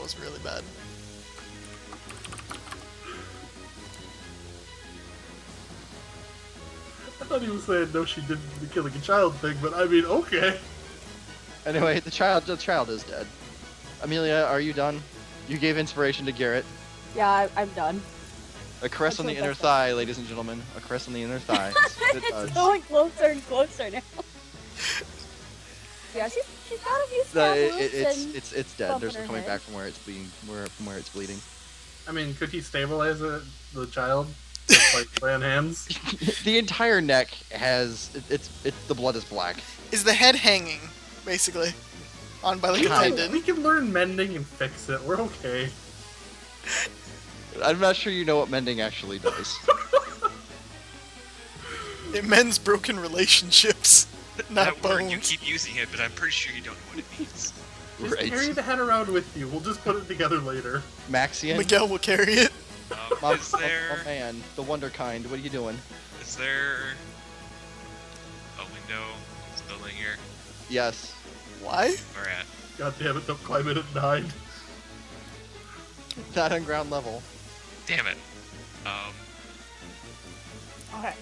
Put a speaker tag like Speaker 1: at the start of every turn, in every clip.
Speaker 1: was really bad.
Speaker 2: I thought he was saying no, she didn't do the killing a child thing, but I mean, okay.
Speaker 3: Anyway, the child is dead. Amelia, are you done? You gave inspiration to Garrett.
Speaker 4: Yeah, I'm done.
Speaker 3: A caress on the inner thigh, ladies and gentlemen. A caress on the inner thigh.
Speaker 4: It's going closer and closer now. Yeah, she's got a few stab
Speaker 3: it's dead. There's no coming back from where it's bleeding. From where it's bleeding.
Speaker 2: I mean, could he stabilize it, the child? Just like laying hands?
Speaker 3: The entire neck has the blood is black.
Speaker 1: Is the head hanging, basically, on by like a tendon?
Speaker 2: We can learn mending and fix it. We're okay.
Speaker 3: I'm not sure you know what mending actually does.
Speaker 1: It mends broken relationships, not
Speaker 5: that
Speaker 1: bones.
Speaker 5: word, you keep using it, but I'm pretty sure you don't know what it means.
Speaker 2: Just carry the head around with you. We'll just put it together later.
Speaker 3: Maxian?
Speaker 1: Miguel will carry it.
Speaker 5: Is there...
Speaker 3: Oh man, the wonder kind. What are you doing?
Speaker 5: Is there... a window in this building here?
Speaker 3: Yes.
Speaker 1: Why?
Speaker 5: Where at?
Speaker 2: God damn it, don't climb it at 9.
Speaker 3: Not on ground level.
Speaker 5: Damn it.
Speaker 4: Okay.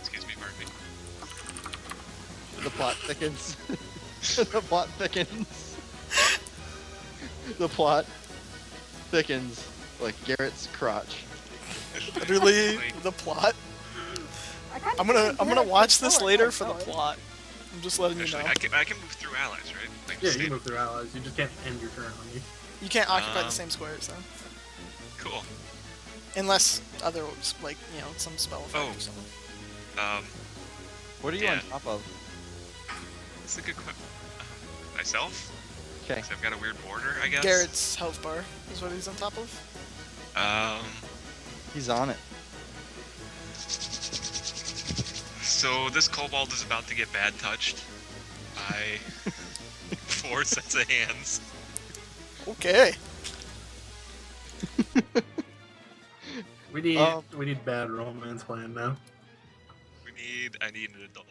Speaker 5: Excuse me, pardon me.
Speaker 3: The plot thickens. The plot thickens. The plot thickens like Garrett's crotch.
Speaker 1: Literally the plot. I'm gonna watch this later for the plot. I'm just letting you know.
Speaker 5: Actually, I can move through allies, right? Like,
Speaker 2: Yeah, you can move through allies. You just can't end your turn on you.
Speaker 1: You can't occupy the same squares though.
Speaker 5: Cool.
Speaker 1: Unless other, like, you know, some spell effect or something.
Speaker 3: What are you on top of?
Speaker 5: That's a good question. Myself?
Speaker 3: Okay.
Speaker 5: I've got a weird border, I guess.
Speaker 1: Garrett's health bar is what he's on top of.
Speaker 3: He's on it.
Speaker 5: So this kobold is about to get bad touched by 4 sets of hands.
Speaker 1: Okay.
Speaker 2: We need bad romance plan now.
Speaker 5: I need an adult.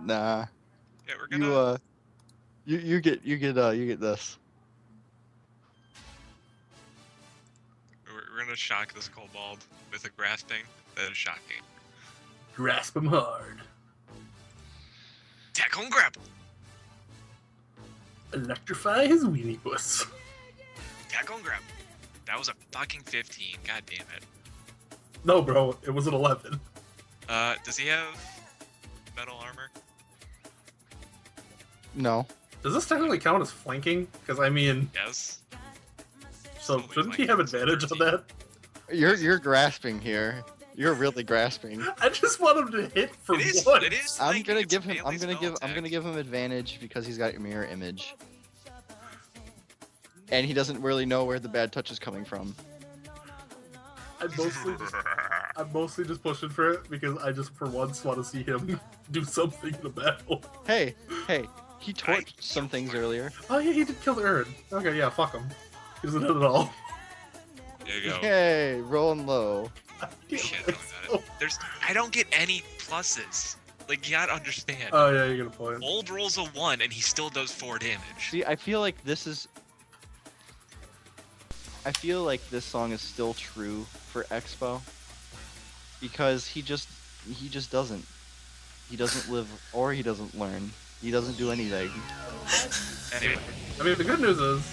Speaker 3: Nah.
Speaker 5: Yeah, we're gonna...
Speaker 3: You get this.
Speaker 5: We're gonna shock this kobold with a grasping that is shocking.
Speaker 2: Grasp him hard.
Speaker 5: Tackle and grapple!
Speaker 2: Electrify his weenie puss.
Speaker 5: Tackle and grapple. That was a fucking 15. God damn it.
Speaker 2: No, bro, it was an 11.
Speaker 5: Does he have metal armor?
Speaker 3: No.
Speaker 2: Does this technically count as flanking? Because I mean,
Speaker 5: Yes.
Speaker 2: so shouldn't he have advantage on that?
Speaker 3: You're grasping here. You're really grasping.
Speaker 2: I just want him to hit for
Speaker 5: It is.
Speaker 2: one.
Speaker 5: It is.
Speaker 3: I'm gonna give him advantage because he's got mirror image. And he doesn't really know where the bad touch is coming from.
Speaker 2: I'm mostly just pushing for it because I just for once want to see him do something in a battle.
Speaker 3: Hey, he torched some things earlier.
Speaker 2: Oh yeah, he did kill the Erd. Okay, yeah, fuck him. He doesn't hit at all.
Speaker 5: There you go.
Speaker 3: Hey, rolling low.
Speaker 5: Shit, I don't get any pluses. Like, you gotta understand.
Speaker 2: Oh yeah, you're gonna play it.
Speaker 5: Old rolls a 1 and he still does 4 damage.
Speaker 3: See, I feel like this song is still true for Expo because he just doesn't. He doesn't live or he doesn't learn. He doesn't do anything.
Speaker 5: Anyway.
Speaker 2: I mean, the good news is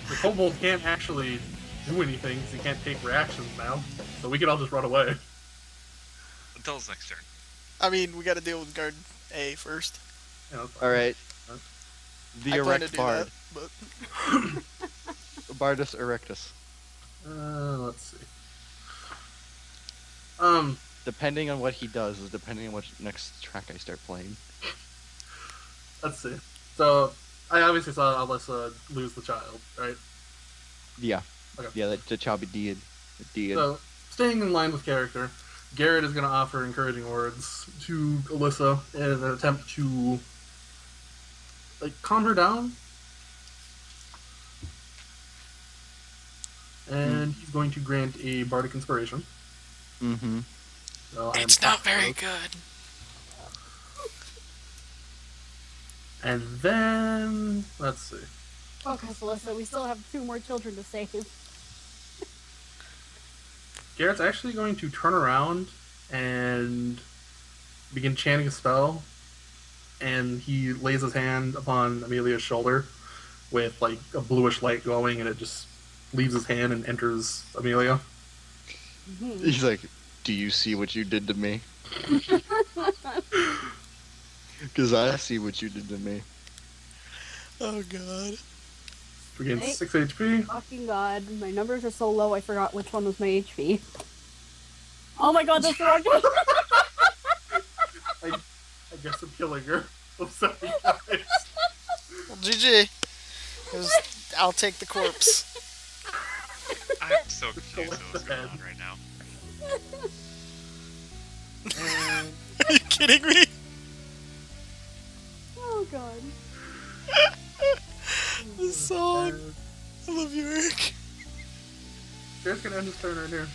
Speaker 2: the kobold can't actually do anything because he can't take reactions now, so we can all just run away.
Speaker 5: Until his next turn.
Speaker 1: I mean, we gotta deal with guard A first.
Speaker 2: Yeah, that's fine.
Speaker 3: Alright. The
Speaker 1: I plan to
Speaker 3: erect
Speaker 1: do
Speaker 3: bard.
Speaker 1: that, but...
Speaker 3: Bardus erectus.
Speaker 2: Let's see.
Speaker 3: Depending on what he does is depending on what next track I start playing.
Speaker 2: Let's see. So, I obviously saw Alyssa lose the child, right?
Speaker 3: Yeah.
Speaker 2: Okay.
Speaker 3: Yeah, the child be dead.
Speaker 2: So, staying in line with character, Garrett is going to offer encouraging words to Alyssa in an attempt to, like, calm her down. And he's going to grant a bardic inspiration.
Speaker 3: Mm-hmm.
Speaker 2: So
Speaker 1: It's not very good.
Speaker 2: And then, let's see.
Speaker 4: Focus, Alyssa. We still have 2 more children to save.
Speaker 2: Garrett's actually going to turn around and begin chanting a spell, and he lays his hand upon Amelia's shoulder with like a bluish light glowing, and it just leaves his hand and enters Amelia.
Speaker 3: He's like, "Do you see what you did to me? Because I see what you did to me."
Speaker 1: Oh god.
Speaker 2: Regains 6 HP.
Speaker 4: Fucking god, my numbers are so low I forgot which one was my HP. Oh my god, that's the wrong one!
Speaker 2: I guess I'm killing her. I'm sorry, guys.
Speaker 1: Well, GG. I'll take the corpse.
Speaker 5: I'm so confused with what's going on right now.
Speaker 1: Are you kidding me?
Speaker 4: Oh god.
Speaker 1: This song. I love you, Eric.
Speaker 2: Garrett's gonna end his turn right here.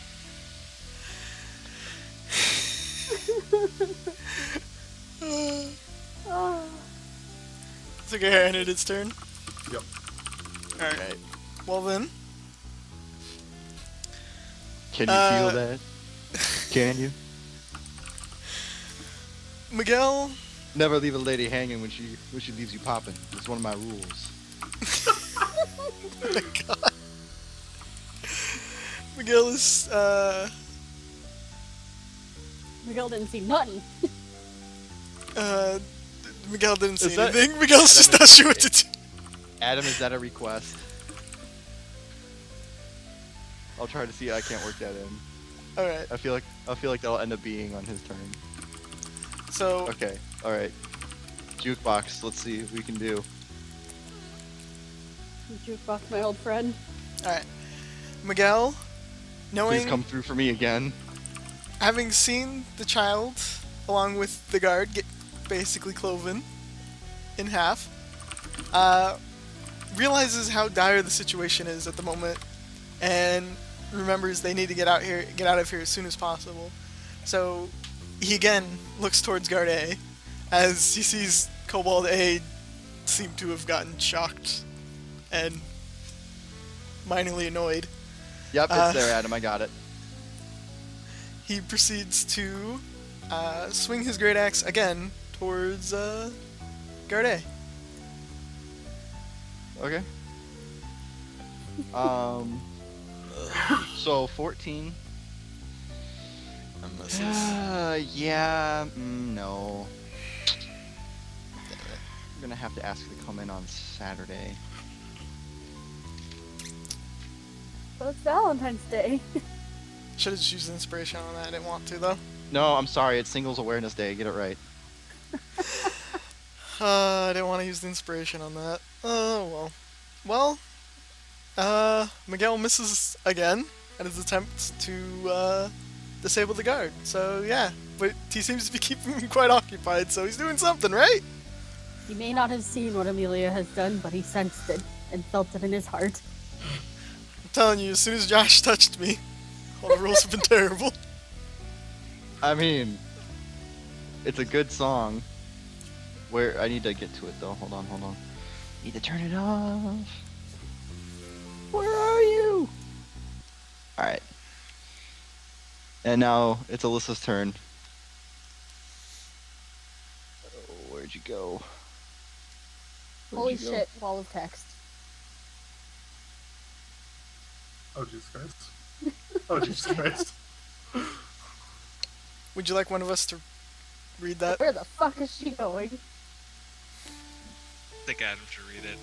Speaker 4: Oh.
Speaker 1: It's okay, I ended its turn.
Speaker 2: Yep.
Speaker 1: Alright. Well then.
Speaker 3: Can you feel that? Can you?
Speaker 1: Miguel.
Speaker 3: Never leave a lady hanging when she leaves you popping. It's one of my rules.
Speaker 1: Oh my god. Miguel is,
Speaker 4: Miguel didn't see nothing.
Speaker 1: Miguel didn't see
Speaker 3: Is that-
Speaker 1: anything. Miguel's just not sure what to do.
Speaker 3: Adam, is that a request? I'll try to see. I can't work that in.
Speaker 1: Alright,
Speaker 3: I feel like that'll end up being on his turn.
Speaker 1: so
Speaker 3: Okay. All right. Jukebox. Let's see what we can do.
Speaker 4: Jukebox, my old friend.
Speaker 1: alright. Miguel, knowing
Speaker 3: Please come through for me again.
Speaker 1: having seen the child along with the guard get basically cloven in half, realizes how dire the situation is at the moment, and remembers they need to get out of here as soon as possible. So he again looks towards guard A, as he sees Kobold A seem to have gotten shocked and minorly annoyed.
Speaker 3: Yep, it's there, Adam. I got it.
Speaker 1: He proceeds to swing his great axe again towards guard A.
Speaker 3: Okay. So 14. Yeah. No. I'm gonna have to ask to come in on Saturday.
Speaker 4: But it's Valentine's Day.
Speaker 1: Should have just used inspiration on that. I didn't want to though.
Speaker 3: No, I'm sorry. It's Singles Awareness Day. Get it right.
Speaker 1: I didn't want to use the inspiration on that. Oh well. Well, Miguel misses again at his attempt to disable the guard. So yeah, but he seems to be keeping him quite occupied. So he's doing something, right?
Speaker 4: He may not have seen what Amelia has done, but he sensed it and felt it in his heart.
Speaker 1: I'm telling you, as soon as Josh touched me, all the rules have been terrible.
Speaker 3: I mean, it's a good song. Where I need to get to it though. Hold on. Need to turn it off. Where are you? All right. And now it's Alyssa's turn. Oh, where'd you go?
Speaker 4: Holy shit, wall of text.
Speaker 2: Oh, Jesus Christ. Oh, Jesus Christ.
Speaker 1: Would you like one of us to read that?
Speaker 4: Where the fuck is she going?
Speaker 5: I think Adam should read it.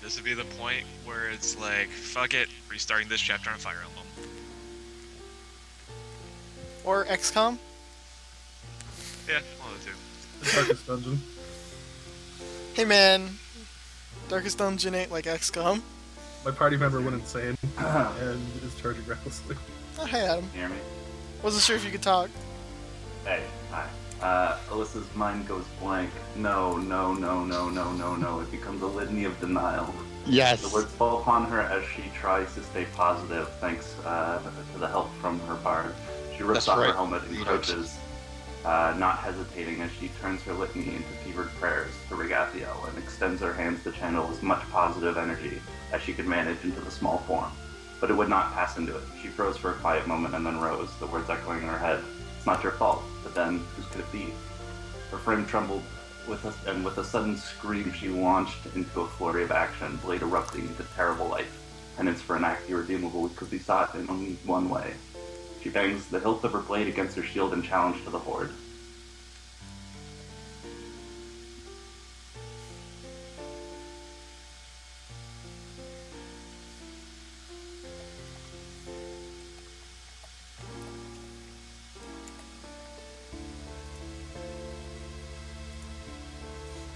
Speaker 5: This would be the point where it's like, fuck it, restarting this chapter on Fire Emblem.
Speaker 1: Or XCOM?
Speaker 5: Yeah, one of the two.
Speaker 2: The Darkest Dungeon.
Speaker 1: Hey man, Darkest Dungeon ain't like XCOM.
Speaker 2: My party member went insane and is charging recklessly.
Speaker 1: Oh, hey Adam.
Speaker 6: Hear me?
Speaker 1: Wasn't sure if you could talk.
Speaker 6: Hey, hi. Alyssa's mind goes blank. No. It becomes a litany of denial.
Speaker 3: Yes.
Speaker 6: The words fall upon her as she tries to stay positive, thanks to the help from her bard. She rips
Speaker 3: That's
Speaker 6: off
Speaker 3: right.
Speaker 6: her helmet and
Speaker 3: Leaders.
Speaker 6: crouches. not hesitating as she turns her litany into fevered prayers to Regathiel and extends her hands to channel as much positive energy as she could manage into the small form. But it would not pass into it. She froze for a quiet moment and then rose, the words echoing in her head. It's not your fault, but then, whose could it be? Her frame trembled, and with a sudden scream she launched into a flurry of action, blade erupting into terrible light. Penance for an act irredeemable could be sought in only one way. She bangs the hilt of her blade against her shield in challenge to the Hoard.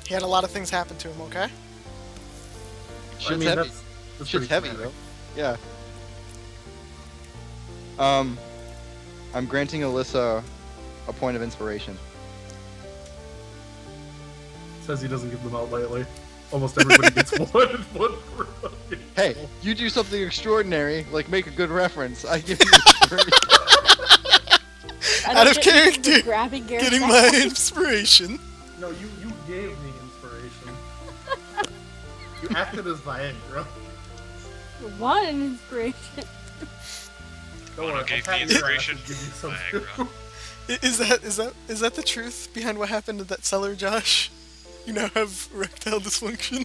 Speaker 1: He had a lot of things happen to him, okay?
Speaker 3: Shit's heavy.
Speaker 2: that's
Speaker 3: Shit's
Speaker 2: pretty
Speaker 3: heavy,
Speaker 2: traumatic.
Speaker 3: though. Yeah. I'm granting Alyssa a point of inspiration.
Speaker 2: Says he doesn't give them out lightly. Almost everybody gets one.
Speaker 3: Hey, you do something extraordinary, like make a good reference. I give you inspiration.
Speaker 4: I
Speaker 1: Out
Speaker 4: don't
Speaker 1: of
Speaker 4: get used to
Speaker 1: character,
Speaker 4: grabbing Garrett's
Speaker 1: getting
Speaker 4: back.
Speaker 1: my inspiration.
Speaker 2: No, you gave me inspiration. You acted as Viagra.
Speaker 4: One inspiration.
Speaker 2: Don't worry,
Speaker 5: Ono
Speaker 2: I'll
Speaker 5: gave
Speaker 2: pat
Speaker 5: me
Speaker 2: you on the
Speaker 5: inspiration.
Speaker 2: ass and give you some
Speaker 5: Viagra.
Speaker 2: too.
Speaker 1: Is that the truth behind what happened at that cellar, Josh? You now have erectile dysfunction.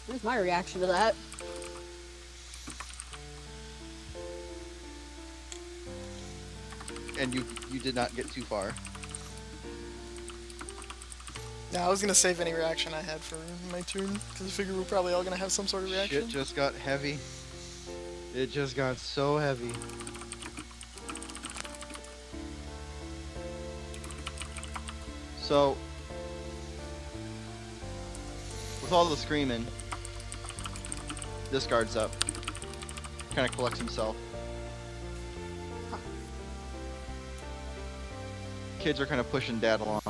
Speaker 4: Here's my reaction to that.
Speaker 3: And you did not get too far.
Speaker 1: Now I was gonna save any reaction I had for my turn because I figure we're probably all gonna have some sort of reaction.
Speaker 3: Shit just got heavy. It just got so heavy. So, with all the screaming, this guard's up. Kind of collects himself. Kids are kind of pushing Dad along.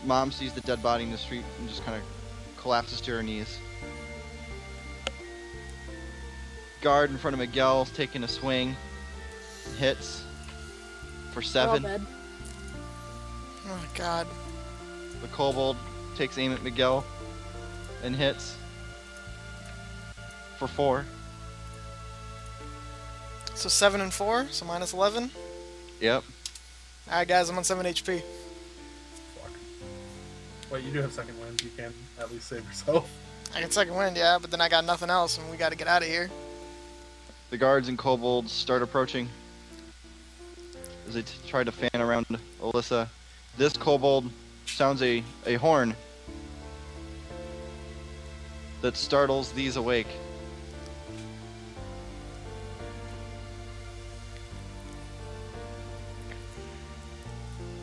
Speaker 3: Mom sees the dead body in the street and just kind of collapses to her knees. Guard in front of Miguel's taking a swing. Hits for
Speaker 4: We're all
Speaker 3: 7.
Speaker 4: dead.
Speaker 1: Oh my god.
Speaker 3: The kobold takes aim at Miguel and hits for 4.
Speaker 1: So 7 and 4, so minus 11.
Speaker 3: Yep.
Speaker 1: Alright guys, I'm on 7 HP.
Speaker 2: Fuck. Wait, you do have second wind. You can at least save yourself.
Speaker 1: I can second wind, yeah, but then I got nothing else and we gotta get out of here.
Speaker 3: The guards and kobolds start approaching as they try to fan around Alyssa. This kobold sounds a horn that startles these awake.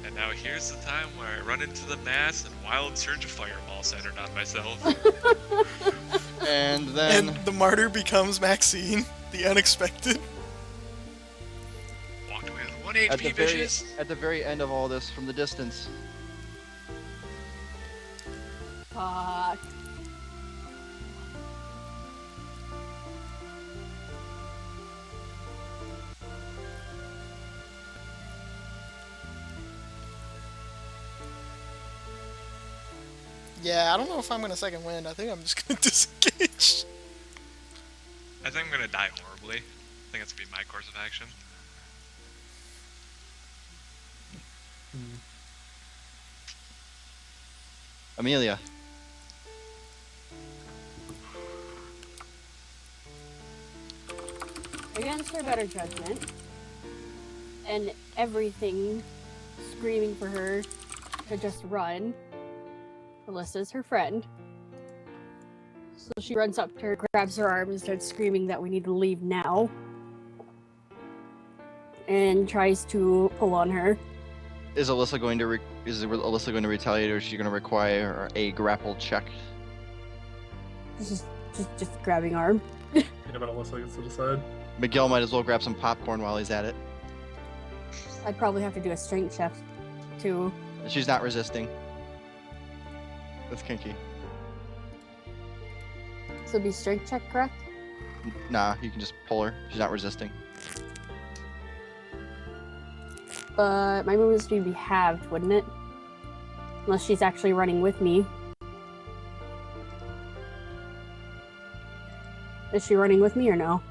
Speaker 5: And now here's the time where I run into the mass and wild surge of fireball centered on myself.
Speaker 3: And then
Speaker 1: And the martyr becomes Maxine, the unexpected.
Speaker 5: Walked away with 1
Speaker 3: at the
Speaker 5: HP,
Speaker 3: very
Speaker 5: bitches.
Speaker 3: at the very end of all this, from the distance,
Speaker 4: Fuck.
Speaker 1: Yeah, I don't know if I'm gonna second wind. I think I'm just gonna disengage.
Speaker 5: I think I'm gonna die horribly. I think that's gonna be my course of action.
Speaker 3: Amelia.
Speaker 4: Against her better judgment, and everything screaming for her to just run, Alyssa's her friend. So she runs up to her, grabs her arm, and starts screaming that we need to leave now. And tries to pull on her.
Speaker 3: Is Alyssa going to retaliate, or is she going to require a grapple check?
Speaker 4: Just grabbing arm.
Speaker 2: Yeah, but Alyssa gets to decide.
Speaker 3: Miguel might as well grab some popcorn while he's at it.
Speaker 4: I'd probably have to do a strength check too.
Speaker 3: She's not resisting. That's kinky.
Speaker 4: So it'd be strength check, correct?
Speaker 3: Nah, you can just pull her. She's not resisting.
Speaker 4: But my movement speed would be halved, wouldn't it? Unless she's actually running with me. Is she running with me or no?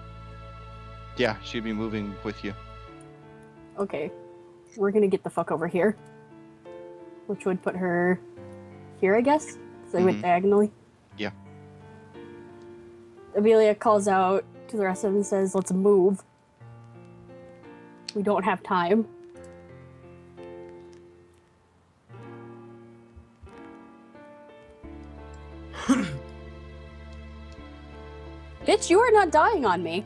Speaker 3: Yeah, she'd be moving with you.
Speaker 4: Okay. We're gonna get the fuck over here. Which would put her here, I guess? So I went diagonally.
Speaker 3: Yeah.
Speaker 4: Amelia calls out to the rest of them and says, let's move. We don't have time. Bitch, you are not dying on me.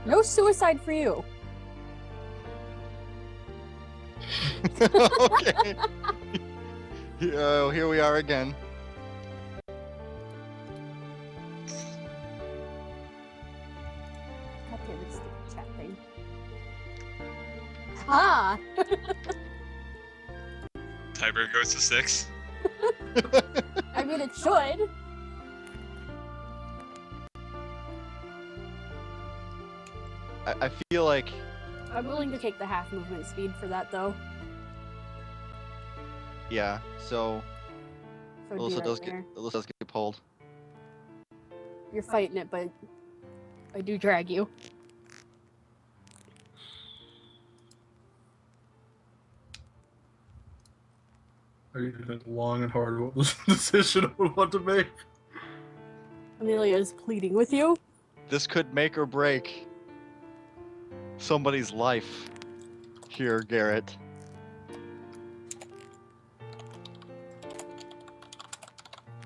Speaker 4: No suicide for you.
Speaker 3: Okay. Here we are again.
Speaker 4: God damn it, stupid chat thing. Ah!
Speaker 5: Tiebreaker goes to 6.
Speaker 4: I mean, it should.
Speaker 3: I feel like
Speaker 4: I'm willing to take the half movement speed for that, though.
Speaker 3: yeah. So
Speaker 4: So it'd be
Speaker 3: Alyssa
Speaker 4: right
Speaker 3: does
Speaker 4: there.
Speaker 3: get pulled.
Speaker 4: You're fighting it, but I do drag you.
Speaker 2: I need to think long and hard what was the decision I would want to make.
Speaker 4: Amelia is pleading with you.
Speaker 3: This could make or break somebody's life here, Garrett.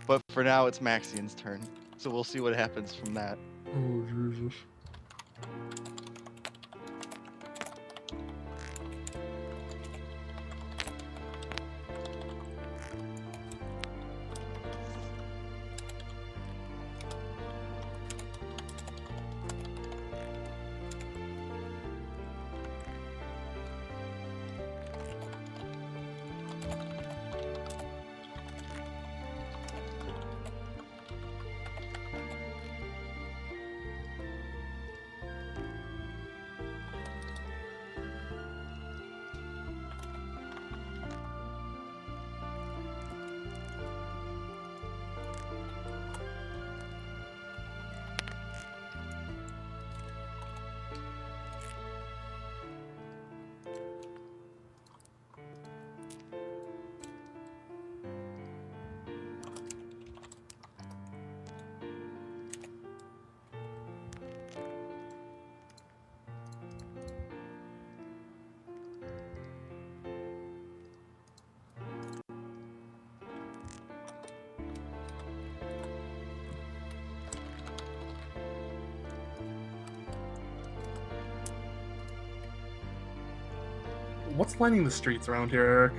Speaker 3: But for now, it's Maxian's turn. So we'll see what happens from that.
Speaker 2: Oh, Jesus. What's lining the streets around here, Eric?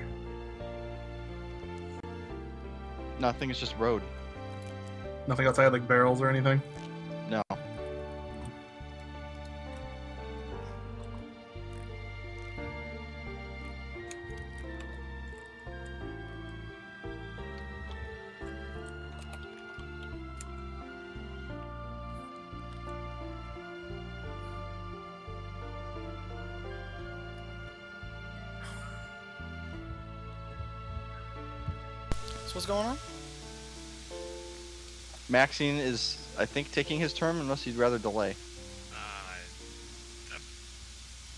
Speaker 3: Nothing, it's just road.
Speaker 2: Nothing outside, like barrels or anything?
Speaker 3: No.
Speaker 1: So what's going on?
Speaker 3: Maxian is, I think, taking his turn unless he'd rather delay.
Speaker 5: I'm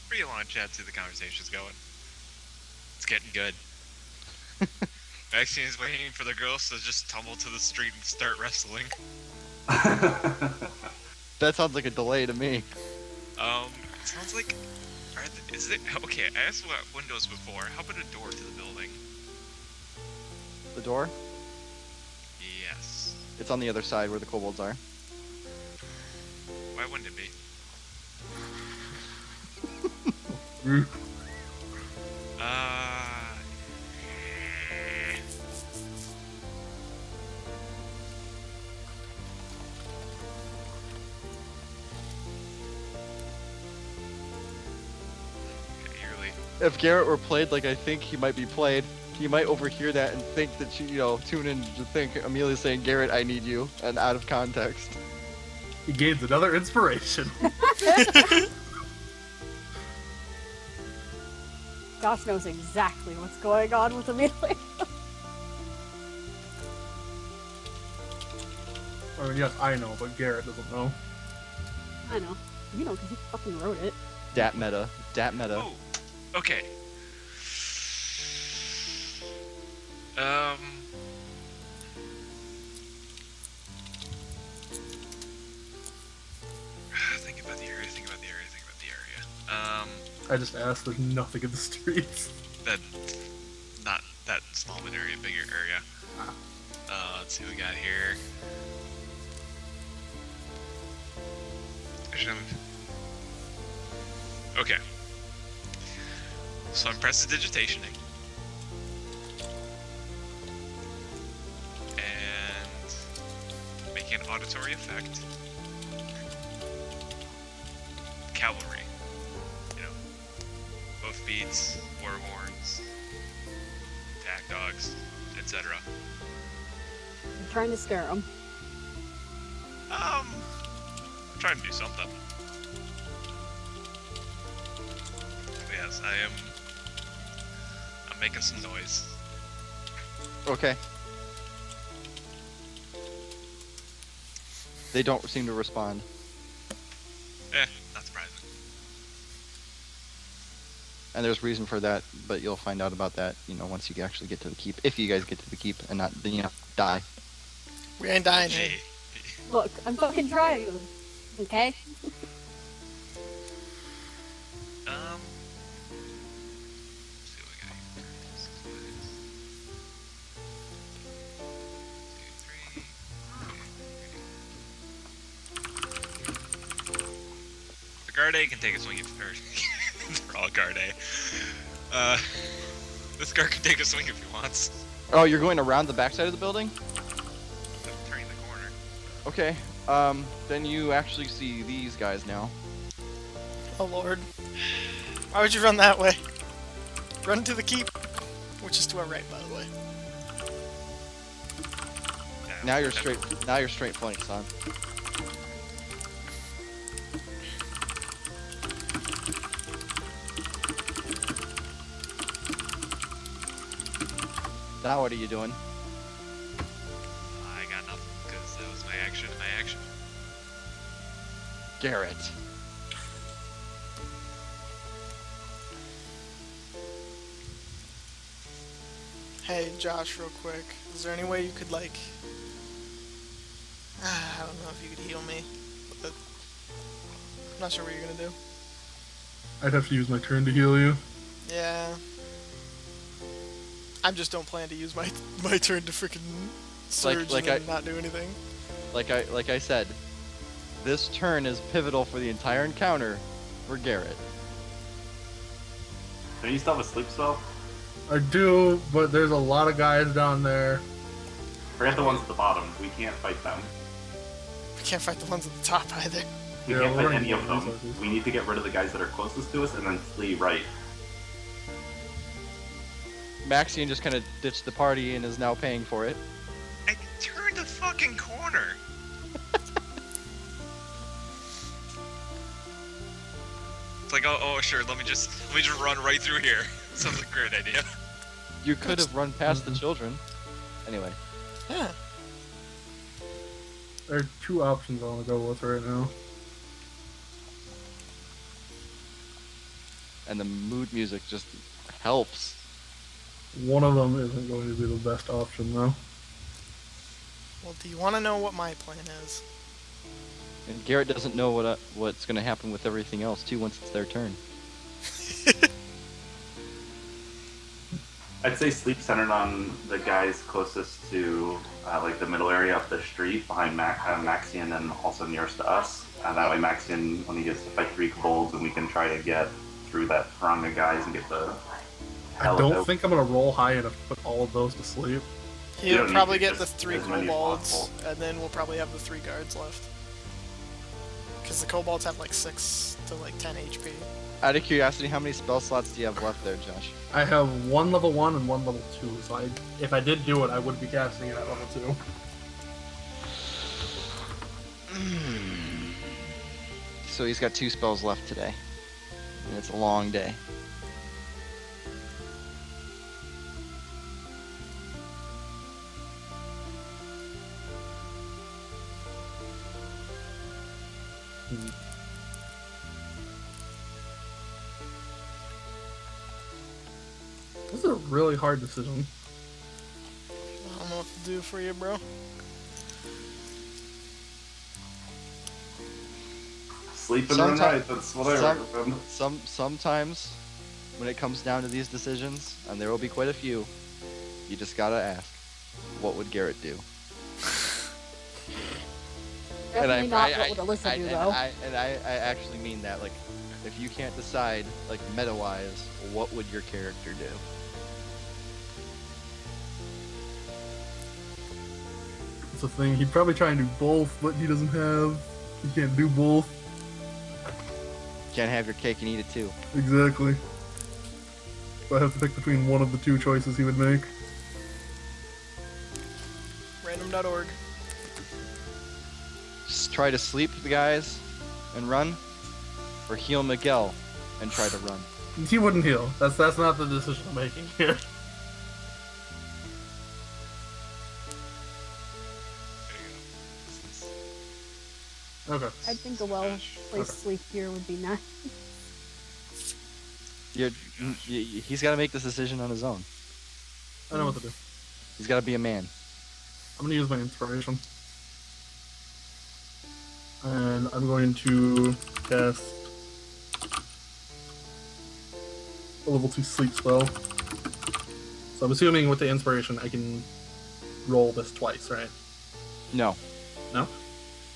Speaker 5: pretty long chat to the conversation's going. It's getting good. Maxian is waiting for the girls to just tumble to the street and start wrestling.
Speaker 3: That sounds like a delay to me.
Speaker 5: It sounds like... Is it... Okay, I asked about windows before. How about a door to the building?
Speaker 3: The door?
Speaker 5: Yes.
Speaker 3: It's on the other side where the kobolds are.
Speaker 5: Why wouldn't it be? Okay,
Speaker 3: If Garrett were played like I think he might be played, he might overhear that and think that tune in to think Amelia's saying, Garrett, I need you, and out of context.
Speaker 2: He gains another inspiration.
Speaker 4: Josh knows exactly what's going on with Amelia.
Speaker 2: I mean, yes, I know, but Garrett doesn't know.
Speaker 4: I know. You know, because he fucking wrote it.
Speaker 3: Dat meta.
Speaker 5: Oh, okay. Think about the area.
Speaker 2: I just asked, there's nothing in the streets.
Speaker 5: That, not that small of an area, bigger area. Let's see what we got here. Okay. So I'm prestidigitationing. And making an auditory effect. Cavalry. Both beats, war horns, attack dogs, etc.
Speaker 4: I'm trying to scare him.
Speaker 5: I'm trying to do something. But yes, I'm making some noise.
Speaker 3: Okay. They don't seem to respond.
Speaker 5: Not surprising.
Speaker 3: And there's reason for that, but you'll find out about that, once you actually get to the keep. If you guys get to the keep and not, die.
Speaker 1: We ain't dying
Speaker 5: Hey.
Speaker 1: here.
Speaker 4: Look, I'm fucking trying. Okay?
Speaker 5: Let's see what we got here. 2, 3. The Garde can take a swing if they're all Garde. This guard can take a swing if he wants.
Speaker 3: Oh, you're going around the backside of the building?
Speaker 5: I'm turning the corner.
Speaker 3: Okay. Then you actually see these guys now.
Speaker 1: Oh lord. Why would you run that way? Run to the keep, which is to our right, by the way.
Speaker 3: Now you're straight flank, son. Now what are you doing?
Speaker 5: I got nothing, because that was my action.
Speaker 3: Garrett.
Speaker 1: Hey, Josh, real quick. Is there any way you could, like... I don't know if you could heal me. But I'm not sure what you're gonna do.
Speaker 2: I'd have to use my turn to heal you.
Speaker 1: Yeah. I just don't plan to use my turn to freaking surge
Speaker 3: like
Speaker 1: and then not do anything.
Speaker 3: Like I said, this turn is pivotal for the entire encounter for Garrett.
Speaker 6: Don't you still have a sleep spell?
Speaker 2: I do, but there's a lot of guys down there.
Speaker 6: Forget the ones at the bottom. We can't fight them.
Speaker 1: We can't fight the ones at the top either.
Speaker 6: We
Speaker 2: Yeah,
Speaker 6: can't
Speaker 2: we're
Speaker 6: fight
Speaker 2: in
Speaker 6: any of them.
Speaker 2: resources.
Speaker 6: We need to get rid of the guys that are closest to us and then flee right.
Speaker 3: Maxian just kind of ditched the party and is now paying for it.
Speaker 5: I turned the fucking corner. It's like, oh, sure. Let me just run right through here. Sounds like a great idea.
Speaker 3: You could have run past the children. Anyway,
Speaker 1: Yeah.
Speaker 2: There are two options I want to go with right now.
Speaker 3: and the mood music just helps.
Speaker 2: One of them isn't going to be the best option, though.
Speaker 1: Well, do you want to know what my plan is?
Speaker 3: And Garrett doesn't know what's going to happen with everything else too once it's their turn.
Speaker 6: I'd say sleep centered on the guys closest to like the middle area of the street behind Maxian and also nearest to us. That way Maxian only gets to fight 3 kobolds and we can try to get through that throng of guys and get the
Speaker 2: I don't think I'm going to roll high enough to put all of those to sleep.
Speaker 6: You
Speaker 1: He'll
Speaker 6: don't need
Speaker 1: probably
Speaker 6: to,
Speaker 1: get the
Speaker 6: just
Speaker 1: 3
Speaker 6: as many as
Speaker 1: kobolds,
Speaker 6: possible.
Speaker 1: and then we'll probably have the 3 guards left. Because the kobolds have like 6 to like 10 HP.
Speaker 3: Out of curiosity, how many spell slots do you have left there, Josh?
Speaker 2: I have one level 1 and one level 2, so if I did do it, I would be casting it at level 2.
Speaker 3: So he's got 2 spells left today. And it's a long day.
Speaker 2: This is a really hard decision.
Speaker 1: I don't know what to do for you, bro.
Speaker 6: Sleep in the night, that's what I recommend.
Speaker 3: Sometimes, when it comes down to these decisions, and there will be quite a few, you just gotta ask, what would Garrett do?
Speaker 4: Definitely not what would Alyssa do, though.
Speaker 3: I actually mean that. Like, if you can't decide, like, meta-wise, what would your character do?
Speaker 2: It's a thing. He'd probably try and do both, but he doesn't have. He can't do both.
Speaker 3: Can't have your cake and eat it too.
Speaker 2: Exactly. So I have to pick between one of the 2 choices he would make.
Speaker 1: Random.org.
Speaker 3: Just try to sleep the guys and run, or heal Miguel and try to run.
Speaker 2: He wouldn't heal. That's not the decision I'm making here.
Speaker 5: There you go. This is
Speaker 2: Okay.
Speaker 4: I think a well-placed sleep here would be nice.
Speaker 3: He's got to make this decision on his own.
Speaker 2: I know what to do.
Speaker 3: He's got to be a man.
Speaker 2: I'm gonna use my inspiration. And I'm going to cast a level 2 sleep spell. So I'm assuming with the inspiration I can roll this twice, right?
Speaker 3: No.
Speaker 2: No?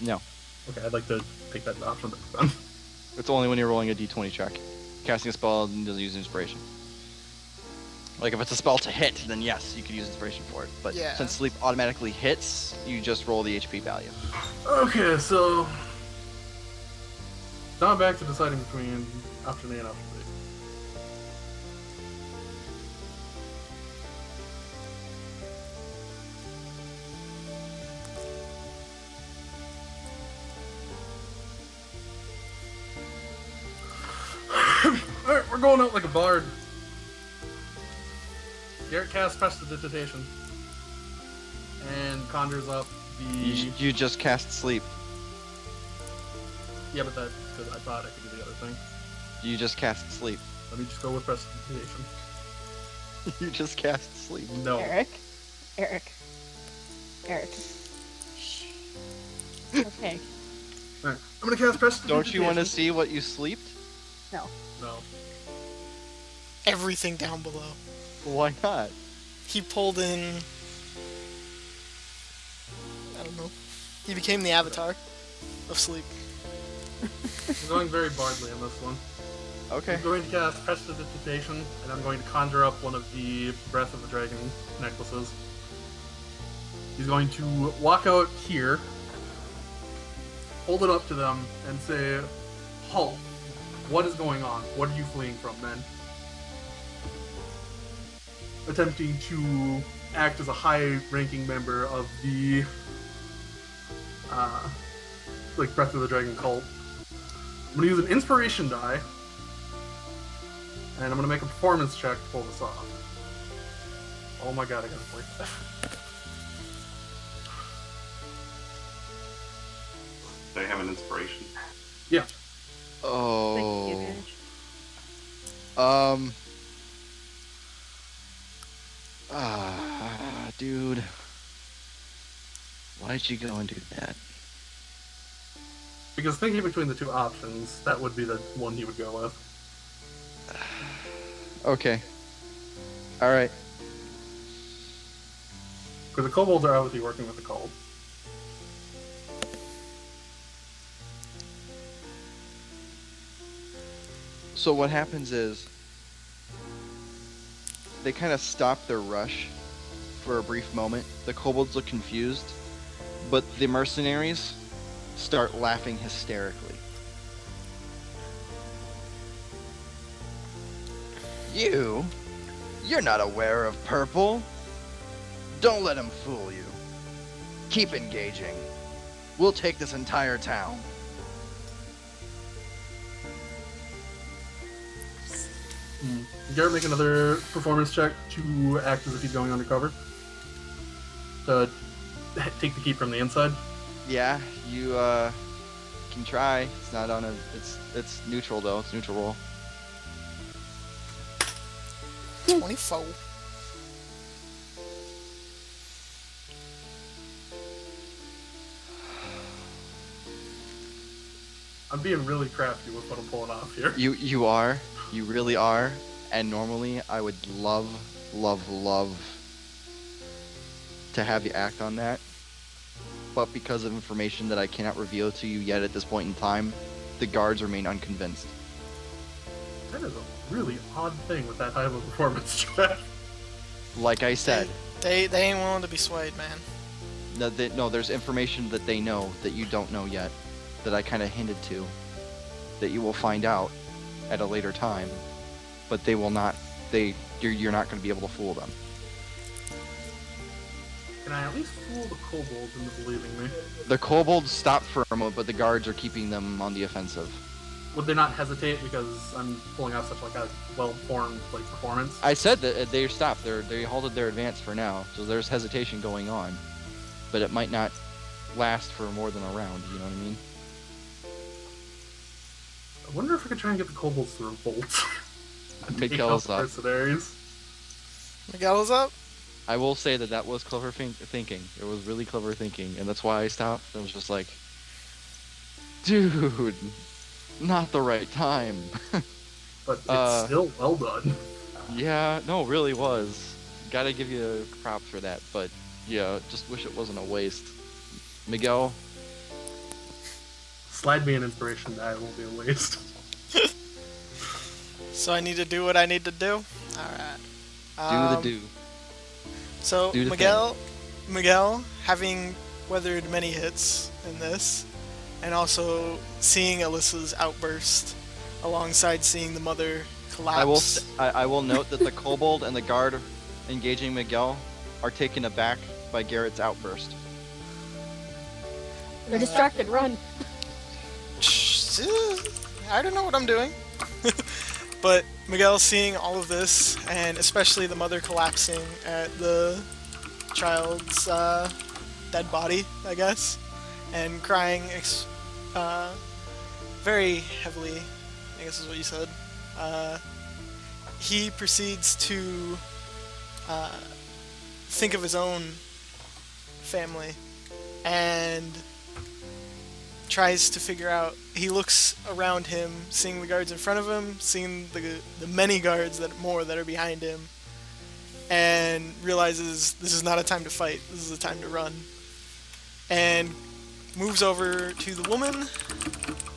Speaker 3: No.
Speaker 2: Okay, I'd like to take that option back then.
Speaker 3: It's only when you're rolling a d20 check. Casting a spell doesn't use inspiration. Like, if it's a spell to hit, then yes, you could use inspiration for it. But
Speaker 1: Yeah.
Speaker 3: since sleep automatically hits, you just roll the HP value.
Speaker 2: Okay, so now I'm back to deciding between option A and option B. Alright, we're going out like a bard. Garrett casts Prestidigitation and conjures up the.
Speaker 3: You just cast sleep.
Speaker 2: Yeah, but that's because I thought I could do the other thing.
Speaker 3: You just cast sleep.
Speaker 2: Let me just go with Prestidigitation.
Speaker 3: You just cast sleep.
Speaker 2: No.
Speaker 4: Eric. Shh. Okay.
Speaker 2: Alright, I'm gonna cast Prestidigitation.
Speaker 3: Don't you want to see what you sleeped?
Speaker 4: No.
Speaker 2: No.
Speaker 1: Everything down below.
Speaker 3: Why not?
Speaker 1: He pulled in. I don't know. He became the avatar of sleep.
Speaker 2: I'm going very bardly on this one.
Speaker 3: Okay.
Speaker 2: I'm going to cast Prestidigitation, and I'm going to conjure up one of the Breath of the Dragon necklaces. He's going to walk out here, hold it up to them, and say, "Halt! What is going on? What are you fleeing from, men?" Attempting to act as a high-ranking member of the Breath of the Dragon cult. I'm gonna use an inspiration die, and I'm gonna make a performance check to pull this off. Oh my god, I gotta break that.
Speaker 6: They have an inspiration.
Speaker 2: Yeah.
Speaker 3: Oh. Dude. Why'd you go and do that?
Speaker 2: Because thinking between the 2 options, that would be the one he would go with.
Speaker 3: Okay. Alright.
Speaker 2: Because the kobolds are obviously working with the cult.
Speaker 3: So what happens is they kind of stop their rush for a brief moment. The kobolds look confused, but the mercenaries start laughing hysterically. You're not aware of purple. Don't let him fool you. Keep engaging. We'll take this entire town.
Speaker 2: Garrett, make another performance check to act as if he's going undercover. To take the key from the inside.
Speaker 3: Yeah, you can try. It's not on a. It's neutral though. It's neutral roll.
Speaker 1: 24.
Speaker 2: I'm being really crafty with what I'm pulling off here.
Speaker 3: You are. You really are. And normally I would love to have you act on that. But because of information that I cannot reveal to you yet at this point in time, the guards remain unconvinced.
Speaker 2: That is a really odd thing with that high of a performance check.
Speaker 3: Like I said,
Speaker 1: They ain't willing to be swayed, man.
Speaker 3: no, there's information that they know that you don't know yet, that I kind of hinted to, that you will find out at a later time, but they will not. You're not going to be able to fool them.
Speaker 2: Can I at least fool the kobolds into believing me?
Speaker 3: The kobolds stopped for a moment, but the guards are keeping them on the offensive.
Speaker 2: Would they not hesitate because I'm pulling off such like a well-formed performance?
Speaker 3: I said that they stopped. They halted their advance for now, so there's hesitation going on, but it might not last for more than a round. You know what I mean?
Speaker 2: I wonder if I could try and get the kobolds to revolt.
Speaker 3: Miguel's up.
Speaker 2: Mercenaries.
Speaker 1: Miguel is up?
Speaker 3: I will say that was clever thinking. It was really clever thinking, and that's why I stopped. I was just like, dude, not the right time.
Speaker 2: But it's still well done.
Speaker 3: Yeah, no, it really was. Gotta give you props for that, but yeah, just wish it wasn't a waste. Miguel?
Speaker 2: Slide me an inspiration die, it won't be a waste.
Speaker 1: So I need to do what I need to do? Alright.
Speaker 3: Do.
Speaker 1: So
Speaker 3: Do the
Speaker 1: Miguel, having weathered many hits in this, and also seeing Alyssa's outburst, alongside seeing the mother collapse.
Speaker 3: I will note that the kobold and the guard engaging Miguel are taken aback by Garrett's outburst.
Speaker 4: They're distracted. Run.
Speaker 1: I don't know what I'm doing. But Miguel seeing all of this, and especially the mother collapsing at the child's dead body, I guess, and crying very heavily, I guess is what you said, he proceeds to think of his own family and tries to figure out. He looks around him, seeing the guards in front of him, seeing the many guards that are behind him, and realizes this is not a time to fight. This is a time to run. And moves over to the woman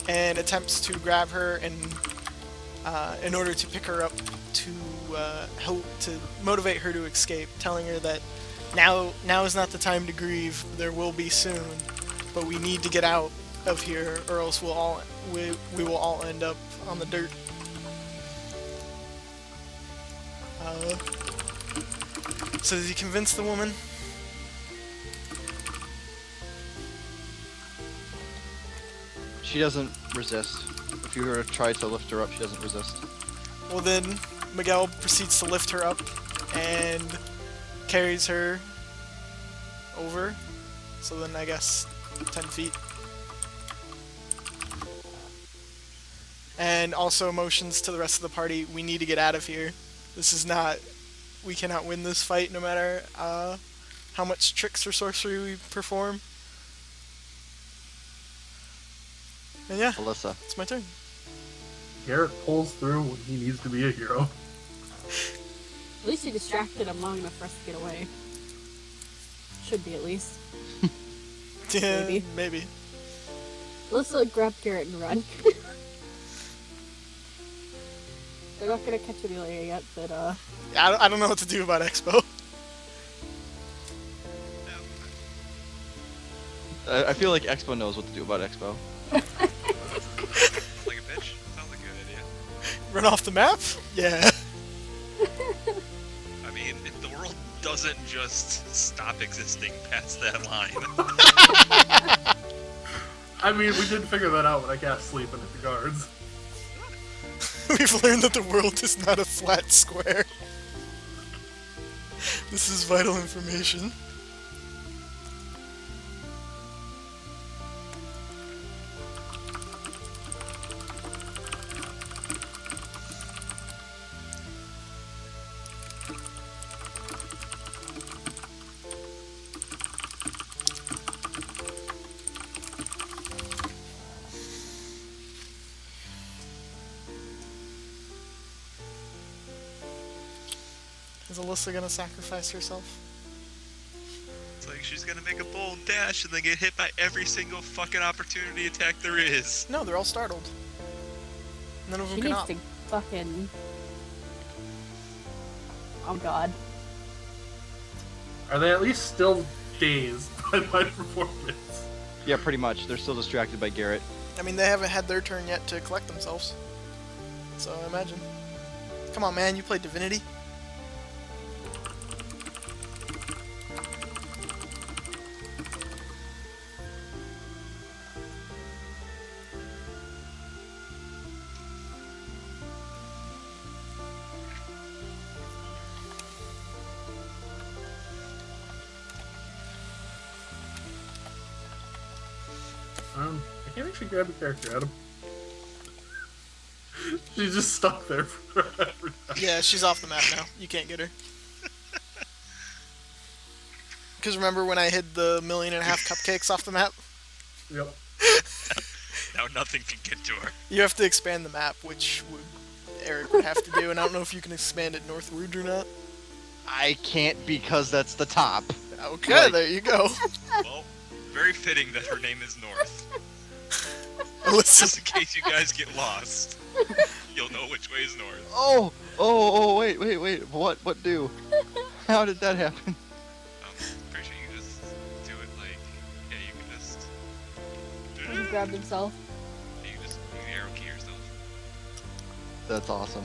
Speaker 1: and attempts to grab her and in order to pick her up to help to motivate her to escape, telling her that now is not the time to grieve. There will be soon, but we need to get out of here, or else we will all end up on the dirt. So does he convince the woman?
Speaker 3: She doesn't resist. If you were to try to lift her up, she doesn't resist.
Speaker 1: Well then, Miguel proceeds to lift her up and carries her over. So then I guess 10 feet. And also motions to the rest of the party, we need to get out of here. We cannot win this fight no matter how much tricks or sorcery we perform. And yeah,
Speaker 3: Alyssa.
Speaker 1: it's my turn.
Speaker 2: Garrett pulls through when he needs to be a hero.
Speaker 4: At least you distracted him long enough for us to get away. Should be, at least.
Speaker 1: Yeah, maybe.
Speaker 4: Let's grab Garrett and run. They're not gonna catch Amelia yet, but
Speaker 1: I don't know what to do about Expo.
Speaker 3: I feel like Expo knows what to do about Expo.
Speaker 5: Like a bitch? Sounds like a good idea.
Speaker 1: Run off the map? Yeah.
Speaker 5: doesn't just stop existing past that line.
Speaker 2: I mean, we did figure that out when I cast sleep and hit the guards.
Speaker 1: We've learned that the world is not a flat square. This is vital information. Is Alyssa gonna sacrifice herself?
Speaker 5: It's like she's gonna make a bold dash and then get hit by every single fucking opportunity attack there is.
Speaker 1: No, they're all startled. None of them
Speaker 4: She
Speaker 1: can
Speaker 4: needs
Speaker 1: op.
Speaker 4: to fucking. Oh god.
Speaker 2: Are they at least still dazed by my performance?
Speaker 3: Yeah, pretty much. They're still distracted by Garrett.
Speaker 1: I mean, they haven't had their turn yet to collect themselves. So imagine. Come on, man, you played Divinity?
Speaker 2: I can't actually grab the character, Adam. She's just stuck there forever.
Speaker 1: Yeah, she's off the map now. You can't get her. Because remember when I hid the 1.5 million cupcakes off the map?
Speaker 2: Yep.
Speaker 5: Now nothing can get to her.
Speaker 1: You have to expand the map, which Eric would have to do, and I don't know if you can expand it northward or not.
Speaker 3: I can't because that's the top.
Speaker 1: Okay,
Speaker 3: Like-
Speaker 1: there you go.
Speaker 5: Well, very fitting that her name is North.
Speaker 1: Alyssa,
Speaker 5: Just in case you guys get lost, you'll know which way is north.
Speaker 3: Oh, wait. What do? How did that happen?
Speaker 5: Pretty sure you can just do it like, yeah, you can just.
Speaker 4: He grabbed himself.
Speaker 5: You can just arrow key yourself.
Speaker 3: That's awesome.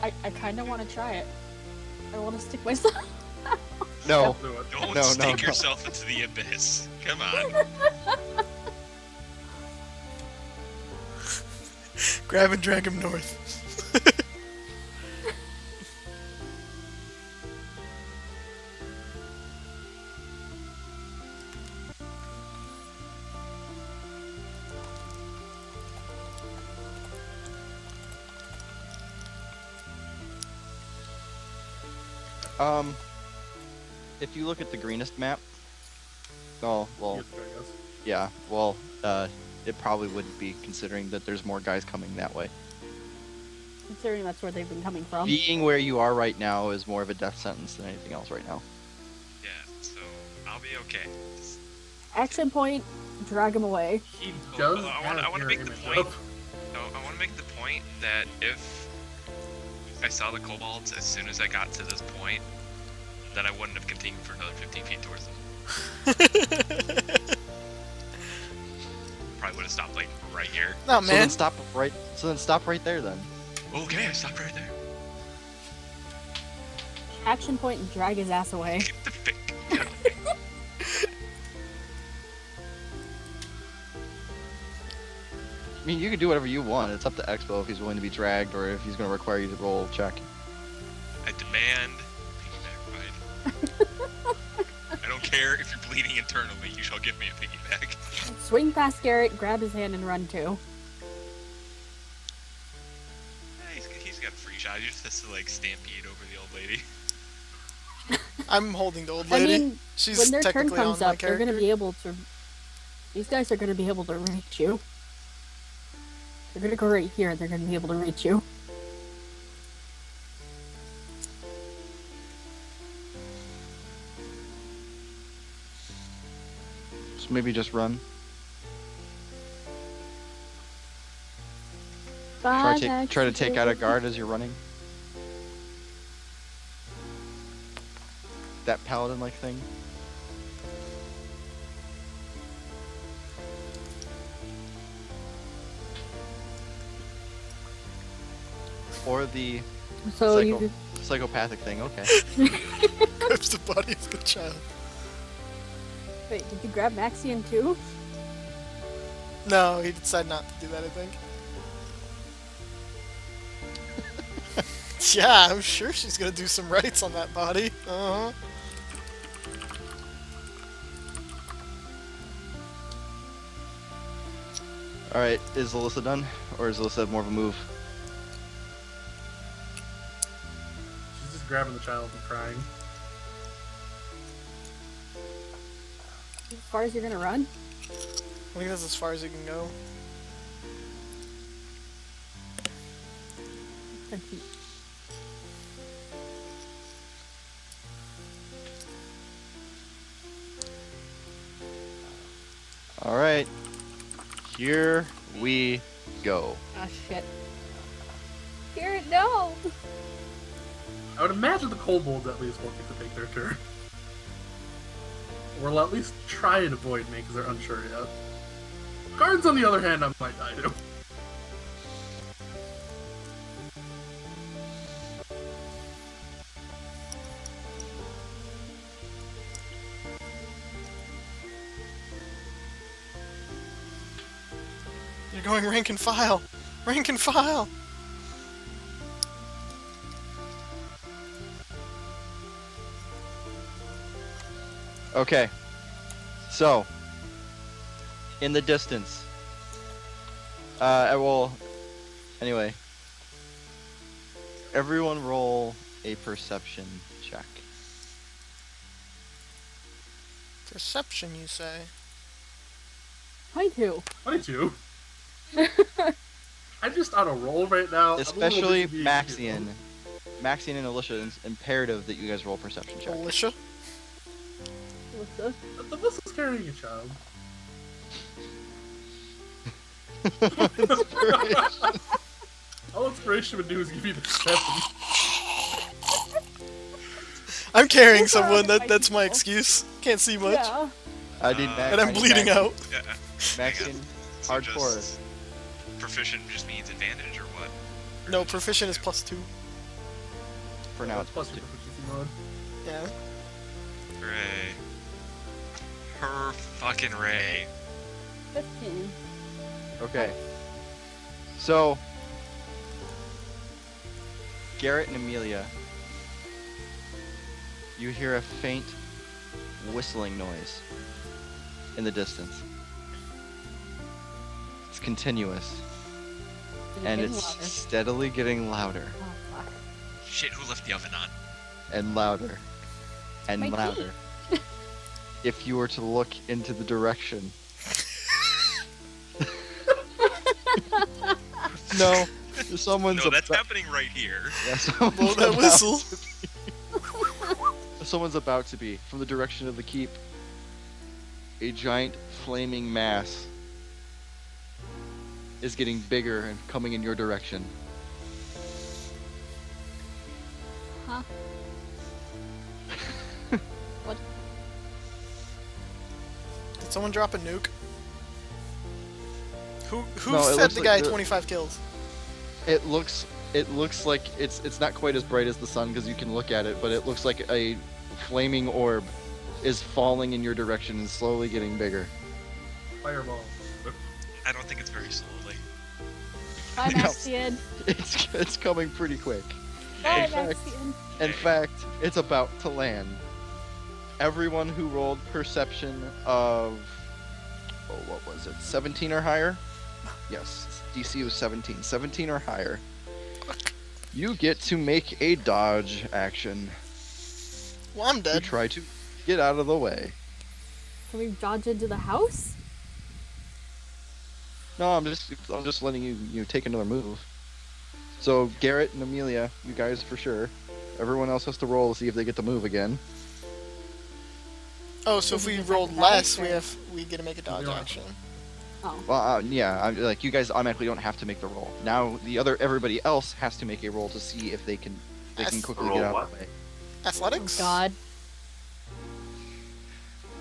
Speaker 4: I kind of want to try it. I want to stick myself.
Speaker 3: No.
Speaker 2: Do it.
Speaker 5: Don't
Speaker 3: No,
Speaker 5: stick
Speaker 3: no.
Speaker 5: yourself into the abyss. Come on.
Speaker 1: grab and drag him north.
Speaker 3: If you look at the greenest map, oh, well,
Speaker 2: Yes, I guess.
Speaker 3: yeah, well, it probably wouldn't be considering that there's more guys coming that way.
Speaker 4: Considering that's where they've been coming from.
Speaker 3: Being where you are right now is more of a death sentence than anything else right now.
Speaker 5: Yeah, so I'll be okay. Just-
Speaker 4: Action point, drag him away.
Speaker 2: He
Speaker 5: Well,
Speaker 2: does
Speaker 5: I
Speaker 2: have
Speaker 5: wanna
Speaker 2: hair
Speaker 5: make the
Speaker 2: image
Speaker 5: point.
Speaker 2: up.
Speaker 5: No, I want to make the point that if I saw the kobolds as soon as I got to this point, then I wouldn't have continued for another 15 feet towards them. Probably would have stopped like right here.
Speaker 1: No,
Speaker 3: So
Speaker 1: man.
Speaker 3: then stop right. So then stop right there then.
Speaker 5: Okay, I stopped right there.
Speaker 4: Action point and drag his ass away.
Speaker 5: Get the fic. Get out of the
Speaker 3: I mean, you can do whatever you want. It's up to Expo if he's willing to be dragged or if he's going to require you to roll a check.
Speaker 5: I demand piggyback ride. I don't care if you're bleeding internally, you shall give me a piggyback.
Speaker 4: Swing past Garrett, grab his hand, and run too.
Speaker 5: He's got a free shot, he just has to like stampede over the old lady.
Speaker 1: I'm holding the old
Speaker 4: I
Speaker 1: lady.
Speaker 4: mean,
Speaker 1: She's
Speaker 4: when their turn
Speaker 1: technically
Speaker 4: comes
Speaker 1: on my
Speaker 4: up, they're gonna
Speaker 1: character.
Speaker 4: be able to. These guys are gonna be able to reach you. They're gonna go right here. They're gonna be able to reach you.
Speaker 3: So maybe just run. Try to take out a guard as you're running. That paladin-like thing. Or the
Speaker 4: So you
Speaker 3: Psychopathic thing, okay.
Speaker 1: Grips the body of the child.
Speaker 4: wait, did you grab Maxian too?
Speaker 1: No, he decided not to do that, I think. Yeah, I'm sure she's gonna do some rights on that body. Uh-huh.
Speaker 3: Alright, is Alyssa done? Or is Alyssa have more of a move?
Speaker 2: She's just grabbing the child and crying.
Speaker 4: As far as you're gonna run?
Speaker 1: I think that's as far as you can go.
Speaker 4: 10 feet.
Speaker 3: Alright. Here we go.
Speaker 4: Ah, shit. Garrett, no!
Speaker 2: I would imagine the kobolds at least won't get to take their turn. Or will at least try and avoid me because they're unsure yet. Guards, on the other hand, I might die to.
Speaker 1: You're going rank and file! Rank and file!
Speaker 3: Okay. So, in the distance. Anyway. Everyone roll a perception check.
Speaker 1: Perception, you say?
Speaker 4: 22.
Speaker 2: 22. I'm just on a roll right now. I'm a little
Speaker 3: Especially
Speaker 2: busy being
Speaker 3: Maxian.
Speaker 2: cute.
Speaker 3: Maxian and Alyssa, it's imperative that you guys roll perception check.
Speaker 1: Alicia?
Speaker 4: What's this?
Speaker 2: The bus is carrying a child. All inspiration would do is give you the 7.
Speaker 1: I'm carrying
Speaker 4: That's alright,
Speaker 1: someone,
Speaker 4: I
Speaker 1: that's
Speaker 4: can
Speaker 1: my
Speaker 4: roll.
Speaker 1: excuse. Can't see much.
Speaker 4: Yeah.
Speaker 3: I need Max.
Speaker 1: And I'm bleeding out.
Speaker 5: Yeah.
Speaker 3: Maxian,
Speaker 5: So
Speaker 3: hardcore.
Speaker 5: just proficient just means advantage or what? Or
Speaker 1: No,
Speaker 5: just-
Speaker 1: proficient is +2.
Speaker 3: For now, it's
Speaker 2: plus
Speaker 3: plus 2.
Speaker 2: your proficiency mode.
Speaker 1: Yeah.
Speaker 5: Hooray. Her fucking Ray.
Speaker 4: 15.
Speaker 3: Okay. So, Garrett and Amelia, you hear a faint whistling noise in the distance. It's continuous,
Speaker 4: Is it
Speaker 3: and
Speaker 4: getting
Speaker 3: it's
Speaker 4: louder?
Speaker 3: steadily getting louder
Speaker 4: Oh, fuck.
Speaker 5: Shit, who left the oven on?
Speaker 3: and louder and
Speaker 4: My
Speaker 3: louder. If you were to look into the direction. No, someone's
Speaker 5: No, that's
Speaker 3: about-
Speaker 5: happening right here.
Speaker 3: yeah, someone's
Speaker 1: Blow that
Speaker 3: about
Speaker 1: whistle.
Speaker 3: Someone's about to be, from the direction of the keep, a giant flaming mass is getting bigger and coming in your direction.
Speaker 4: Huh? What?
Speaker 1: Did someone drop a nuke? Who
Speaker 3: No, it
Speaker 1: fed
Speaker 3: looks
Speaker 1: the
Speaker 3: like
Speaker 1: guy
Speaker 3: the-
Speaker 1: 25 kills?
Speaker 3: It looks like it's not quite as bright as the sun because you can look at it, but it looks like a flaming orb is falling in your direction and slowly getting bigger.
Speaker 2: Fireball.
Speaker 5: I don't think it's very slowly.
Speaker 4: Bye,
Speaker 3: No.
Speaker 4: Maxian.
Speaker 3: It's coming pretty quick.
Speaker 4: Bye,
Speaker 3: In fact-
Speaker 4: Maxian.
Speaker 3: In fact, it's about to land. Everyone who rolled perception of, what was it, 17 or higher? Yes, DC was 17. 17 or higher. You get to make a dodge action
Speaker 1: Well, I'm
Speaker 3: to
Speaker 1: dead.
Speaker 3: try to get out of the way.
Speaker 4: Can we dodge into the house?
Speaker 3: No, I'm just letting you take another move. So Garrett and Amelia, you guys for sure. Everyone else has to roll to see if they get to move again.
Speaker 1: Oh, so if
Speaker 4: Is
Speaker 1: we
Speaker 4: it
Speaker 1: rolled
Speaker 4: acrobatics
Speaker 1: less,
Speaker 4: or-
Speaker 1: we get to make a dodge
Speaker 2: Yeah.
Speaker 1: action.
Speaker 4: Oh.
Speaker 3: Well, yeah, like you guys automatically don't have to make the roll. Now everybody else has to make a roll to see if they can quickly
Speaker 6: Roll
Speaker 3: get out
Speaker 6: what?
Speaker 3: of the way.
Speaker 1: Athletics?
Speaker 4: God.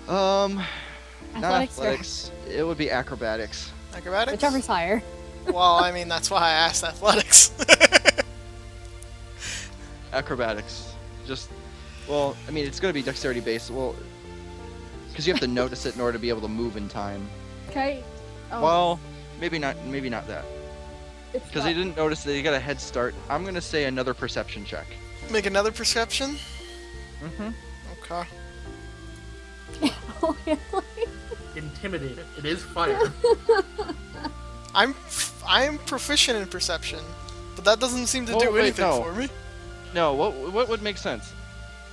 Speaker 3: Not
Speaker 4: Athletics or-
Speaker 3: athletics. It would be acrobatics.
Speaker 1: Acrobatics?
Speaker 4: Whichever's higher.
Speaker 1: Well, I mean, that's why I asked athletics.
Speaker 3: Acrobatics. Just, well, I mean, it's gonna be dexterity based. Well, because you have to notice it in order to be able to move in time.
Speaker 4: Okay. Oh,
Speaker 3: Well, maybe not. Maybe not that.
Speaker 4: it's
Speaker 3: Because
Speaker 4: not-
Speaker 3: they didn't notice that they got a head start. I'm gonna say another perception check.
Speaker 1: Make another perception.
Speaker 3: Mm-hmm.
Speaker 1: Okay.
Speaker 2: Intimidate it. It is fire.
Speaker 1: I'm proficient in perception, but that doesn't seem to
Speaker 3: Oh,
Speaker 1: do
Speaker 3: wait,
Speaker 1: anything
Speaker 3: no.
Speaker 1: for me.
Speaker 3: No, what would make sense?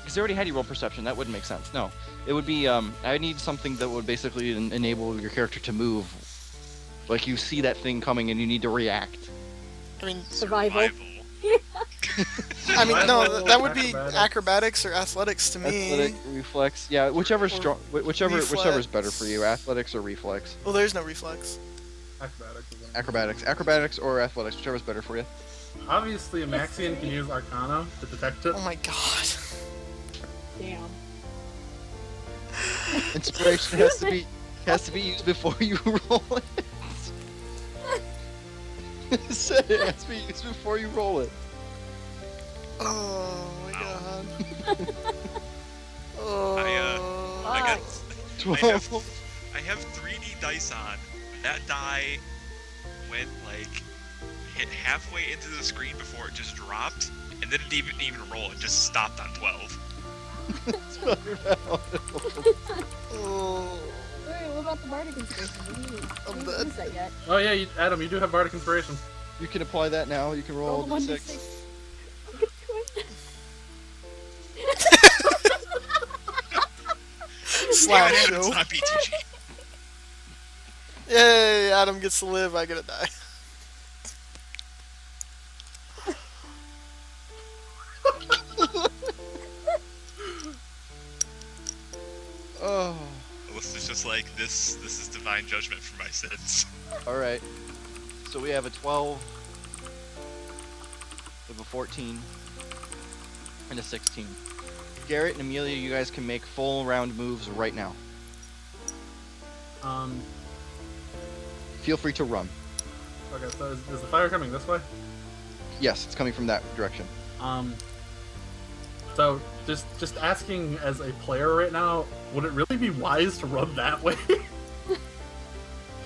Speaker 3: Because they already had you roll perception. That wouldn't make sense. No, it would be I need something that would basically enable your character to move. Like you see that thing coming and you need to react.
Speaker 1: I mean,
Speaker 4: Survival.
Speaker 1: I mean, no, that would be
Speaker 2: Acrobatics.
Speaker 1: acrobatics or athletics to me.
Speaker 3: Athletic, reflex. Yeah, whichever's
Speaker 1: Or
Speaker 3: strong. Whichever's
Speaker 1: reflex.
Speaker 3: better for you. Athletics or reflex.
Speaker 1: Well, there's no reflex.
Speaker 2: Acrobatics. is one.
Speaker 3: Acrobatics or athletics, whichever's better for you.
Speaker 2: Obviously, a Maxian can use Arcana to detect it.
Speaker 1: Oh my god.
Speaker 4: Damn.
Speaker 3: Inspiration has to be used before you roll it. It said it has to be used before you roll it.
Speaker 1: Oh my
Speaker 5: Ow.
Speaker 1: god. Oh.
Speaker 5: I got. I
Speaker 3: 12.
Speaker 5: have 3D dice on. That die went like hit halfway into the screen before it just dropped, and then it didn't even roll. It just stopped on 12.
Speaker 1: Oh.
Speaker 4: Wait, what about the bardic inspiration? We didn't
Speaker 1: dead.
Speaker 4: use that yet.
Speaker 2: Oh yeah, Adam, you do have Bardic Inspiration.
Speaker 3: You can apply that now. You can roll
Speaker 4: Roll
Speaker 3: a
Speaker 4: 1d6.
Speaker 3: d6.
Speaker 4: You can do it.
Speaker 1: Slash
Speaker 5: Damn it,
Speaker 1: show.
Speaker 5: it's not BTG.
Speaker 1: Yay, Adam gets to live, I gotta die.
Speaker 3: Oh.
Speaker 5: Alyssa's just like, this is divine judgment for my sins.
Speaker 3: Alright. So we have a 12. We have a 14. And a 16. Garrett and Amelia, you guys can make full round moves right now. Feel free to run.
Speaker 2: Okay, so is the fire coming this way?
Speaker 3: Yes, it's coming from that direction.
Speaker 2: So just asking as a player right now, would it really be wise to run that way?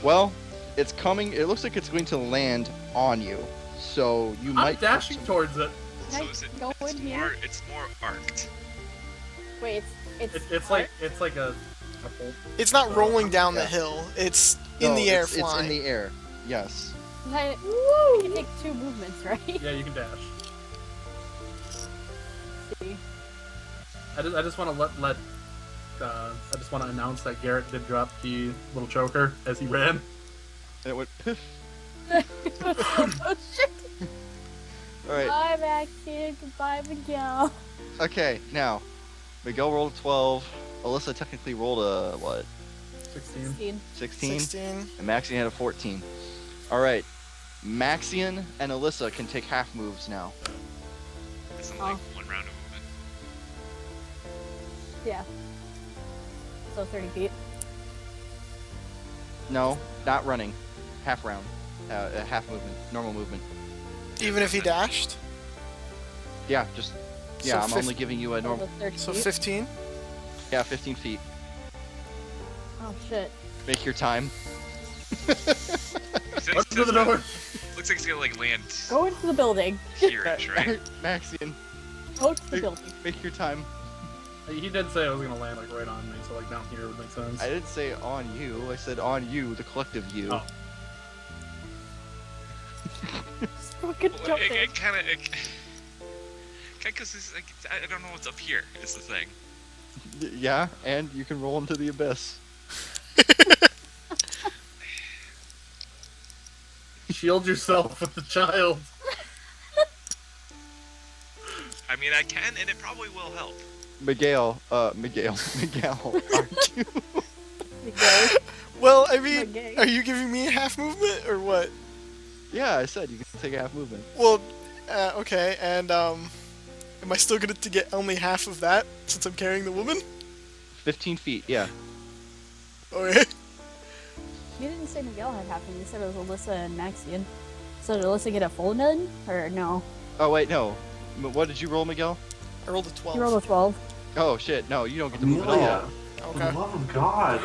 Speaker 3: Well, it's coming. It looks like it's going to land on you. So you
Speaker 2: I'm
Speaker 3: might.
Speaker 2: dashing towards it.
Speaker 5: So
Speaker 4: Can I
Speaker 5: is it?
Speaker 4: go
Speaker 5: It's
Speaker 4: in
Speaker 5: more.
Speaker 4: here?
Speaker 5: It's more arced.
Speaker 4: Wait,
Speaker 2: It's like a hole.
Speaker 1: It's not rolling down the
Speaker 3: Yeah.
Speaker 1: hill, it's in
Speaker 3: No,
Speaker 1: the air
Speaker 3: it's
Speaker 1: flying.
Speaker 3: in the air. Yes.
Speaker 4: You can take 2 movements, right?
Speaker 2: Yeah, you can dash.
Speaker 4: See.
Speaker 2: I just want to let I just want to announce that Garrett did drop the little choker as he ran.
Speaker 3: And it went piff.
Speaker 4: Oh shit!
Speaker 3: Alright.
Speaker 4: Bye, Maxian. Goodbye, Miguel.
Speaker 3: Okay, now. Miguel rolled a 12. Alyssa technically rolled a, what?
Speaker 2: 16.
Speaker 3: 16?
Speaker 1: 16.
Speaker 3: And Maxian had a 14. Alright. Maxian and Alyssa can take half moves now.
Speaker 5: It's in like 1 round of movement.
Speaker 4: Yeah. So 30 feet.
Speaker 3: No, not running. Half round. Half movement. Normal movement.
Speaker 1: Even if he dashed?
Speaker 3: Yeah, just... Yeah,
Speaker 1: So
Speaker 3: I'm only giving you a
Speaker 4: So
Speaker 3: normal...
Speaker 4: the 30
Speaker 1: So
Speaker 4: feet.
Speaker 1: 15?
Speaker 3: Yeah, 15 feet.
Speaker 4: Oh shit.
Speaker 3: Make your time.
Speaker 2: Up to the door.
Speaker 5: Looks like it's gonna like land
Speaker 4: Go into the building.
Speaker 5: here-ish, right?
Speaker 3: Maxian,
Speaker 4: Go to the building.
Speaker 3: make your time.
Speaker 2: He did say I was gonna land like right on me, so like down here would make sense.
Speaker 3: I didn't say on you. I said on you, the collective you.
Speaker 2: Oh.
Speaker 4: Just fucking
Speaker 5: Well,
Speaker 4: jump in.
Speaker 5: it kind of, because like I don't know what's up here. Is the thing.
Speaker 3: Yeah, and you can roll into the abyss.
Speaker 2: Shield yourself with the child.
Speaker 5: I mean, I can, and it probably will help.
Speaker 3: Miguel, are you?
Speaker 4: Miguel.
Speaker 1: Well, I mean,
Speaker 4: Okay.
Speaker 1: are you giving me a half movement or what?
Speaker 3: Yeah, I said you can take a half movement.
Speaker 1: Well, okay, and am I still gonna to get only half of that since I'm carrying the woman?
Speaker 3: 15 feet, yeah.
Speaker 1: Okay.
Speaker 4: You didn't say Miguel had half of them. You said it was Alyssa and Maxian. So did Alyssa get a full none? Or no?
Speaker 3: Oh wait, no. What did you roll, Miguel?
Speaker 1: I rolled a 12.
Speaker 4: You rolled a 12.
Speaker 3: Oh shit! No, you don't get to move at
Speaker 6: Amelia,
Speaker 3: all.
Speaker 6: for
Speaker 1: Okay.
Speaker 6: the love of God.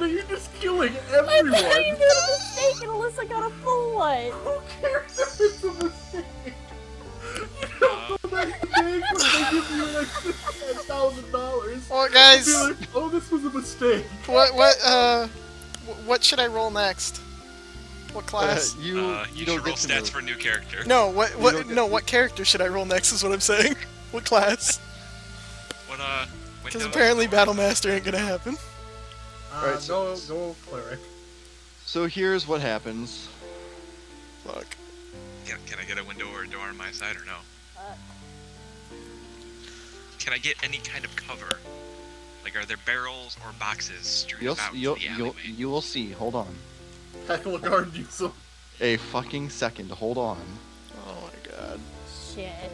Speaker 2: Man, you're just killing
Speaker 4: I thought you
Speaker 2: everyone.
Speaker 4: made a mistake and Alyssa got a full one.
Speaker 2: Who cares if it's a mistake? You don't know that mistake when they give you an extra $10,000.
Speaker 1: Well,
Speaker 2: Be
Speaker 1: guys,
Speaker 2: like, oh, this was a mistake.
Speaker 1: what should I roll next? What class?
Speaker 3: You
Speaker 5: You
Speaker 3: don't
Speaker 5: should
Speaker 3: get
Speaker 5: roll
Speaker 3: to
Speaker 5: stats
Speaker 3: move.
Speaker 5: for a new character.
Speaker 1: No,
Speaker 3: don't
Speaker 1: what character should I roll next is what I'm saying. What class?
Speaker 5: What
Speaker 1: Because
Speaker 5: window?
Speaker 1: apparently Battlemaster ain't gonna happen.
Speaker 3: Alright, so-
Speaker 2: Go cleric.
Speaker 3: So here's what happens.
Speaker 1: Fuck.
Speaker 5: Can I get a window or a door on my side or no?
Speaker 4: Uh.
Speaker 5: Can I get any kind of cover? Like, are there barrels or boxes strewn
Speaker 3: You'll
Speaker 5: about
Speaker 3: you'll
Speaker 5: the
Speaker 3: you'll
Speaker 5: alleyway?
Speaker 3: you will see. Hold on.
Speaker 2: Heck will guard you some.
Speaker 3: A fucking second. Hold on.
Speaker 1: Oh my god.
Speaker 4: Shit.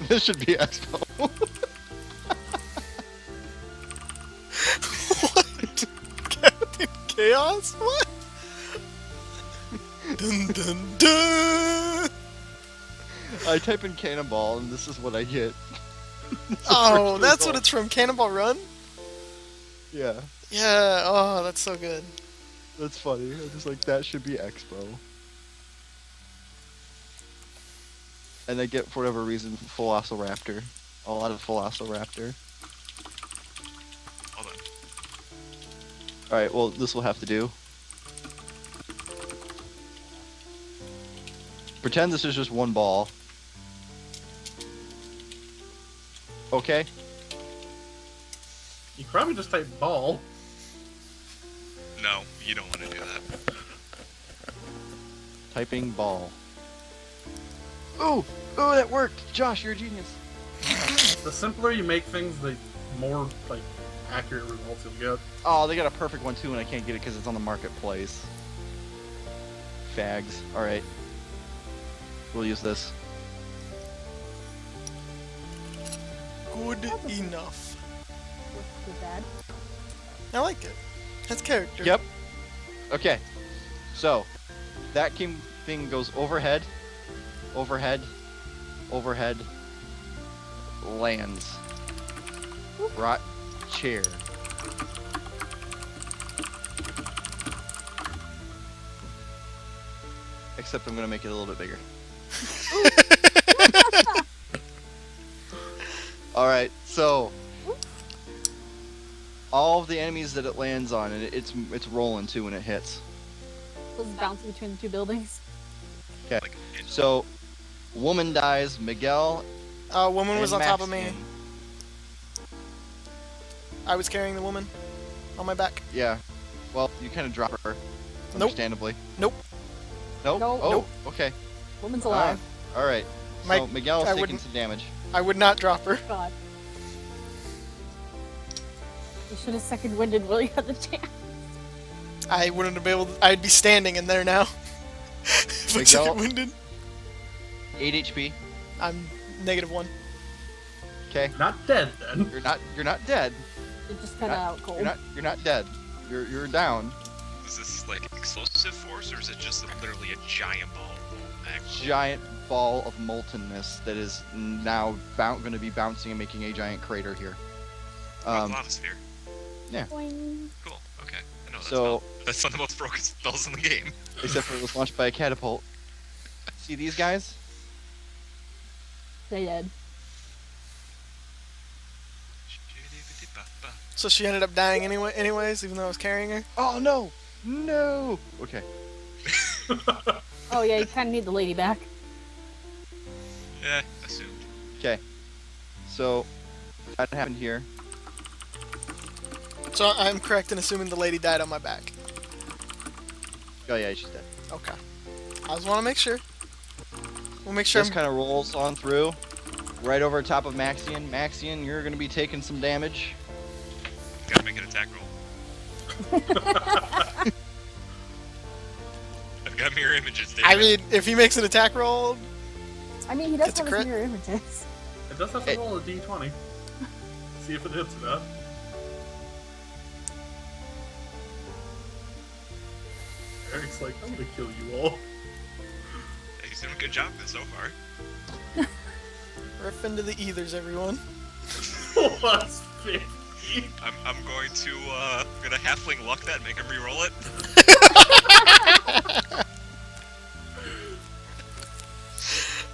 Speaker 3: This should be Expo.
Speaker 1: What? Captain Chaos? What? Dun dun dun!
Speaker 3: I type in cannonball and this is what I get.
Speaker 1: Oh,
Speaker 3: First
Speaker 1: that's what
Speaker 3: result.
Speaker 1: it's from, Cannonball Run?
Speaker 3: Yeah,
Speaker 1: Yeah, oh, that's so good.
Speaker 3: that's funny. I just like that should be Expo. And I get for whatever reason Velociraptor. A lot of Velociraptor.
Speaker 5: Hold on.
Speaker 3: Alright, well this will have to do. Pretend this is just one ball. Okay?
Speaker 2: You probably just type ball.
Speaker 5: No, you don't want to do that.
Speaker 3: Typing ball. Ooh! Ooh, that worked! Josh, you're a genius.
Speaker 2: The simpler you make things, the more like accurate results you'll get.
Speaker 3: Oh, they got a perfect one too, and I can't get it because it's on the marketplace. Fags. Alright. We'll use this.
Speaker 1: Good enough.
Speaker 4: Too bad.
Speaker 1: I like it. That's character.
Speaker 3: Yep. Okay. So, that thing goes overhead, overhead, overhead, lands. Brought chair. Except I'm gonna make it a little bit bigger. Alright, so all of the enemies that it lands on, and it's rolling too when it hits.
Speaker 4: So it's bouncing between the two buildings.
Speaker 3: Okay.
Speaker 5: Like,
Speaker 3: So, woman dies, Miguel
Speaker 1: Woman was on
Speaker 3: and
Speaker 1: top of me.
Speaker 3: Maxian.
Speaker 1: I was carrying the woman on my back.
Speaker 3: Yeah. Well, you kind of drop her.
Speaker 1: Nope.
Speaker 3: Understandably.
Speaker 1: Nope.
Speaker 3: Nope.
Speaker 4: Nope.
Speaker 3: Oh,
Speaker 1: Nope.
Speaker 3: okay.
Speaker 4: Woman's alive.
Speaker 3: Alright.
Speaker 1: My-
Speaker 3: So, Miguel's
Speaker 1: I
Speaker 3: taking
Speaker 1: wouldn't-
Speaker 3: some damage.
Speaker 1: I would not drop her.
Speaker 4: God. You should have second winded while you had the chance.
Speaker 1: I wouldn't have been able to, I'd be standing in there now. If I
Speaker 3: Miguel?
Speaker 1: second winded.
Speaker 3: 8 HP.
Speaker 1: I'm -1.
Speaker 3: Okay.
Speaker 2: Not dead then.
Speaker 3: You're not dead.
Speaker 4: It just cut out cold.
Speaker 3: You're not dead. You're down.
Speaker 5: is this like explosive force or is it just literally a giant ball?
Speaker 3: Giant ball of moltenness that is now going to be bouncing and making a giant crater here.
Speaker 5: Lava sphere.
Speaker 4: Boing.
Speaker 5: Cool. Okay. I know that
Speaker 3: So-
Speaker 5: spell. That's one of the most broken spells in the game.
Speaker 3: Except for it was launched by a catapult. See these guys?
Speaker 4: They did.
Speaker 1: So she ended up dying anyways, even though I was carrying her.
Speaker 3: Oh no! No! Okay.
Speaker 4: Oh yeah, you kind of need the lady back.
Speaker 5: Yeah, assumed.
Speaker 3: Okay. So, that happened here.
Speaker 1: So I'm correct in assuming the lady died on my back.
Speaker 3: Oh yeah, she's dead.
Speaker 1: Okay. I just want to make sure. We'll make sure
Speaker 3: This kind of rolls on through. Right over top of Maxian. Maxian, you're going to be taking some damage.
Speaker 5: Gotta make it a attack roll. I've got mirror images, damn
Speaker 1: I
Speaker 5: it.
Speaker 1: mean, if he makes an attack roll,
Speaker 4: I mean, he does
Speaker 1: It's a
Speaker 4: have
Speaker 1: crit.
Speaker 4: his mirror images.
Speaker 2: It does have to roll a d20. See if it hits or not. Eric's like, I'm gonna kill you all.
Speaker 5: He's doing a good job so far.
Speaker 1: riff into the ethers, everyone.
Speaker 2: Plus 50.
Speaker 5: I'm going to gonna halfling luck that and make him re-roll it.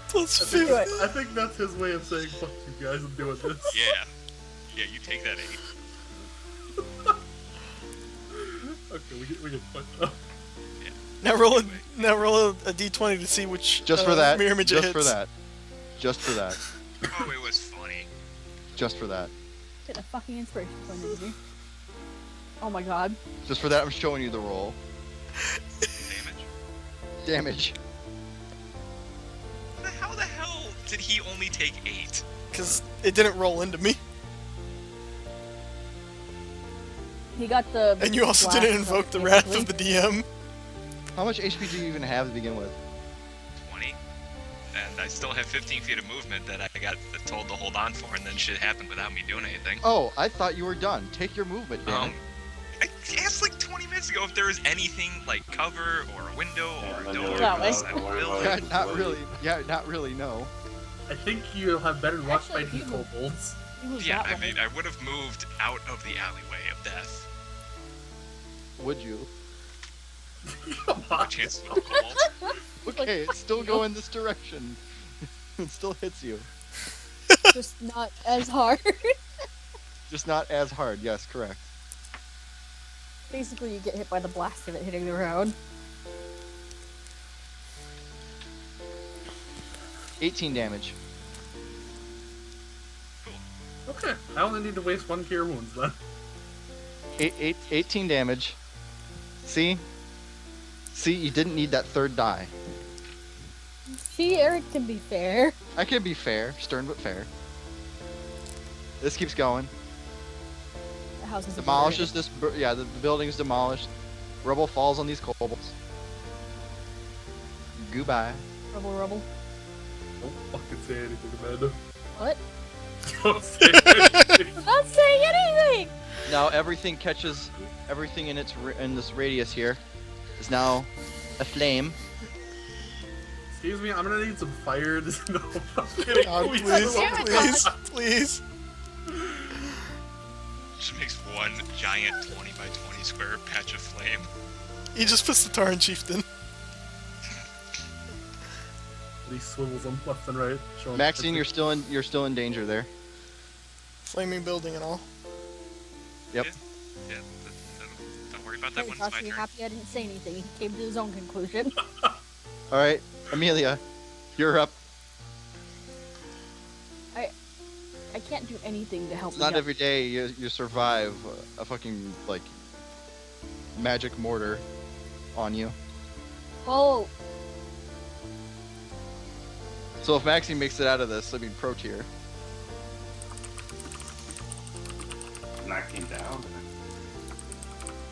Speaker 1: Plus
Speaker 2: I think,
Speaker 1: 50.
Speaker 2: I think that's his way of saying, fuck you guys, I'm doing this.
Speaker 5: Yeah. Yeah, you take that 8.
Speaker 2: Okay, we get fucked up.
Speaker 1: Now roll a d20 to see which
Speaker 3: Just for that.
Speaker 1: mirror image it
Speaker 3: Just
Speaker 1: hits.
Speaker 3: for that. Just for that.
Speaker 5: Oh, it was funny.
Speaker 3: Just for that.
Speaker 4: Get a fucking inspiration point into me. Oh my god.
Speaker 3: Just for that, I'm showing you the roll.
Speaker 5: Damage.
Speaker 3: Damage.
Speaker 5: How the hell did he only take 8?
Speaker 1: Because it didn't roll into me.
Speaker 4: He got the.
Speaker 1: And you also
Speaker 4: blast
Speaker 1: didn't invoke the wrath of the
Speaker 4: basically.
Speaker 1: DM.
Speaker 3: How much HP do you even have to begin with?
Speaker 5: 20. And I still have 15 feet of movement that I got told to hold on for, and then shit happened without me doing anything.
Speaker 3: Oh, I thought you were done. Take your movement, damn it.
Speaker 5: I asked like 20 minutes ago if there was anything like cover or a window or a door
Speaker 4: That way.
Speaker 5: outside the building.
Speaker 3: Yeah, not really. Yeah, not really, no.
Speaker 2: I think you'll have better luck
Speaker 4: Actually,
Speaker 2: fighting
Speaker 4: you-
Speaker 2: kobolds.
Speaker 4: He was
Speaker 5: Yeah,
Speaker 4: that
Speaker 5: I
Speaker 4: way.
Speaker 5: mean, I would have moved out of the alleyway of death.
Speaker 3: Would you?
Speaker 2: Come
Speaker 5: The
Speaker 2: on.
Speaker 5: chances of cobalt.
Speaker 3: Okay, it's still going this direction. It still hits you.
Speaker 4: Just not as hard.
Speaker 3: Just not as hard. Yes, correct.
Speaker 4: Basically, you get hit by the blast of it hitting the ground.
Speaker 3: 18 damage.
Speaker 2: Okay, I only need to waste 1 cure wounds then.
Speaker 3: 18 damage. See? See, you didn't need that third die.
Speaker 4: See, Eric can be fair.
Speaker 3: I can be fair, stern but fair. This keeps going.
Speaker 4: The house is
Speaker 3: Demolishes this. Yeah, the building's demolished. Rubble falls on these kobolds. Goodbye.
Speaker 4: Rubble.
Speaker 2: Don't fucking say anything, Amanda.
Speaker 4: What?
Speaker 2: Don't say anything.
Speaker 4: I'm not saying anything!
Speaker 3: Now everything catches. Everything in in this radius here is now aflame.
Speaker 2: Excuse me, I'm gonna need some fire. No, I'm kidding.
Speaker 1: God,
Speaker 2: Please,
Speaker 1: please,
Speaker 2: don't.
Speaker 1: please, please.
Speaker 5: Just makes one giant 20 by 20 square patch of flame.
Speaker 1: He just puts the Tauren Chieftain.
Speaker 2: He swivels them left and right. Showing
Speaker 3: Maxine, you're still in danger there.
Speaker 1: Flaming building and all.
Speaker 3: Yep.
Speaker 5: Yeah, don't worry about that
Speaker 4: He
Speaker 5: when
Speaker 4: thought
Speaker 5: it's my
Speaker 4: to be
Speaker 5: turn.
Speaker 4: happy I didn't say anything. He came to his own conclusion.
Speaker 3: All right, Amelia, you're up.
Speaker 4: I can't do anything to help
Speaker 3: It's
Speaker 4: me
Speaker 3: not
Speaker 4: out.
Speaker 3: every day you survive a fucking like magic mortar on you.
Speaker 4: Oh,
Speaker 3: So if Maxine makes it out of this, I mean pro tier.
Speaker 6: Knocked him down.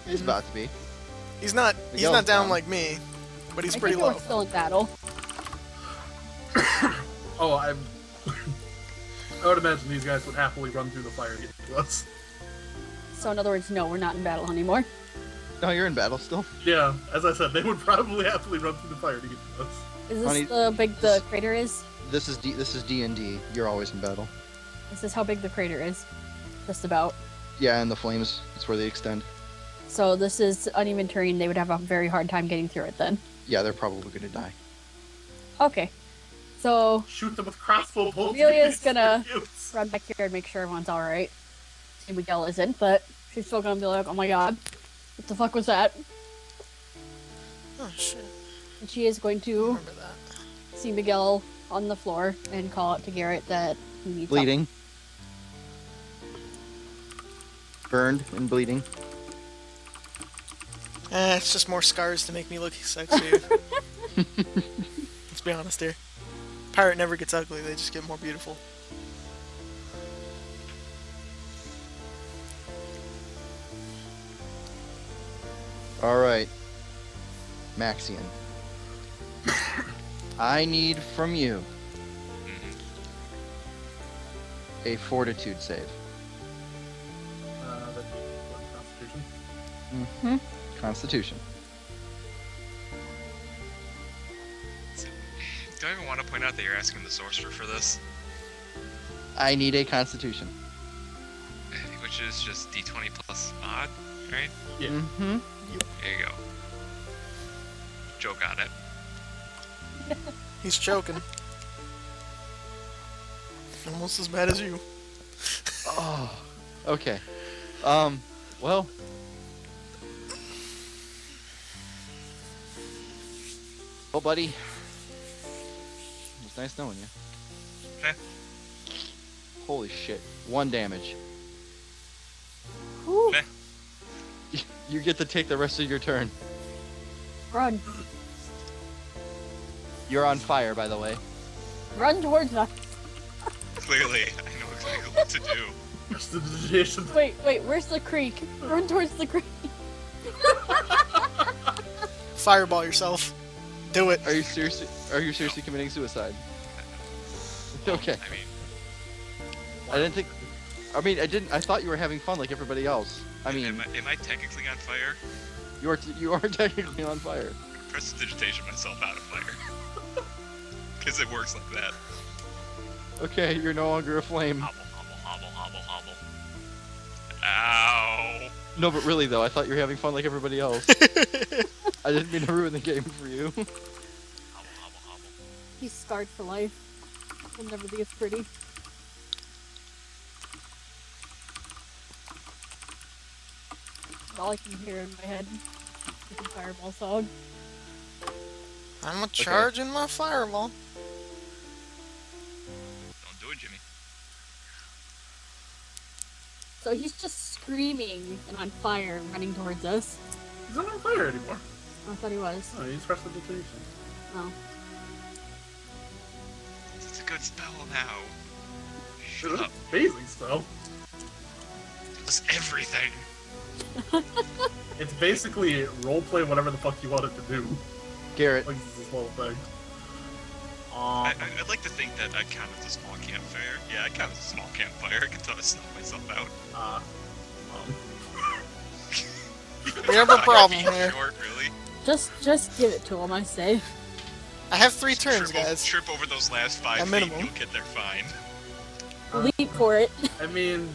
Speaker 3: He's about to be.
Speaker 1: He's not
Speaker 3: Miguel's
Speaker 1: down
Speaker 3: down.
Speaker 1: like me, but he's
Speaker 4: I
Speaker 1: pretty
Speaker 4: think
Speaker 1: low.
Speaker 4: we're still in battle.
Speaker 2: Oh, I would imagine these guys would happily run through the fire to get to us.
Speaker 4: So in other words, no, we're not in battle anymore.
Speaker 3: No, you're in battle still.
Speaker 2: Yeah, as I said, they would probably happily run through the fire to get to us.
Speaker 4: Is this
Speaker 3: Honey,
Speaker 4: the big the crater is?
Speaker 3: This is DnD. You're always in battle.
Speaker 4: This is how big the crater is. Just about.
Speaker 3: Yeah, and the flames. That's where they extend.
Speaker 4: So this is uneven terrain. They would have a very hard time getting through it then.
Speaker 3: Yeah, they're probably gonna die.
Speaker 4: Okay. So
Speaker 2: Shoot them with crossbow bolts.
Speaker 4: Amelia's
Speaker 2: for
Speaker 4: gonna-
Speaker 2: use.
Speaker 4: run back here and make sure everyone's alright. See, Miguel isn't, but she's still gonna be like, oh my god, what the fuck was that?
Speaker 1: Oh shit!
Speaker 4: And she is going to
Speaker 1: Remember that.
Speaker 4: see Miguel on the floor and call out to Garrett that he needs help.
Speaker 3: Bleeding. Burned and bleeding.
Speaker 1: It's just more scars to make me look sexy. Let's be honest here. Pirate never gets ugly; they just get more beautiful.
Speaker 3: Alright. Maxian. I need from you
Speaker 5: Mhm.
Speaker 3: a fortitude save.
Speaker 2: That'd be what, Constitution?
Speaker 3: Mm-hmm. Constitution.
Speaker 5: Do I even want to point out that you're asking the sorcerer for this?
Speaker 3: I need a constitution.
Speaker 5: Which is just d20 plus odd, right?
Speaker 2: Yeah.
Speaker 3: Mm-hmm.
Speaker 5: There you go. Joe got it.
Speaker 1: He's choking. Almost as bad as you.
Speaker 3: Oh. Okay. Well. Well, buddy. It was nice knowing you.
Speaker 5: Okay.
Speaker 3: Holy shit. 1 damage.
Speaker 4: Whew.
Speaker 5: Meh.
Speaker 3: You get to take the rest of your turn.
Speaker 4: Run.
Speaker 3: You're on fire, by the way.
Speaker 4: Run towards us.
Speaker 5: Clearly, I know exactly what to do.
Speaker 2: Prestidigitation.
Speaker 4: Wait, where's the creek? Run towards the creek.
Speaker 1: Fireball yourself. Do it.
Speaker 3: Are you seriously committing suicide? Okay.
Speaker 5: I mean,
Speaker 3: I didn't think. I thought you were having fun like everybody else. I mean,
Speaker 5: am I technically on fire?
Speaker 3: you are technically on fire.
Speaker 5: Prestidigitation myself out of fire. Because it works like that.
Speaker 3: Okay, you're no longer a flame.
Speaker 5: Hobble, hobble, hobble, hobble, hobble. Ow.
Speaker 3: No, but really though, I thought you were having fun like everybody else. I didn't mean to ruin the game for you.
Speaker 5: Hobble, hobble, hobble.
Speaker 4: He's scarred for life. He'll never be as pretty. All I can hear in my head is a fireball song.
Speaker 1: I'm a charging my fireball.
Speaker 5: Don't do it, Jimmy.
Speaker 4: So he's just screaming and on fire, running towards us.
Speaker 2: He's not on fire anymore.
Speaker 4: I thought he was.
Speaker 2: Oh, he's prestidigitation.
Speaker 4: Oh.
Speaker 5: It's a good spell now.
Speaker 2: Shut
Speaker 5: Shut
Speaker 2: up.
Speaker 5: up.
Speaker 2: Amazing spell.
Speaker 5: It's everything.
Speaker 2: It's basically roleplay whatever the fuck you want it to do.
Speaker 3: Garrett,
Speaker 2: Like this little thing.
Speaker 5: I'd like to think that I count as a small campfire. Yeah, I count as a small campfire. I can tell I snuff myself out.
Speaker 1: We have a problem
Speaker 5: Being
Speaker 1: here.
Speaker 5: Short, really?
Speaker 4: Just give it to him, I say.
Speaker 1: I have 3
Speaker 5: Just
Speaker 1: turns,
Speaker 5: trip
Speaker 1: guys.
Speaker 5: Trip over those last 5
Speaker 1: A
Speaker 5: feet,
Speaker 1: minimum.
Speaker 5: you'll get there fine.
Speaker 4: Leap for it.
Speaker 2: I mean,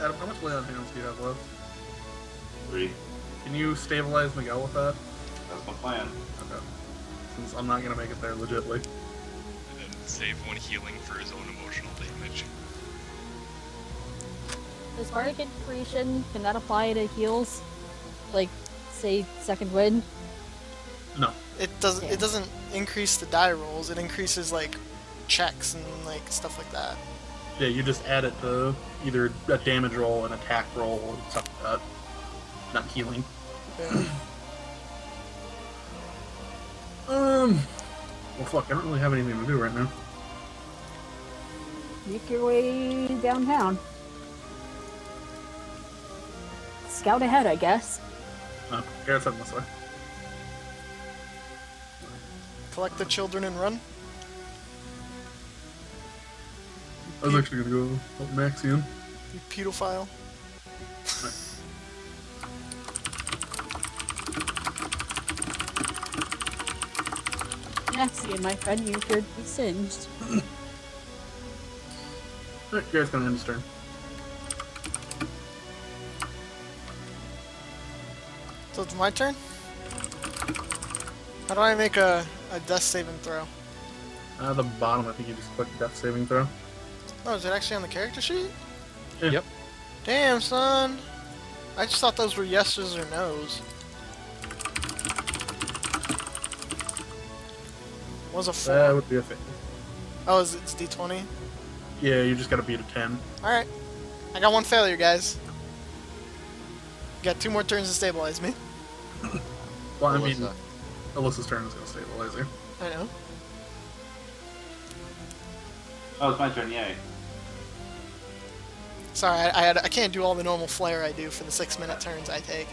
Speaker 2: Adam, how much lay on hands do you have left?
Speaker 6: 3.
Speaker 2: Can you stabilize Miguel with that?
Speaker 6: That's my plan.
Speaker 2: Okay. Since I'm not gonna make it there legitly.
Speaker 5: And then save 1 healing for his own emotional damage.
Speaker 4: Does Bardic Inspiration, can that apply to heals? Like, say, second wind?
Speaker 2: No.
Speaker 1: It doesn't increase the die rolls. It increases like checks and like stuff like that.
Speaker 2: Yeah, you just add it to either a damage roll, an attack roll, or stuff like that. Not healing.
Speaker 1: Yeah.
Speaker 2: Well, fuck, I don't really have anything to do right now.
Speaker 4: Make your way downtown. Scout ahead, I guess.
Speaker 2: No, Garrett's heading this way.
Speaker 1: Collect the children and run.
Speaker 2: I was actually gonna go help Maxian.
Speaker 1: You pedophile.
Speaker 4: Maxian, my friend, you appear to be singed.
Speaker 2: Alright, Garrett's gonna end his turn.
Speaker 1: So it's my turn? How do I make a death saving throw?
Speaker 2: At the bottom, I think you just click death saving throw.
Speaker 1: Oh, is it actually on the character sheet?
Speaker 2: Yeah.
Speaker 3: Yep.
Speaker 1: Damn, son. I just thought those were yeses or nos. Was a 4.
Speaker 2: That would be a fail.
Speaker 1: Oh, it's D20?
Speaker 2: Yeah, you just gotta beat a 10.
Speaker 1: Alright. I got 1 failure, guys. You got 2 more turns to stabilize me.
Speaker 2: Well, I mean,
Speaker 3: Alyssa.
Speaker 2: Alyssa's turn is gonna stabilize you.
Speaker 1: I know.
Speaker 6: Oh, it's my turn, yay.
Speaker 1: Sorry, I can't do all the normal flair I do for the 6-minute turns I take.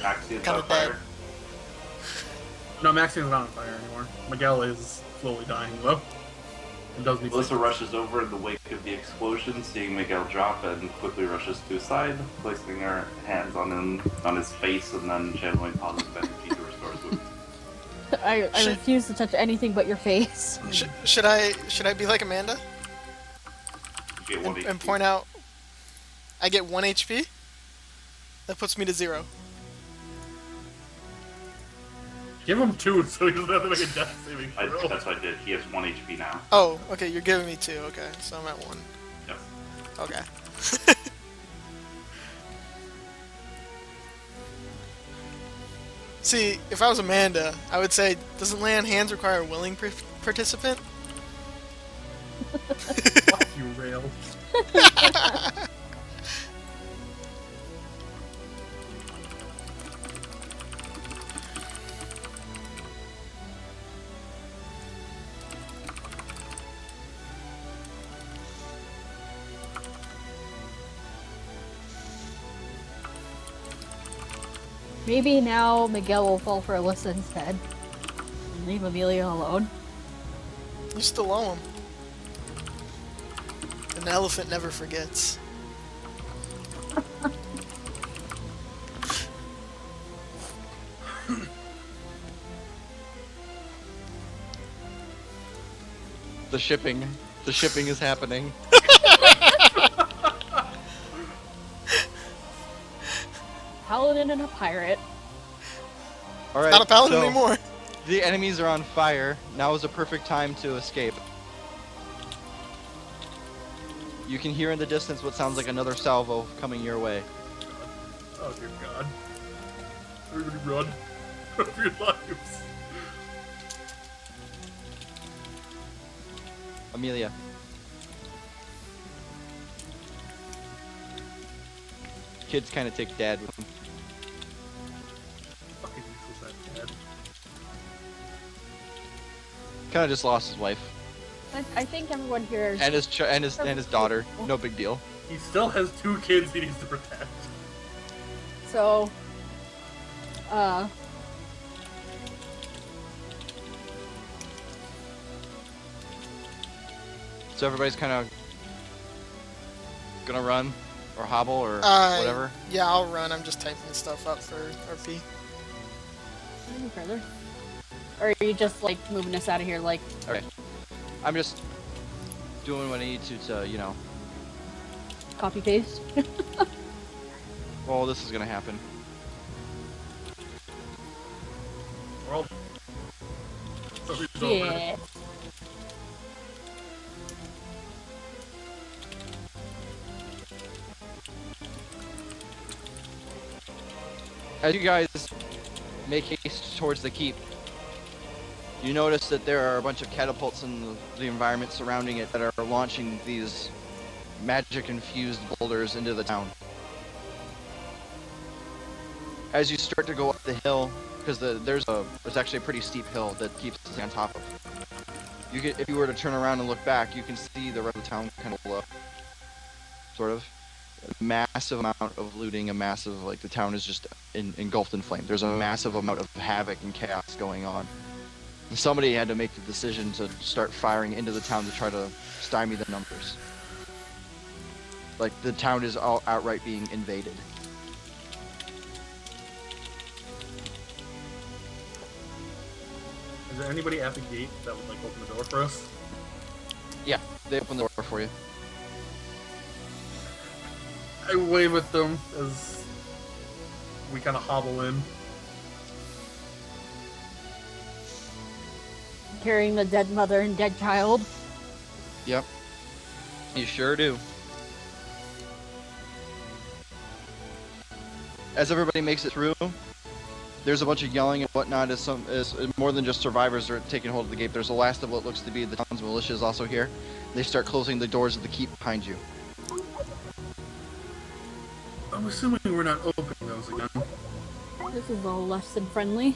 Speaker 6: Maxian's
Speaker 1: Kinda
Speaker 6: on fire.
Speaker 1: dead.
Speaker 2: No, Maxian's not on fire anymore. Miguel is slowly dying though. And does need
Speaker 6: Alyssa rushes over in the wake of the explosion, seeing Miguel drop, and quickly rushes to his side, placing her hands on his face and then channeling positive energy to restore his wounds.
Speaker 4: I refuse to touch anything but your face.
Speaker 1: Should I be like Amanda
Speaker 6: You get 1
Speaker 1: and
Speaker 6: HP.
Speaker 1: point out? I get 1 HP. That puts me to 0.
Speaker 2: Give him 2 so he doesn't have to make a death saving throw.
Speaker 6: That's what I did. He has 1 HP now.
Speaker 1: Oh, okay. You're giving me 2. Okay, so I'm at 1.
Speaker 6: Yes.
Speaker 1: Okay. See, if I was Amanda, I would say, doesn't lay on hands require a willing participant?
Speaker 2: Fuck you, Rail.
Speaker 4: Maybe now Miguel will fall for Alyssa instead. And leave Amelia alone.
Speaker 1: You still owe him. An elephant never forgets.
Speaker 3: The shipping is happening.
Speaker 4: Paladin and a pirate.
Speaker 3: All right.
Speaker 1: Not a paladin
Speaker 3: so
Speaker 1: anymore.
Speaker 3: The enemies are on fire. Now is a perfect time to escape. You can hear in the distance what sounds like another salvo coming your way.
Speaker 2: Oh dear God. Everybody run. Run for your lives.
Speaker 3: Amelia. Kids kind of take dad with them.
Speaker 2: Fucking useless that dad.
Speaker 3: Kind of just lost his wife
Speaker 4: I think everyone here is...
Speaker 3: and his daughter. No big deal.
Speaker 2: He still has 2 kids he needs to protect.
Speaker 4: So...
Speaker 3: So everybody's kind of gonna run or hobble or whatever.
Speaker 1: Yeah, I'll run. I'm just typing stuff up for RP.
Speaker 4: Any further? Or are you just, like, moving us out of here, like...
Speaker 3: Okay. I'm just doing what I need to, you know.
Speaker 4: Copy-paste?
Speaker 3: Well, this is gonna happen.
Speaker 2: We're all...
Speaker 4: Yeah.
Speaker 3: As you guys make haste towards the keep, you notice that there are a bunch of catapults in the environment surrounding it that are launching these magic-infused boulders into the town. As you start to go up the hill, because there's actually a pretty steep hill that keeps us on top of. If you were to turn around and look back, you can see the rest of the town kind of below. Sort of. A massive amount of looting, the town is just engulfed in flame. There's a massive amount of havoc and chaos going on. Somebody had to make the decision to start firing into the town to try to stymie the numbers. Like, the town is all outright being invaded.
Speaker 2: Is there anybody at the gate that would, like, open the door for us?
Speaker 3: Yeah, they open the door for you.
Speaker 2: I wave at them as we kind of hobble in.
Speaker 4: Carrying the dead mother and dead child.
Speaker 3: Yep. You sure do. As everybody makes it through, there's a bunch of yelling and whatnot as more than just survivors are taking hold of the gate. There's the last of what looks to be the town's militia is also here. They start closing the doors of the keep behind you.
Speaker 2: I'm assuming we're not opening those again.
Speaker 4: This is all less than friendly.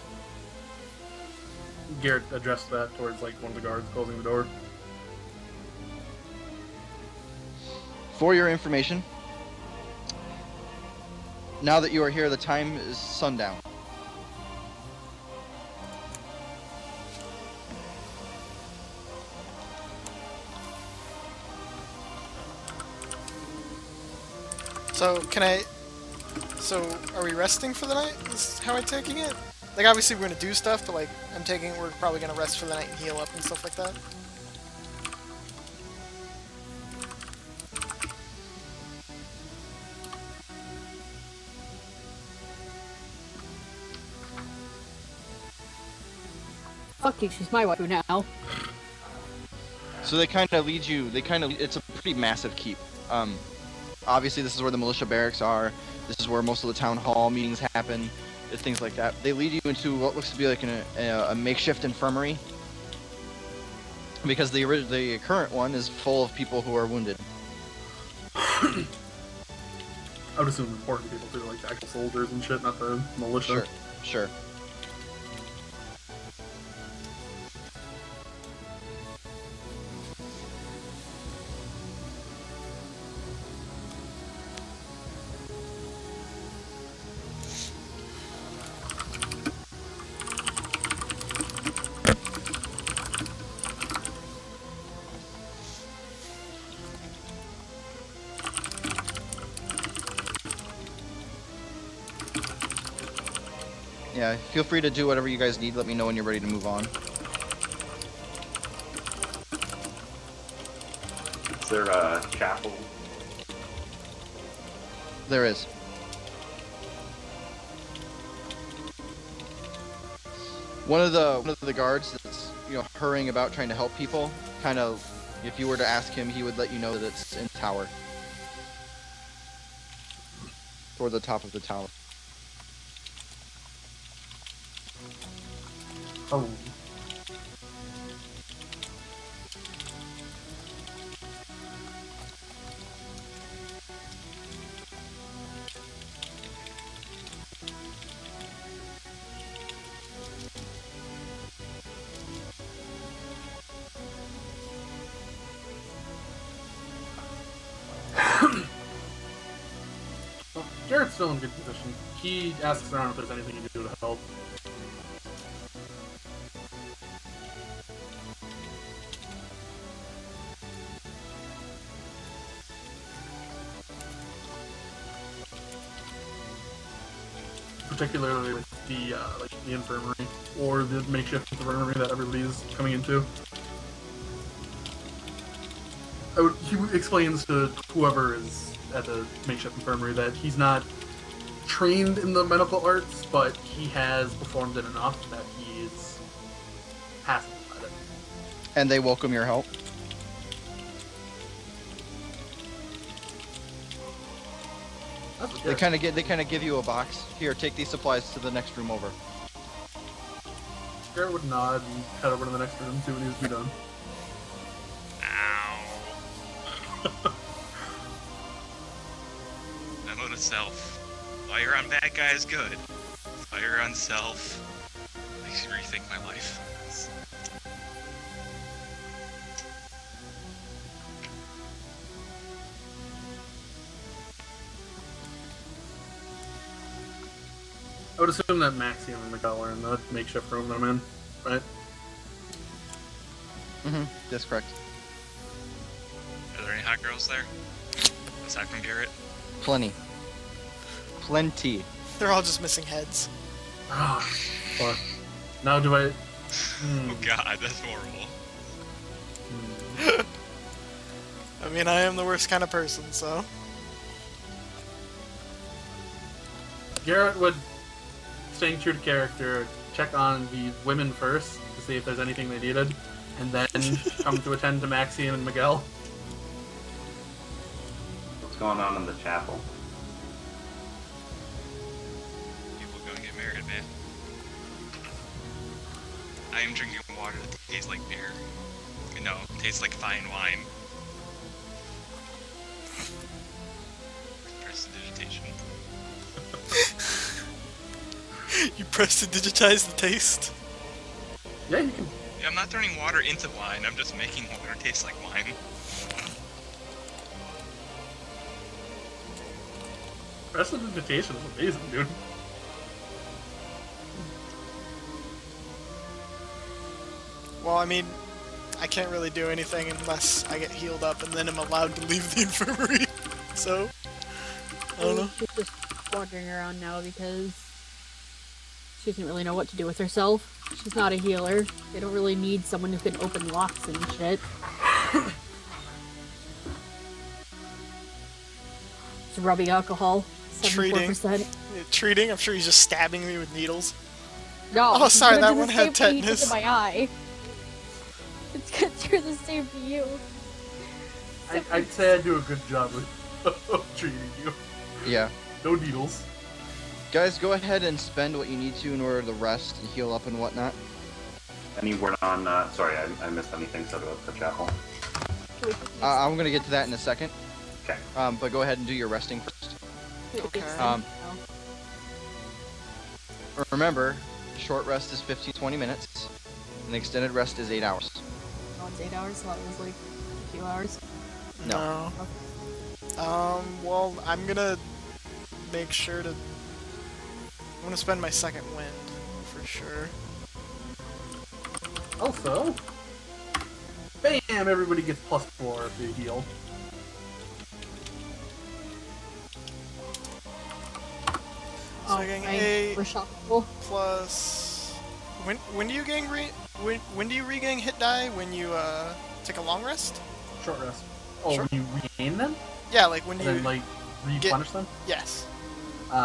Speaker 2: Garrett addressed that towards, like, one of the guards closing the door.
Speaker 3: For your information, Now that you are here, the time is sundown.
Speaker 1: So are we resting for the night? Is how I'm taking it? Like, obviously we're gonna do stuff, but like, I'm taking it we're probably gonna rest for the night and heal up and stuff like that.
Speaker 4: Fuck you, she's my waifu now.
Speaker 3: So they kind of lead you. It's a pretty massive keep. Obviously, this is where the militia barracks are. This is where most of the town hall meetings happen, things like that. They lead you into what looks to be like a makeshift infirmary, because the current one is full of people who are wounded.
Speaker 2: I would assume important people too, like the actual soldiers and shit, not the militia.
Speaker 3: Sure. Yeah, feel free to do whatever you guys need. Let me know when you're ready to move on.
Speaker 6: Is there a chapel?
Speaker 3: There is. One of the guards that's hurrying about trying to help people. Kind of, if you were to ask him, he would let you know that it's in the tower, toward the top of the tower.
Speaker 2: Oh. Well, Garrett's still in good position. He asks around if there's anything you can do to help. Particularly with the the infirmary or the makeshift infirmary that everybody's coming into. He explains to whoever is at the makeshift infirmary that he's not trained in the medical arts, but he has performed it enough that he is passing at it.
Speaker 3: And they welcome your help. They kind of give you a box. Here, take these supplies to the next room over.
Speaker 2: Garrett would nod and head over to the next room and see what needs to be done.
Speaker 5: Ow. Ammo to self. Fire on bad guy is good. Fire on self makes you rethink my life.
Speaker 2: I would assume that Maxian and Miguel are in the makeshift room that I'm in, right?
Speaker 3: Mm-hmm. That's correct.
Speaker 5: Are there any hot girls there? Aside from Garrett?
Speaker 3: Plenty.
Speaker 1: They're all just missing heads.
Speaker 2: Ah, fuck. Now do I...
Speaker 5: Oh god, that's horrible.
Speaker 1: I mean, I am the worst kind of person, so...
Speaker 2: Garrett would, staying true to character, check on the women first to see if there's anything they needed, and then come to attend to Maxian and Miguel.
Speaker 6: What's going on in the chapel?
Speaker 5: People gonna get married, man. I am drinking water that tastes like beer. No, tastes like fine wine. Prestidigitation.
Speaker 1: You prestidigitize the taste?
Speaker 2: Yeah, you can...
Speaker 5: Yeah, I'm not turning water into wine, I'm just making water taste like wine.
Speaker 2: Prestidigitation is amazing, dude.
Speaker 1: Well, I mean, I can't really do anything unless I get healed up, and then I'm allowed to leave the infirmary. So, I don't know.
Speaker 4: She's just wandering around now because she doesn't really know what to do with herself. She's not a healer. They don't really need someone who can open locks and shit. It's rubbing alcohol. 74%.
Speaker 1: Treating? I'm sure he's just stabbing me with needles.
Speaker 4: No.
Speaker 1: Oh, sorry, that
Speaker 4: do the
Speaker 1: one had
Speaker 4: same thing he did
Speaker 1: tetanus.
Speaker 4: to my eye. It's gonna do the same to you.
Speaker 2: I'd say I do a good job of treating you.
Speaker 3: Yeah.
Speaker 2: No needles.
Speaker 3: Guys, go ahead and spend what you need to in order to rest and heal up and whatnot.
Speaker 6: Any word on, sorry, I missed anything said about the chapel.
Speaker 3: I'm gonna get to that in a second.
Speaker 6: Okay.
Speaker 3: But go ahead and do your resting first.
Speaker 1: Okay.
Speaker 3: Remember, short rest is 15-20 minutes, and extended rest is 8 hours.
Speaker 4: Oh, it's 8 hours, so that was like a few hours.
Speaker 3: No.
Speaker 1: Well, I'm gonna make sure to... I'm gonna spend my second wind, for sure.
Speaker 2: Also, bam! Everybody gets +4 if they heal.
Speaker 1: So I'm getting 8
Speaker 4: Reshuffle.
Speaker 1: plus... When do you gain when do you regain hit die? When you take a long rest?
Speaker 2: Short rest. Oh,
Speaker 1: Sure.
Speaker 2: when you regain them?
Speaker 1: Yeah, like when
Speaker 2: And
Speaker 1: you
Speaker 2: then, like, replenish them?
Speaker 1: yes,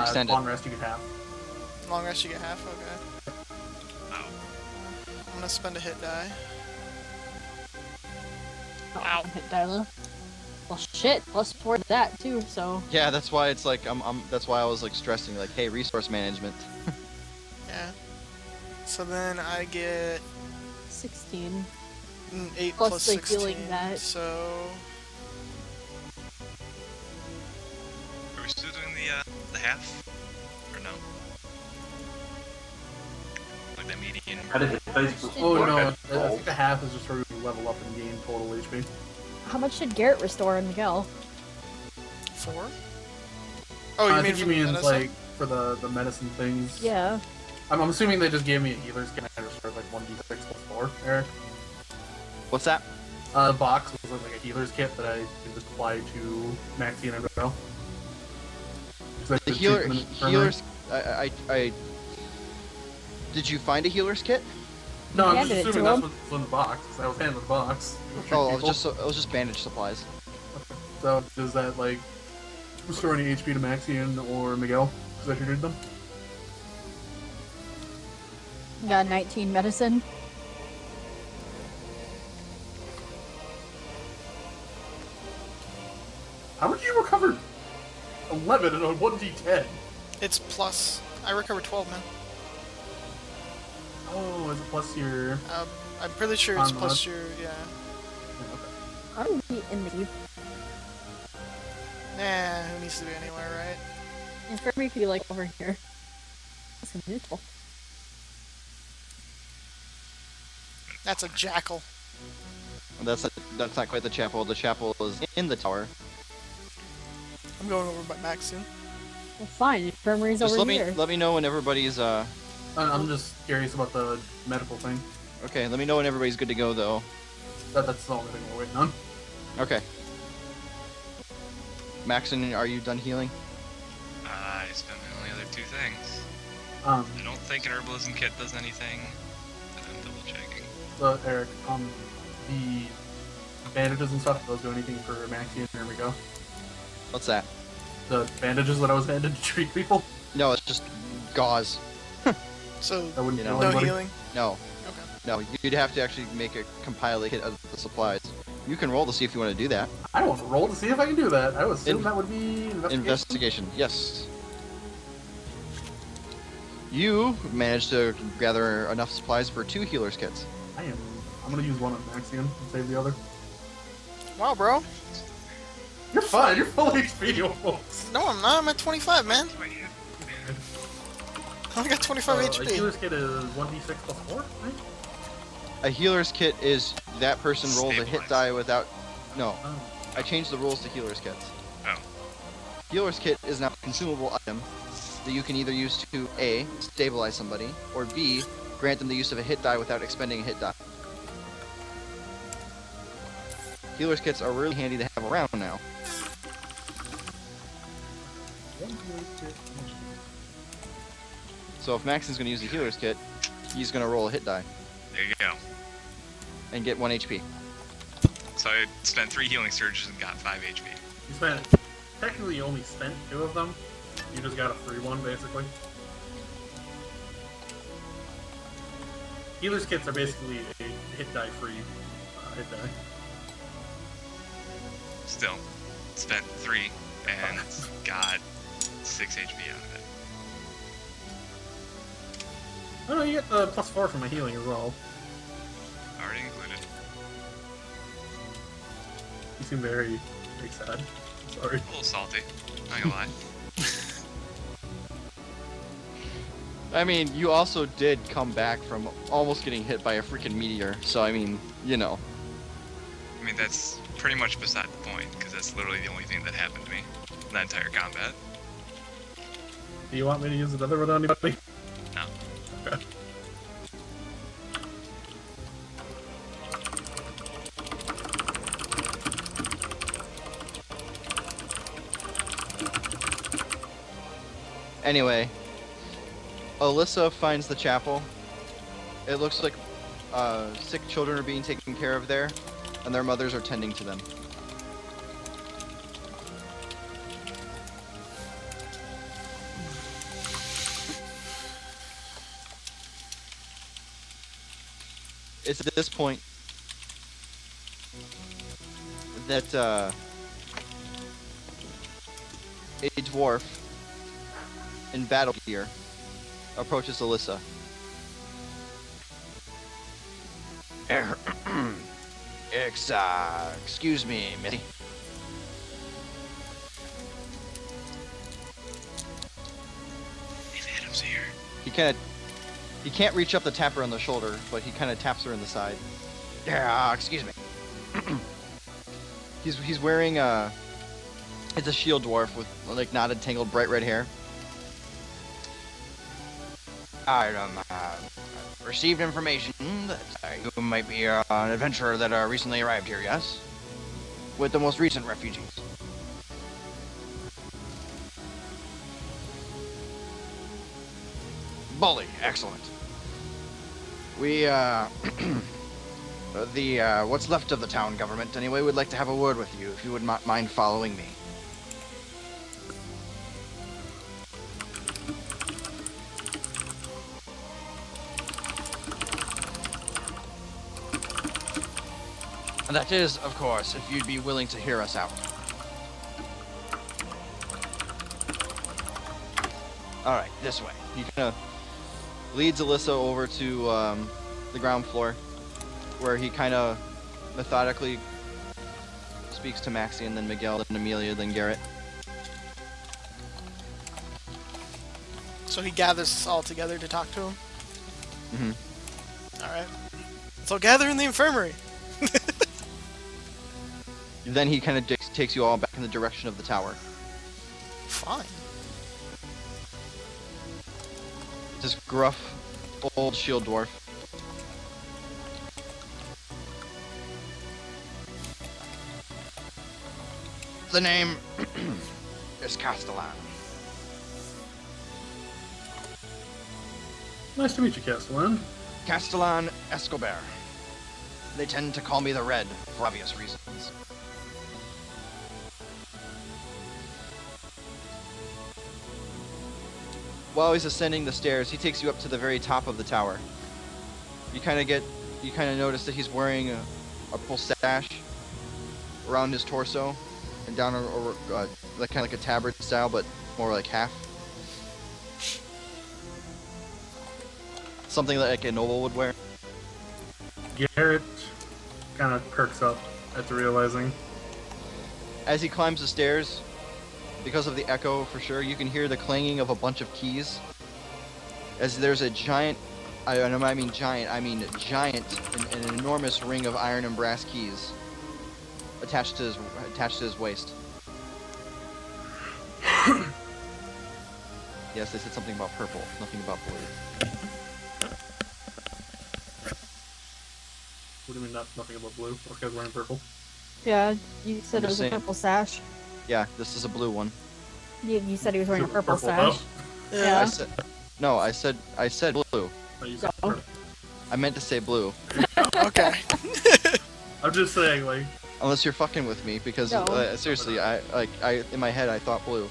Speaker 3: Extended.
Speaker 2: Long rest you can have.
Speaker 1: long rest you get half. Okay.
Speaker 5: Wow.
Speaker 1: I'm gonna spend a hit die.
Speaker 4: Wow. Hit Dyla. Well, shit. +4 to that too. So
Speaker 3: Yeah, that's why it's like that's why I was like stressing like, hey, resource management.
Speaker 1: Yeah. So then I get
Speaker 4: 16.
Speaker 1: 8
Speaker 4: Plus
Speaker 1: plus
Speaker 4: the
Speaker 1: 16.
Speaker 4: healing that-
Speaker 1: So
Speaker 5: Are we still doing the half? Or no? Like the median?
Speaker 6: How did hit dice
Speaker 2: Oh
Speaker 6: before
Speaker 2: no,
Speaker 6: I
Speaker 2: I think the half is just where you level up and gain total HP.
Speaker 4: How much did Garrett restore on Miguel?
Speaker 1: 4. Oh, you
Speaker 2: I
Speaker 1: mean
Speaker 2: think
Speaker 1: for
Speaker 2: he
Speaker 1: the
Speaker 2: means
Speaker 1: medicine?
Speaker 2: like for the medicine things.
Speaker 4: Yeah.
Speaker 2: I'm assuming they just gave me a healer's kit. I restored like 1d6 +4, Eric.
Speaker 3: What's that?
Speaker 2: The box was like a healer's kit that I can just apply to Maxian and Miguel.
Speaker 3: The healers. I. Did you find a healer's kit?
Speaker 2: No, I'm
Speaker 4: Handed it
Speaker 2: just
Speaker 4: to
Speaker 2: assuming that's
Speaker 4: him.
Speaker 2: what's in the box. 'Cause I was handed the box.
Speaker 3: Oh, it was just bandage supplies.
Speaker 2: So does that like restore any HP to Maxian or Miguel? Because I treated them.
Speaker 4: Got 19 medicine.
Speaker 2: How much you recovered? 11 and a 1d10.
Speaker 1: It's plus. I recover 12, man.
Speaker 2: Oh, is it plus your?
Speaker 1: I'm pretty sure it's
Speaker 2: On
Speaker 1: plus
Speaker 2: mod?
Speaker 1: your yeah.
Speaker 2: Okay.
Speaker 4: I'm in the deep.
Speaker 1: Nah, who needs to be anywhere, right?
Speaker 4: Infirmary if you like over here. That's beautiful.
Speaker 1: That's a jackal.
Speaker 3: That's not quite the chapel. The chapel is in the tower.
Speaker 1: I'm going over by Maxian.
Speaker 4: Well, fine. Infirmary's
Speaker 3: Just
Speaker 4: over
Speaker 3: let
Speaker 4: here.
Speaker 3: me know when everybody's
Speaker 2: I'm just curious about the medical thing.
Speaker 3: Okay, let me know when everybody's good to go though.
Speaker 2: That's the only thing we're waiting on.
Speaker 3: Okay. Maxon, are you done healing?
Speaker 5: I spent my only other 2 things.
Speaker 2: Um,
Speaker 5: I don't think an herbalism kit does anything, but I'm double checking.
Speaker 2: so Eric, the bandages and stuff, those do anything for Maxian or Miguel?
Speaker 3: What's that?
Speaker 2: The bandages that I was handed to treat people?
Speaker 3: No, it's just gauze.
Speaker 1: So
Speaker 2: That wouldn't
Speaker 3: You
Speaker 2: kill
Speaker 3: know.
Speaker 1: no
Speaker 2: anybody?
Speaker 1: healing.
Speaker 3: No,
Speaker 1: Okay.
Speaker 3: no, you'd have to actually compile a kit of the supplies. You can roll to see if you want to do that.
Speaker 2: I want to roll to see if I can do that. I would assume
Speaker 3: In-
Speaker 2: that would be investigation.
Speaker 3: Investigation, yes. You managed to gather enough supplies for 2 healers kits.
Speaker 2: I'm gonna use one on Maxian and save the other.
Speaker 1: Wow, bro.
Speaker 2: You're fine. You're full HP, almost.
Speaker 1: No, I'm not. I'm at 25, man. I only got 25
Speaker 2: A
Speaker 1: HP.
Speaker 2: healer's kit is 1d6 +4, right?
Speaker 3: A healer's kit is that person rolls a hit
Speaker 5: Stabilize.
Speaker 3: die without... No,
Speaker 2: Oh.
Speaker 3: I changed the rules to healer's kits.
Speaker 5: Oh.
Speaker 3: Healer's Kit is now a consumable item that you can either use to A, stabilize somebody, or B, grant them the use of a hit die without expending a hit die. Healer's Kits are really handy to have around now. So if Maxian's going to use the Healer's Kit, he's going to roll a hit die
Speaker 5: There you go.
Speaker 3: and get 1 HP.
Speaker 5: So I spent 3 healing surges and got 5 HP.
Speaker 2: You spent, technically you only spent 2 of them. You just got a free one, basically. Healer's kits are basically a hit die free hit die.
Speaker 5: Still, spent 3 and got 6 HP out of it.
Speaker 2: Oh no, you get the +4 from my healing as well.
Speaker 5: Already included.
Speaker 2: You seem very, very sad. Sorry.
Speaker 5: A little salty, not gonna lie.
Speaker 3: I mean, you also did come back from almost getting hit by a freaking meteor, so I mean, you know.
Speaker 5: I mean, that's pretty much beside the point, because that's literally the only thing that happened to me in that entire combat.
Speaker 2: Do you want me to use another one on anybody?
Speaker 5: No.
Speaker 2: Okay.
Speaker 3: Anyway, Alyssa finds the chapel. It looks like sick children are being taken care of there, and their mothers are tending to them. It's at this point that a dwarf in battle gear approaches Alyssa. Excuse me, Missy.
Speaker 5: If Adam's here.
Speaker 3: He can't reach up to tap her on the shoulder, but he kind of taps her in the side. Yeah, excuse me. He's wearing it's a shield dwarf with like knotted, tangled, bright red hair. I received information that you might be an adventurer that recently arrived here, yes? With the most recent refugees. Bully, excellent. We, what's left of the town government, anyway, would like to have a word with you, if you would mind following me. And that is, of course, if you'd be willing to hear us out. Alright, this way. He kind of leads Alyssa over to the ground floor, where he kind of methodically speaks to Maxian, then Miguel, then Amelia, then Garrett.
Speaker 1: So he gathers us all together to talk to him?
Speaker 3: Mm-hmm.
Speaker 1: Alright. Let's all gather in the infirmary!
Speaker 3: Then he kind of takes you all back in the direction of the tower.
Speaker 1: Fine.
Speaker 3: This gruff, old shield dwarf. The name is Castellan.
Speaker 2: Nice to meet you, Castellan.
Speaker 3: Castellan Escobar. They tend to call me the Red for obvious reasons. While he's ascending the stairs, he takes you up to the very top of the tower. You kind of notice that he's wearing a purple sash around his torso and down over, like kind of like a tabard style, but more like half. Something that like a noble would wear.
Speaker 2: Garrett kind of perks up after realizing.
Speaker 3: As he climbs the stairs, because of the echo for sure, you can hear the clanging of a bunch of keys. As there's a giant, an enormous ring of iron and brass keys attached to his waist. Yes, they said something about purple, nothing about blue.
Speaker 2: What do you mean nothing about blue? This guy's wearing purple.
Speaker 4: Yeah, you said
Speaker 3: I'm
Speaker 4: it was
Speaker 3: just
Speaker 4: a
Speaker 3: saying.
Speaker 4: purple sash.
Speaker 3: Yeah, this is a blue one.
Speaker 4: You said he was wearing a purple
Speaker 2: Purple,
Speaker 4: sash.
Speaker 1: Yeah.
Speaker 3: I said no. I said blue.
Speaker 2: Oh, you said
Speaker 4: No.
Speaker 2: purple.
Speaker 3: I meant to say blue.
Speaker 1: Okay.
Speaker 2: I'm just saying, like,
Speaker 3: Unless you're fucking with me, because
Speaker 4: No.
Speaker 3: seriously, I in my head I thought blue.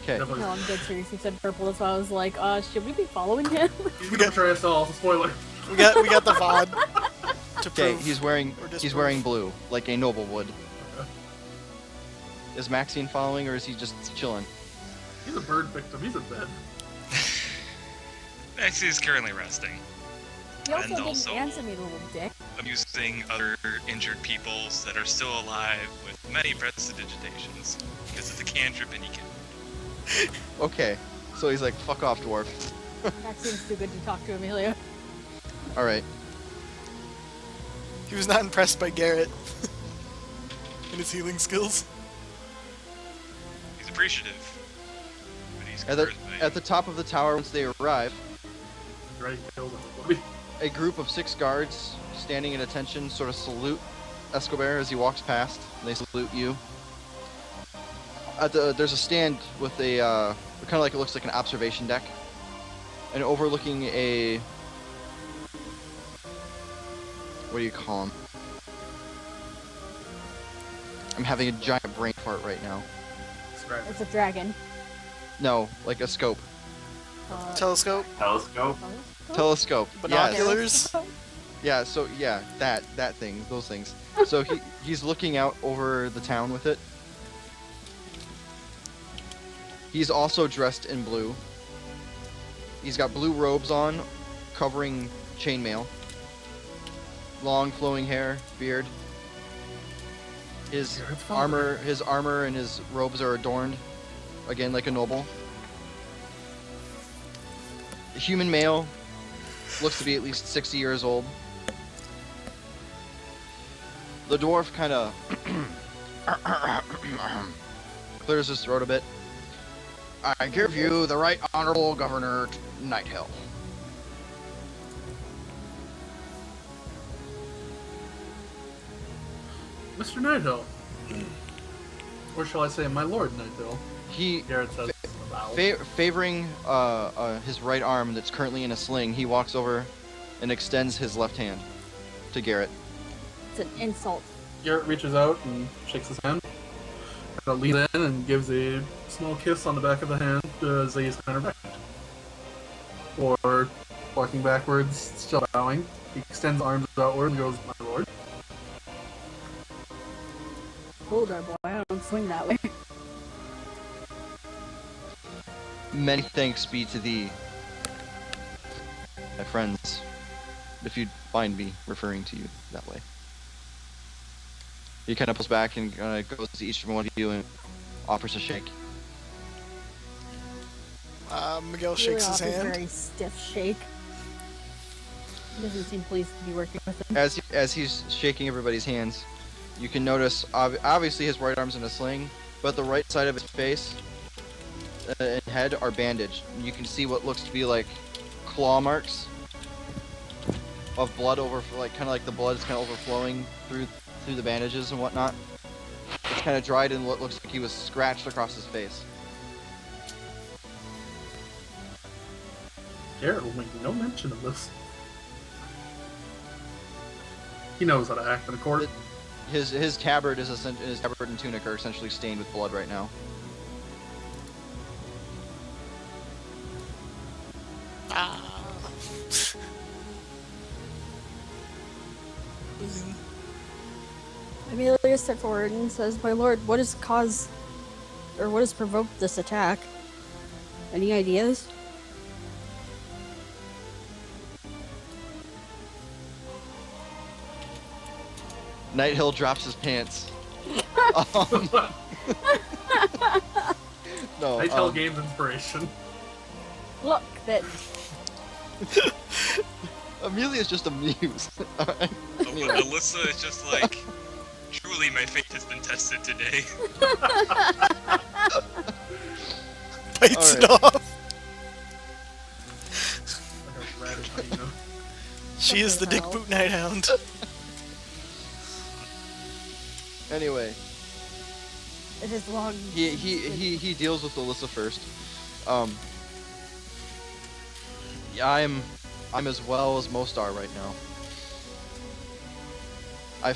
Speaker 3: Okay.
Speaker 2: definitely.
Speaker 4: No, I'm dead serious. He said purple, that's why I was like, should we be following him?
Speaker 2: He's gonna betray us all. Spoiler.
Speaker 1: We got the VOD to
Speaker 3: Okay,
Speaker 1: prove.
Speaker 3: he's wearing
Speaker 1: or disprove.
Speaker 3: he's wearing blue, like a noble would.
Speaker 2: Okay.
Speaker 3: Is Maxian following, or is he just chilling?
Speaker 2: He's a bird victim. He's in bed.
Speaker 5: Maxie is currently resting.
Speaker 4: He also
Speaker 5: And
Speaker 4: didn't
Speaker 5: also-
Speaker 4: answer me, little dick.
Speaker 5: Amusing other injured peoples that are still alive with many prestidigitations. Because it's a cantrip and he can.
Speaker 3: Okay, so he's like, fuck off, dwarf.
Speaker 4: That seems too good to talk to Amelia.
Speaker 3: All right.
Speaker 1: He was not impressed by Garrett and his healing skills.
Speaker 5: He's appreciative. But he's
Speaker 3: At the
Speaker 5: cursed
Speaker 3: at the top of the tower, once they arrive,
Speaker 2: Ready to kill everybody.
Speaker 3: a group of 6 guards standing at attention sort of salute Escobar as he walks past. And they salute you. There's a stand with a kind of like it looks like an observation deck, and overlooking a what do you call them? I'm having a giant brain fart right now.
Speaker 2: Describe it.
Speaker 4: It's a dragon.
Speaker 3: No, like a scope.
Speaker 1: Telescope,
Speaker 6: Telescope.
Speaker 3: Telescope. Yes.
Speaker 1: binoculars.
Speaker 3: Yeah, so yeah, that thing, those things. So he's looking out over the town with it. He's also dressed in blue. He's got blue robes on, covering chainmail. Long flowing hair, beard. His
Speaker 2: Garrett's father.
Speaker 3: armor and his robes are adorned, again like a noble. The human male looks to be at least 60 years old. The dwarf kind of clears his throat a bit. I give you the right honorable Governor Nighthill.
Speaker 2: Mr. Nighthill. Or shall I say, my Lord Nighthill?
Speaker 3: He
Speaker 2: Garrett says about.
Speaker 3: favoring his right arm that's currently in a sling. He walks over and extends his left hand to Garrett.
Speaker 4: It's an insult.
Speaker 2: Garrett reaches out and shakes his hand. Kind of leans in and gives a small kiss on the back of the hand as he's kind of wrecked. Or walking backwards, still bowing. He extends arms outward and goes, my lord.
Speaker 4: Hold on, boy. I don't swing that way.
Speaker 3: Many thanks be to thee, my friends, if you'd mind me referring to you that way. He kind of pulls back and goes to each one of you and offers a shake.
Speaker 1: Miguel shakes his
Speaker 4: Really off
Speaker 1: hand.
Speaker 4: very stiff shake. He doesn't seem pleased to be working with him.
Speaker 3: As he's shaking everybody's hands, you can notice obviously his right arm's in a sling, but the right side of his face and head are bandaged. You can see what looks to be like claw marks of blood over, like kind of like the blood is kind of overflowing through the bandages and whatnot. It's kind of dried in what looks like he was scratched across his face.
Speaker 2: Garrett will make no mention of this. He knows how to act in a court.
Speaker 3: His tabard his tabard and tunic are essentially stained with blood right now.
Speaker 4: Amelia steps forward and says, my lord, what has caused, or what has provoked this attack? Any ideas?
Speaker 3: Nighthill drops his pants. No.
Speaker 2: Nighthill gains inspiration.
Speaker 4: Look, that
Speaker 3: Amelia's just amused. Alright. Anyway.
Speaker 5: Alyssa is just like, truly my fate has been tested today.
Speaker 1: Bites it
Speaker 3: Alright.
Speaker 1: off.
Speaker 2: Like a rabid hyena.
Speaker 1: She is the Dick
Speaker 4: hell?
Speaker 1: Boot Night Hound.
Speaker 3: Anyway,
Speaker 4: It is long.
Speaker 3: he deals with Alyssa first. Yeah, I'm as well as most are right now. I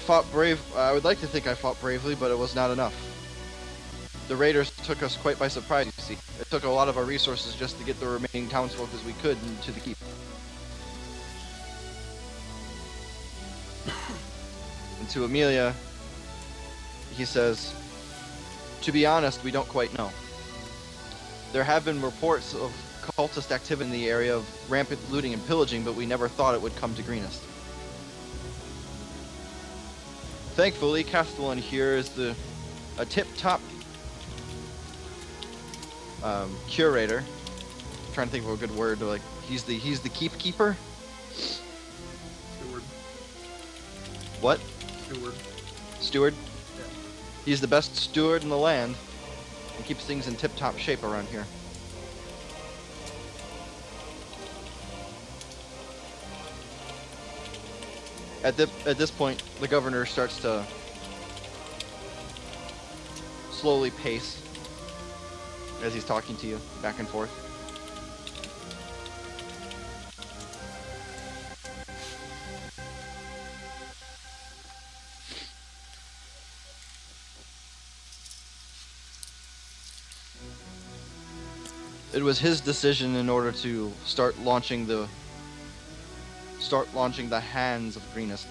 Speaker 3: would like to think I fought bravely, but it was not enough. The raiders took us quite by surprise, you see. It took a lot of our resources just to get the remaining townsfolk as we could into the keep. And to Amelia, he says, "To be honest, we don't quite know. There have been reports of cultist activity in the area of rampant looting and pillaging, but we never thought it would come to Greenest. Thankfully, Castellan here is a tip-top curator. I'm trying to think of a good word. Like he's the keeper.
Speaker 2: Steward.
Speaker 3: What?
Speaker 2: Steward.
Speaker 3: Steward?
Speaker 2: Yeah.
Speaker 3: He's the best steward in the land and keeps things in tip-top shape around here. At this point, the governor starts to slowly pace as he's talking to you, back and forth. It was his decision in order to start launching the hands of Greenest.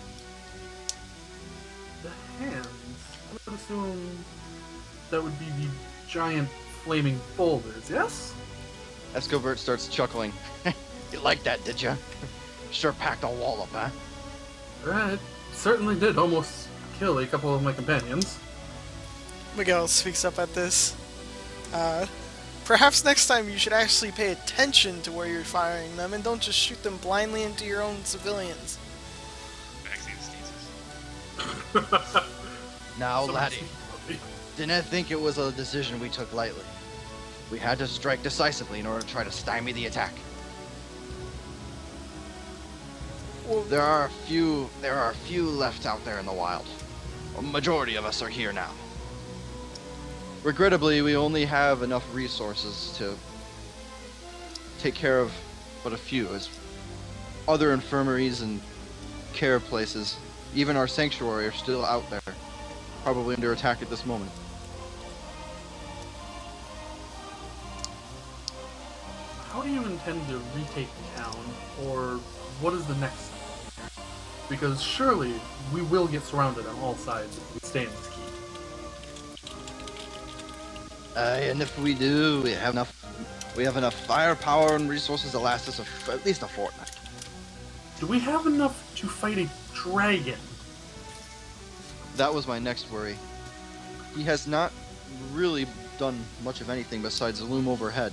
Speaker 2: The hands? I would assume that would be the giant flaming boulders, yes?
Speaker 3: Escovert starts chuckling. You liked that, did ya? Sure packed a wallop, huh?
Speaker 2: Right. Certainly did almost kill a couple of my companions.
Speaker 1: Miguel speaks up at this. Perhaps next time you should actually pay attention to where you're firing them and don't just shoot them blindly into your own civilians.
Speaker 5: Vaccine sneezes.
Speaker 3: Now,
Speaker 2: Someone
Speaker 3: laddie,
Speaker 2: seems lovely.
Speaker 3: didn't think it was a decision we took lightly. We had to strike decisively in order to try to stymie the attack.
Speaker 1: Well,
Speaker 3: There are a few left out there in the wild. A majority of us are here now. Regrettably, we only have enough resources to take care of but a few, as other infirmaries and care places, even our sanctuary, are still out there, probably under attack at this moment.
Speaker 2: How do you intend to retake the town, or what is the next step? Because surely we will get surrounded on all sides if we stay in this keep.
Speaker 3: And if we do, we have enough firepower and resources to last us at least a fortnight.
Speaker 2: Do we have enough to fight a dragon?
Speaker 3: That was my next worry. He has not really done much of anything besides loom overhead.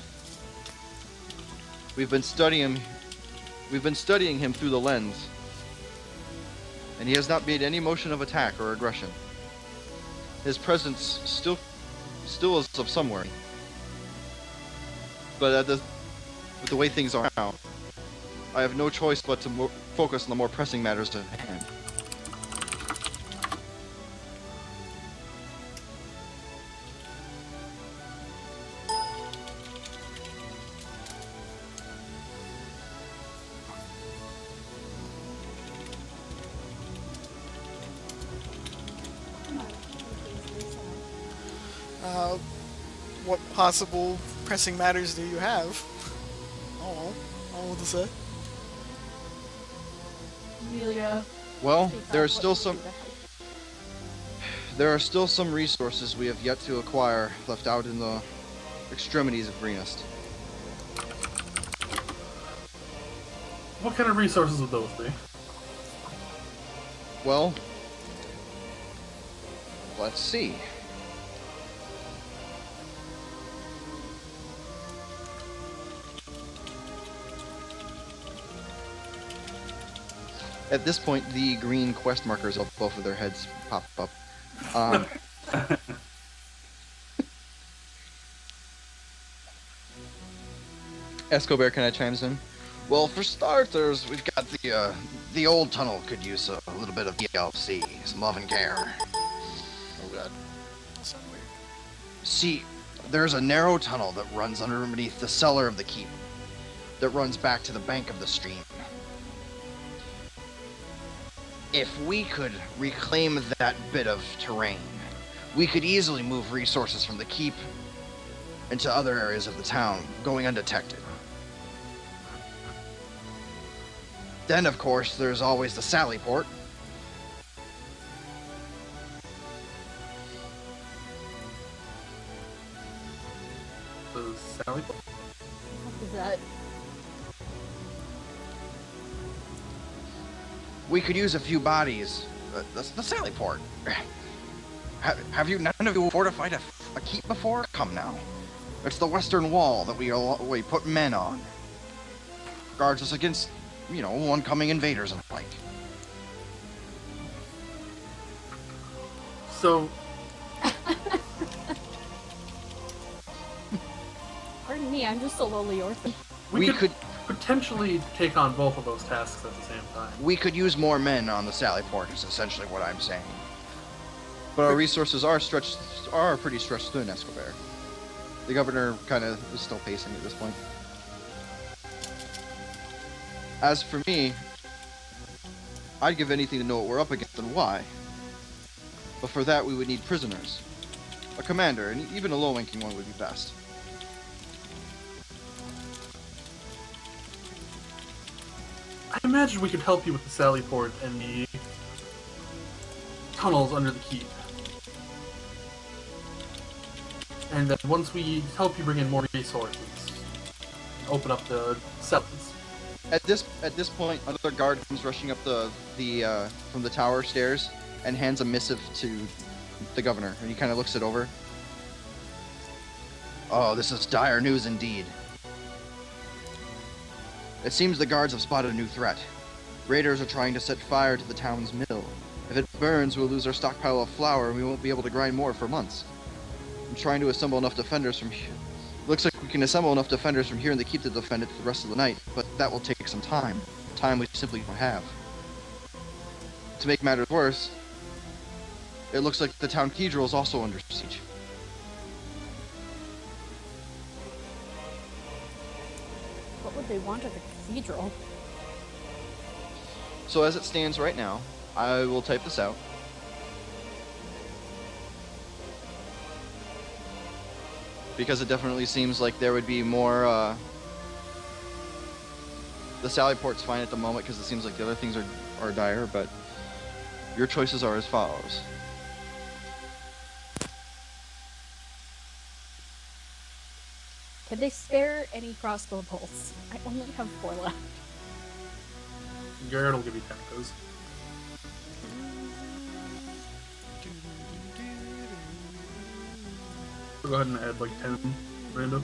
Speaker 3: We've been studying him through the lens, and he has not made any motion of attack or aggression. His presence still is of some worry. But with the way things are now, I have no choice but to focus on the more pressing matters at hand.
Speaker 1: what possible pressing matters do you have? Oh, what to say?
Speaker 4: Amelia.
Speaker 3: Well,
Speaker 4: takes
Speaker 3: there are
Speaker 4: off
Speaker 3: still
Speaker 4: what
Speaker 3: some
Speaker 4: she has.
Speaker 3: there are still some resources we have yet to acquire left out in the extremities of Greenest.
Speaker 2: What kind of resources would those be?
Speaker 3: Well, let's see. At this point, the green quest markers of both of their heads pop up. Escobar kind of chimes in. Well, for starters, we've got the old tunnel could use a little bit of DLC, some love and care.
Speaker 1: Oh god. That's so weird.
Speaker 3: See, there's a narrow tunnel that runs underneath the cellar of the keep, that runs back to the bank of the stream. If we could reclaim that bit of terrain, we could easily move resources from the keep into other areas of the town, going undetected. Then, of course, there's always the Sally Port.
Speaker 2: The Sally.
Speaker 4: What is that?
Speaker 3: We could use a few bodies. The Sally Port. Have you, none of you fortified a keep before? Come now. It's the western wall that we put men on. Guards us against, oncoming invaders and the like.
Speaker 2: So,
Speaker 4: Pardon me, I'm just a lowly orphan.
Speaker 2: we could potentially take on both of those tasks at the same time.
Speaker 3: We could use more men on the Sally Port, is essentially what I'm saying. But our resources are pretty stretched thin, Escobar. The governor kind of is still pacing at this point. As for me, I'd give anything to know what we're up against and why. But for that, we would need prisoners. A commander, and even a low-ranking one would be best.
Speaker 2: I imagine we could help you with the Sally Port and the tunnels under the keep. And then once we help you bring in more resources, open up the cellars.
Speaker 3: At this point, another guard comes rushing up the from the tower stairs and hands a missive to the governor, and he kind of looks it over. Oh, this is dire news indeed. It seems the guards have spotted a new threat. Raiders are trying to set fire to the town's mill. If it burns, we'll lose our stockpile of flour and we won't be able to grind more for months. I'm trying to assemble enough defenders from here. Looks like we can assemble enough defenders from here and keep to defend it for the rest of the night, but that will take some time. Time we simply don't have. To make matters worse, it looks like the town cathedral is also under siege.
Speaker 4: What would they want at the cathedral?
Speaker 3: So as it stands right now, I will type this out. Because it definitely seems like there would be more, the Sally Port's fine at the moment because it seems like the other things are dire, but your choices are as follows.
Speaker 4: Can they spare any crossbow bolts? I only have 4 left.
Speaker 2: Garrett will give you 10 of those. So go ahead and add like 10 random.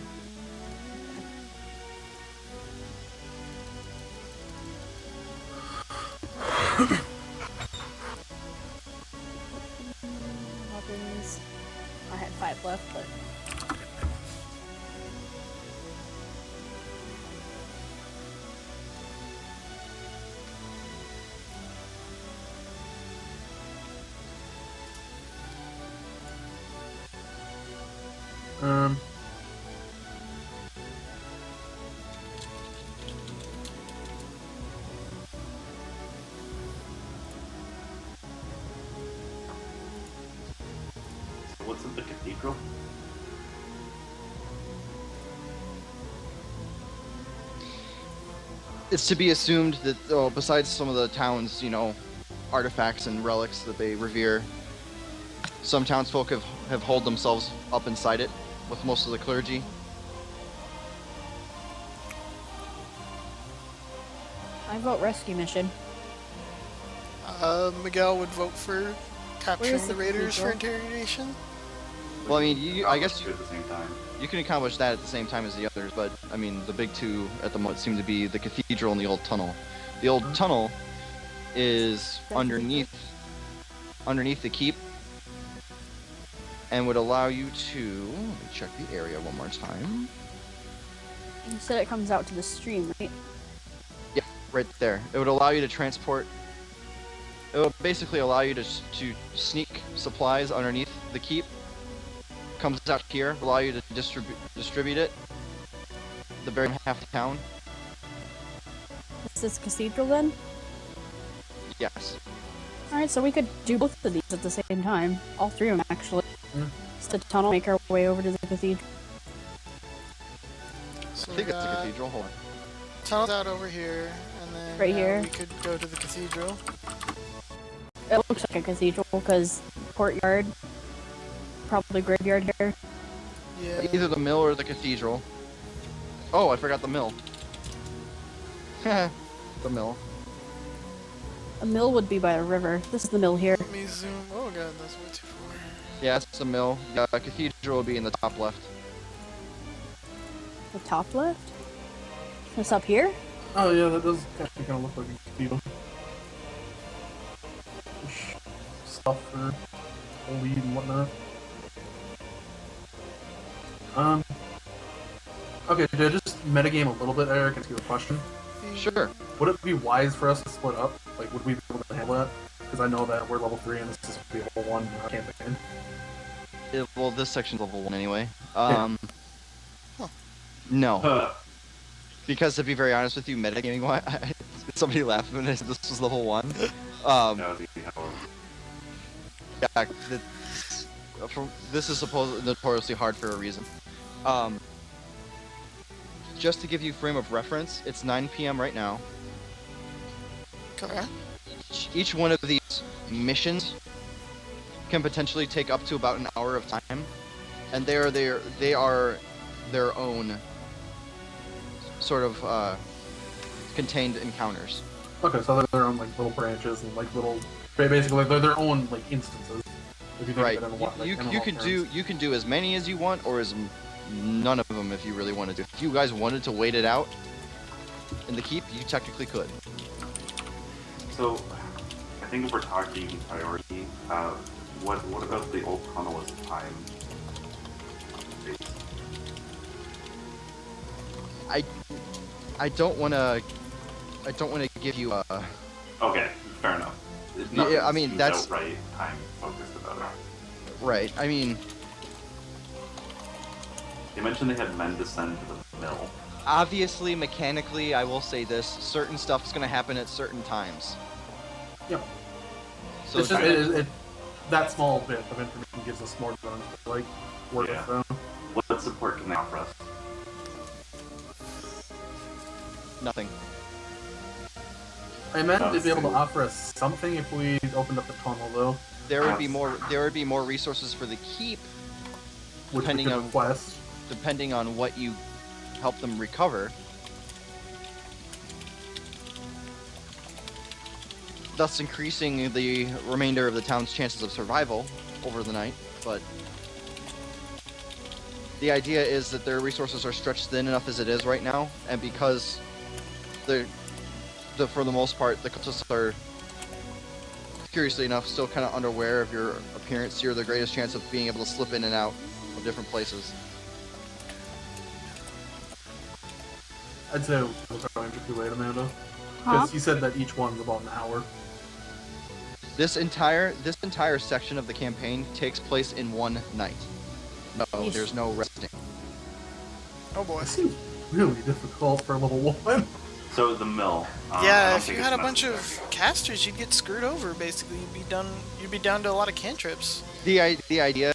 Speaker 4: Weapons. I had 5 left, but
Speaker 6: What's at the cathedral?
Speaker 3: It's to be assumed that, besides some of the town's, artifacts and relics that they revere, some townsfolk have holed themselves up inside it with most of the clergy.
Speaker 4: I vote rescue mission.
Speaker 1: Miguel would vote for capturing
Speaker 4: Where's
Speaker 1: the
Speaker 4: the
Speaker 1: raiders for
Speaker 4: cathedral?
Speaker 1: interrogation.
Speaker 3: Well, I mean, I guess
Speaker 6: at the same time.
Speaker 3: you can accomplish that at the same time as the others, but, I mean, the big two at the moment seem to be the cathedral and the old tunnel. The old tunnel is underneath the keep and would allow you to, let me check the area one more time.
Speaker 4: You said it comes out to the stream, right?
Speaker 3: Yeah, right there. It would allow you to transport. It would basically allow you to sneak supplies underneath the keep. Comes out here, allow you to distribute it. The very half of town.
Speaker 4: Is this cathedral then?
Speaker 3: Yes.
Speaker 4: Alright, so we could do both of these at the same time. All three of them, actually.
Speaker 2: Yeah.
Speaker 4: Just a tunnel, make our way over to the cathedral.
Speaker 1: So
Speaker 3: I think
Speaker 1: we
Speaker 3: it's a
Speaker 1: got
Speaker 3: cathedral. Hold on.
Speaker 1: tunnels out over here, and then
Speaker 4: Right here.
Speaker 1: we could go to the cathedral.
Speaker 4: It looks like a cathedral, because courtyard, probably graveyard here.
Speaker 1: Yeah.
Speaker 3: Either the mill or the cathedral. Oh, I forgot the mill. The mill.
Speaker 4: A mill would be by a river. This is the mill here.
Speaker 1: Let me zoom. Oh god, that's way too far.
Speaker 3: Yeah, it's the mill. The cathedral will be in the top left.
Speaker 4: The top left? This up here?
Speaker 2: Oh yeah, that does actually kind of look like a cathedral. Stuff for weed and whatnot. Okay, did I just metagame a little bit, Eric, and ask you a question?
Speaker 3: Sure.
Speaker 2: Would it be wise for us to split up? Like, would we be able to handle that? Because I know that we're level 3 and this is going to be a level 1 campaign.
Speaker 3: Well, this section's level 1 anyway.
Speaker 1: Huh.
Speaker 3: No. Because to be very honest with you, metagaming wise, somebody laughed when I said this was level 1.
Speaker 6: That would be how.
Speaker 3: Yeah, this is supposed notoriously hard for a reason. Just to give you frame of reference, it's 9 p.m. right now.
Speaker 1: Okay.
Speaker 3: Each one of these missions can potentially take up to about an hour of time, and they are their own sort of contained encounters.
Speaker 2: Okay, so they're their own, like, little branches and, like, little... Basically, they're their own, like, instances. If you think
Speaker 3: Right.
Speaker 2: of it in what, like,
Speaker 3: You
Speaker 2: MMO
Speaker 3: can
Speaker 2: terms.
Speaker 3: do as many as you want, or as none of them if you really wanted to. If you guys wanted to wait it out in the keep, you technically could.
Speaker 6: So, I think if we're talking priority, what about the old tunnel as time?
Speaker 3: I don't want to give you a.
Speaker 6: Okay, fair enough.
Speaker 3: Yeah, I mean,
Speaker 6: Nothing's
Speaker 3: that's-
Speaker 6: outright time focused about it.
Speaker 3: Right. I mean,
Speaker 6: They mentioned they had men descend to the mill.
Speaker 3: obviously, mechanically, I will say this: certain stuff's gonna happen at certain times.
Speaker 2: Yep.
Speaker 3: So
Speaker 2: It's just, that small bit of information gives us more than, like, work
Speaker 6: Yeah.
Speaker 2: with them.
Speaker 6: What support can they offer us?
Speaker 3: nothing.
Speaker 2: I imagine they'd be able to offer us something if we opened up the tunnel, though.
Speaker 3: There would be more resources for the keep,
Speaker 2: Which
Speaker 3: Depending
Speaker 2: we could
Speaker 3: on-
Speaker 2: request.
Speaker 3: depending on what you help them recover. Thus increasing the remainder of the town's chances of survival over the night, but the idea is that their resources are stretched thin enough as it is right now, and because for the most part, the cultists are, curiously enough, still kind of unaware of your appearance, you're the greatest chance of being able to slip in and out of different places.
Speaker 2: I'd say we're going too late, Amanda.
Speaker 4: Huh?
Speaker 2: Because you said that each one's about an hour.
Speaker 3: This entire section of the campaign takes place in one night. No,
Speaker 4: Yeesh.
Speaker 3: there's no resting.
Speaker 1: Oh boy.
Speaker 2: That seems really difficult for level 1.
Speaker 6: So the mill. I
Speaker 1: Yeah,
Speaker 6: don't
Speaker 1: if
Speaker 6: think
Speaker 1: you
Speaker 6: it's
Speaker 1: had a bunch of
Speaker 6: necessary.
Speaker 1: casters, you'd get screwed over. Basically, you'd be down to a lot of cantrips.
Speaker 3: The idea,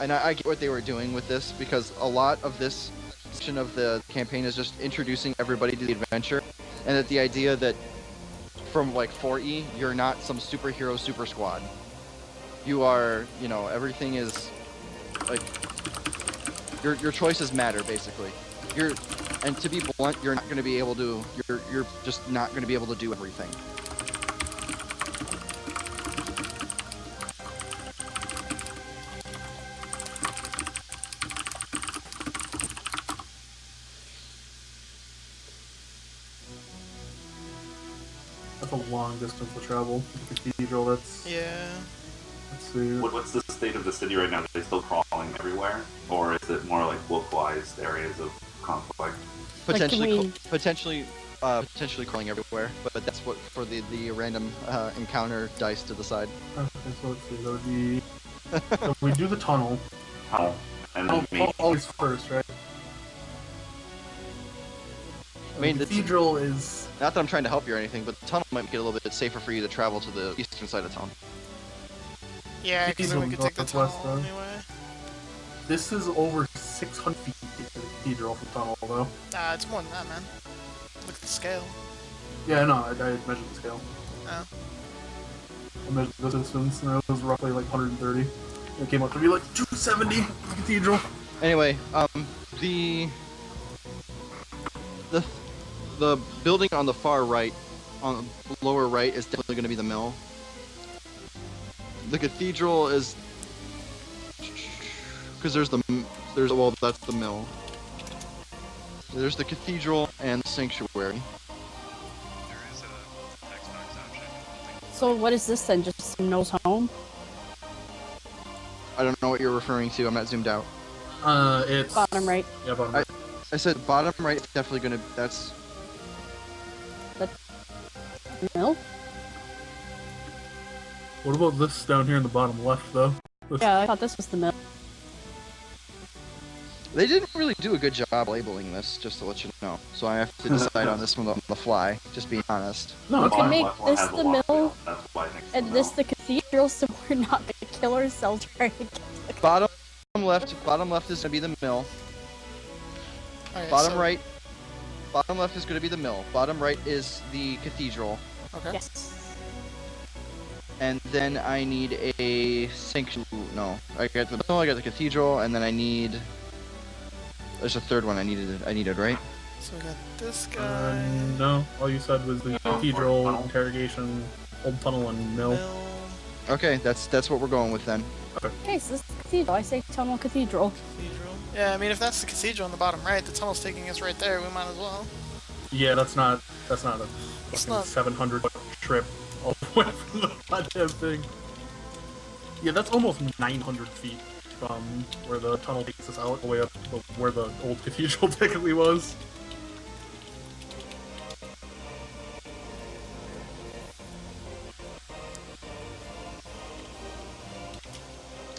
Speaker 3: and I get what they were doing with this, because a lot of this section of the campaign is just introducing everybody to the adventure, and that the idea that from like 4E, you're not some superhero super squad. You are, everything is like your choices matter basically. And to be blunt, you're not going to be able to. You're just not going to be able to do everything.
Speaker 2: That's a long distance to travel. The cathedral, that's...
Speaker 1: Yeah.
Speaker 2: Let's see.
Speaker 6: What's the state of the city right now? Are they still crawling? crawling everywhere, or is it more like localized areas of conflict?
Speaker 3: Potentially crawling everywhere, but that's what for the random encounter dice to decide.
Speaker 2: Okay, so let's see. That would be. So we do the tunnel.
Speaker 6: Tunnel, and then
Speaker 2: Always first, right?
Speaker 3: I mean,
Speaker 2: the cathedral is.
Speaker 3: Not that I'm trying to help you or anything, but the tunnel might make it a little bit safer for you to travel to the eastern side of town.
Speaker 1: Yeah, because then we could take the tunnel
Speaker 2: Northwest,
Speaker 1: anyway.
Speaker 2: This is over 600 feet to the cathedral from tunnel, though.
Speaker 1: It's more than that, man. Look at the scale.
Speaker 2: Yeah, no, I measured the scale.
Speaker 1: Oh.
Speaker 2: I measured the distance, and it was roughly like 130. It came up to be like 270 for the cathedral.
Speaker 3: Anyway, the building on the far right, on the lower right, is definitely going to be the mill. The cathedral is, because there's well, that's the mill. There's the cathedral and the sanctuary.
Speaker 5: There is a text box option.
Speaker 4: So what is this then? Just No's home?
Speaker 3: I don't know what you're referring to. I'm not zoomed out.
Speaker 2: It's
Speaker 4: Bottom right.
Speaker 2: Yeah, bottom right.
Speaker 3: I said bottom right is definitely going to. That's.
Speaker 4: Mill?
Speaker 2: What about this down here in the bottom left, though?
Speaker 4: Yeah, I thought this was the mill.
Speaker 3: They didn't really do a good job labeling this, just to let you know. So I have to decide on this one on the fly. Just being honest.
Speaker 2: No,
Speaker 4: We
Speaker 2: it's
Speaker 4: can
Speaker 2: fine.
Speaker 4: make
Speaker 6: Left one
Speaker 4: this
Speaker 6: has a
Speaker 4: the
Speaker 6: walkway.
Speaker 4: mill,
Speaker 6: That's why it makes
Speaker 4: and
Speaker 6: the
Speaker 4: this
Speaker 6: mill.
Speaker 4: the cathedral, so we're not gonna kill ourselves trying to get the
Speaker 3: Bottom left is going to be the mill.
Speaker 1: Okay,
Speaker 3: Bottom
Speaker 1: so-
Speaker 3: right. Bottom left is going to be the mill. Bottom right is the cathedral.
Speaker 1: Okay.
Speaker 4: Yes.
Speaker 3: And then I need a sanctuary. No, I got the cathedral, and then I need. There's a third one I needed, right?
Speaker 1: So we got this guy.
Speaker 2: No, all you said was the cathedral,
Speaker 6: tunnel.
Speaker 2: interrogation, old tunnel, and mill.
Speaker 1: Mill.
Speaker 3: Okay, that's what we're going with then.
Speaker 4: Okay, so this is the cathedral. I say tunnel cathedral.
Speaker 1: Cathedral. Yeah, I mean, if that's the cathedral on the bottom right, the tunnel's taking us right there. We might as well.
Speaker 2: Yeah, that's not a
Speaker 1: It's
Speaker 2: fucking
Speaker 1: not-
Speaker 2: 700 trip all the way from the goddamn thing. Yeah, that's almost 900 feet from where the tunnel takes us out, all the way up to where the old cathedral technically was.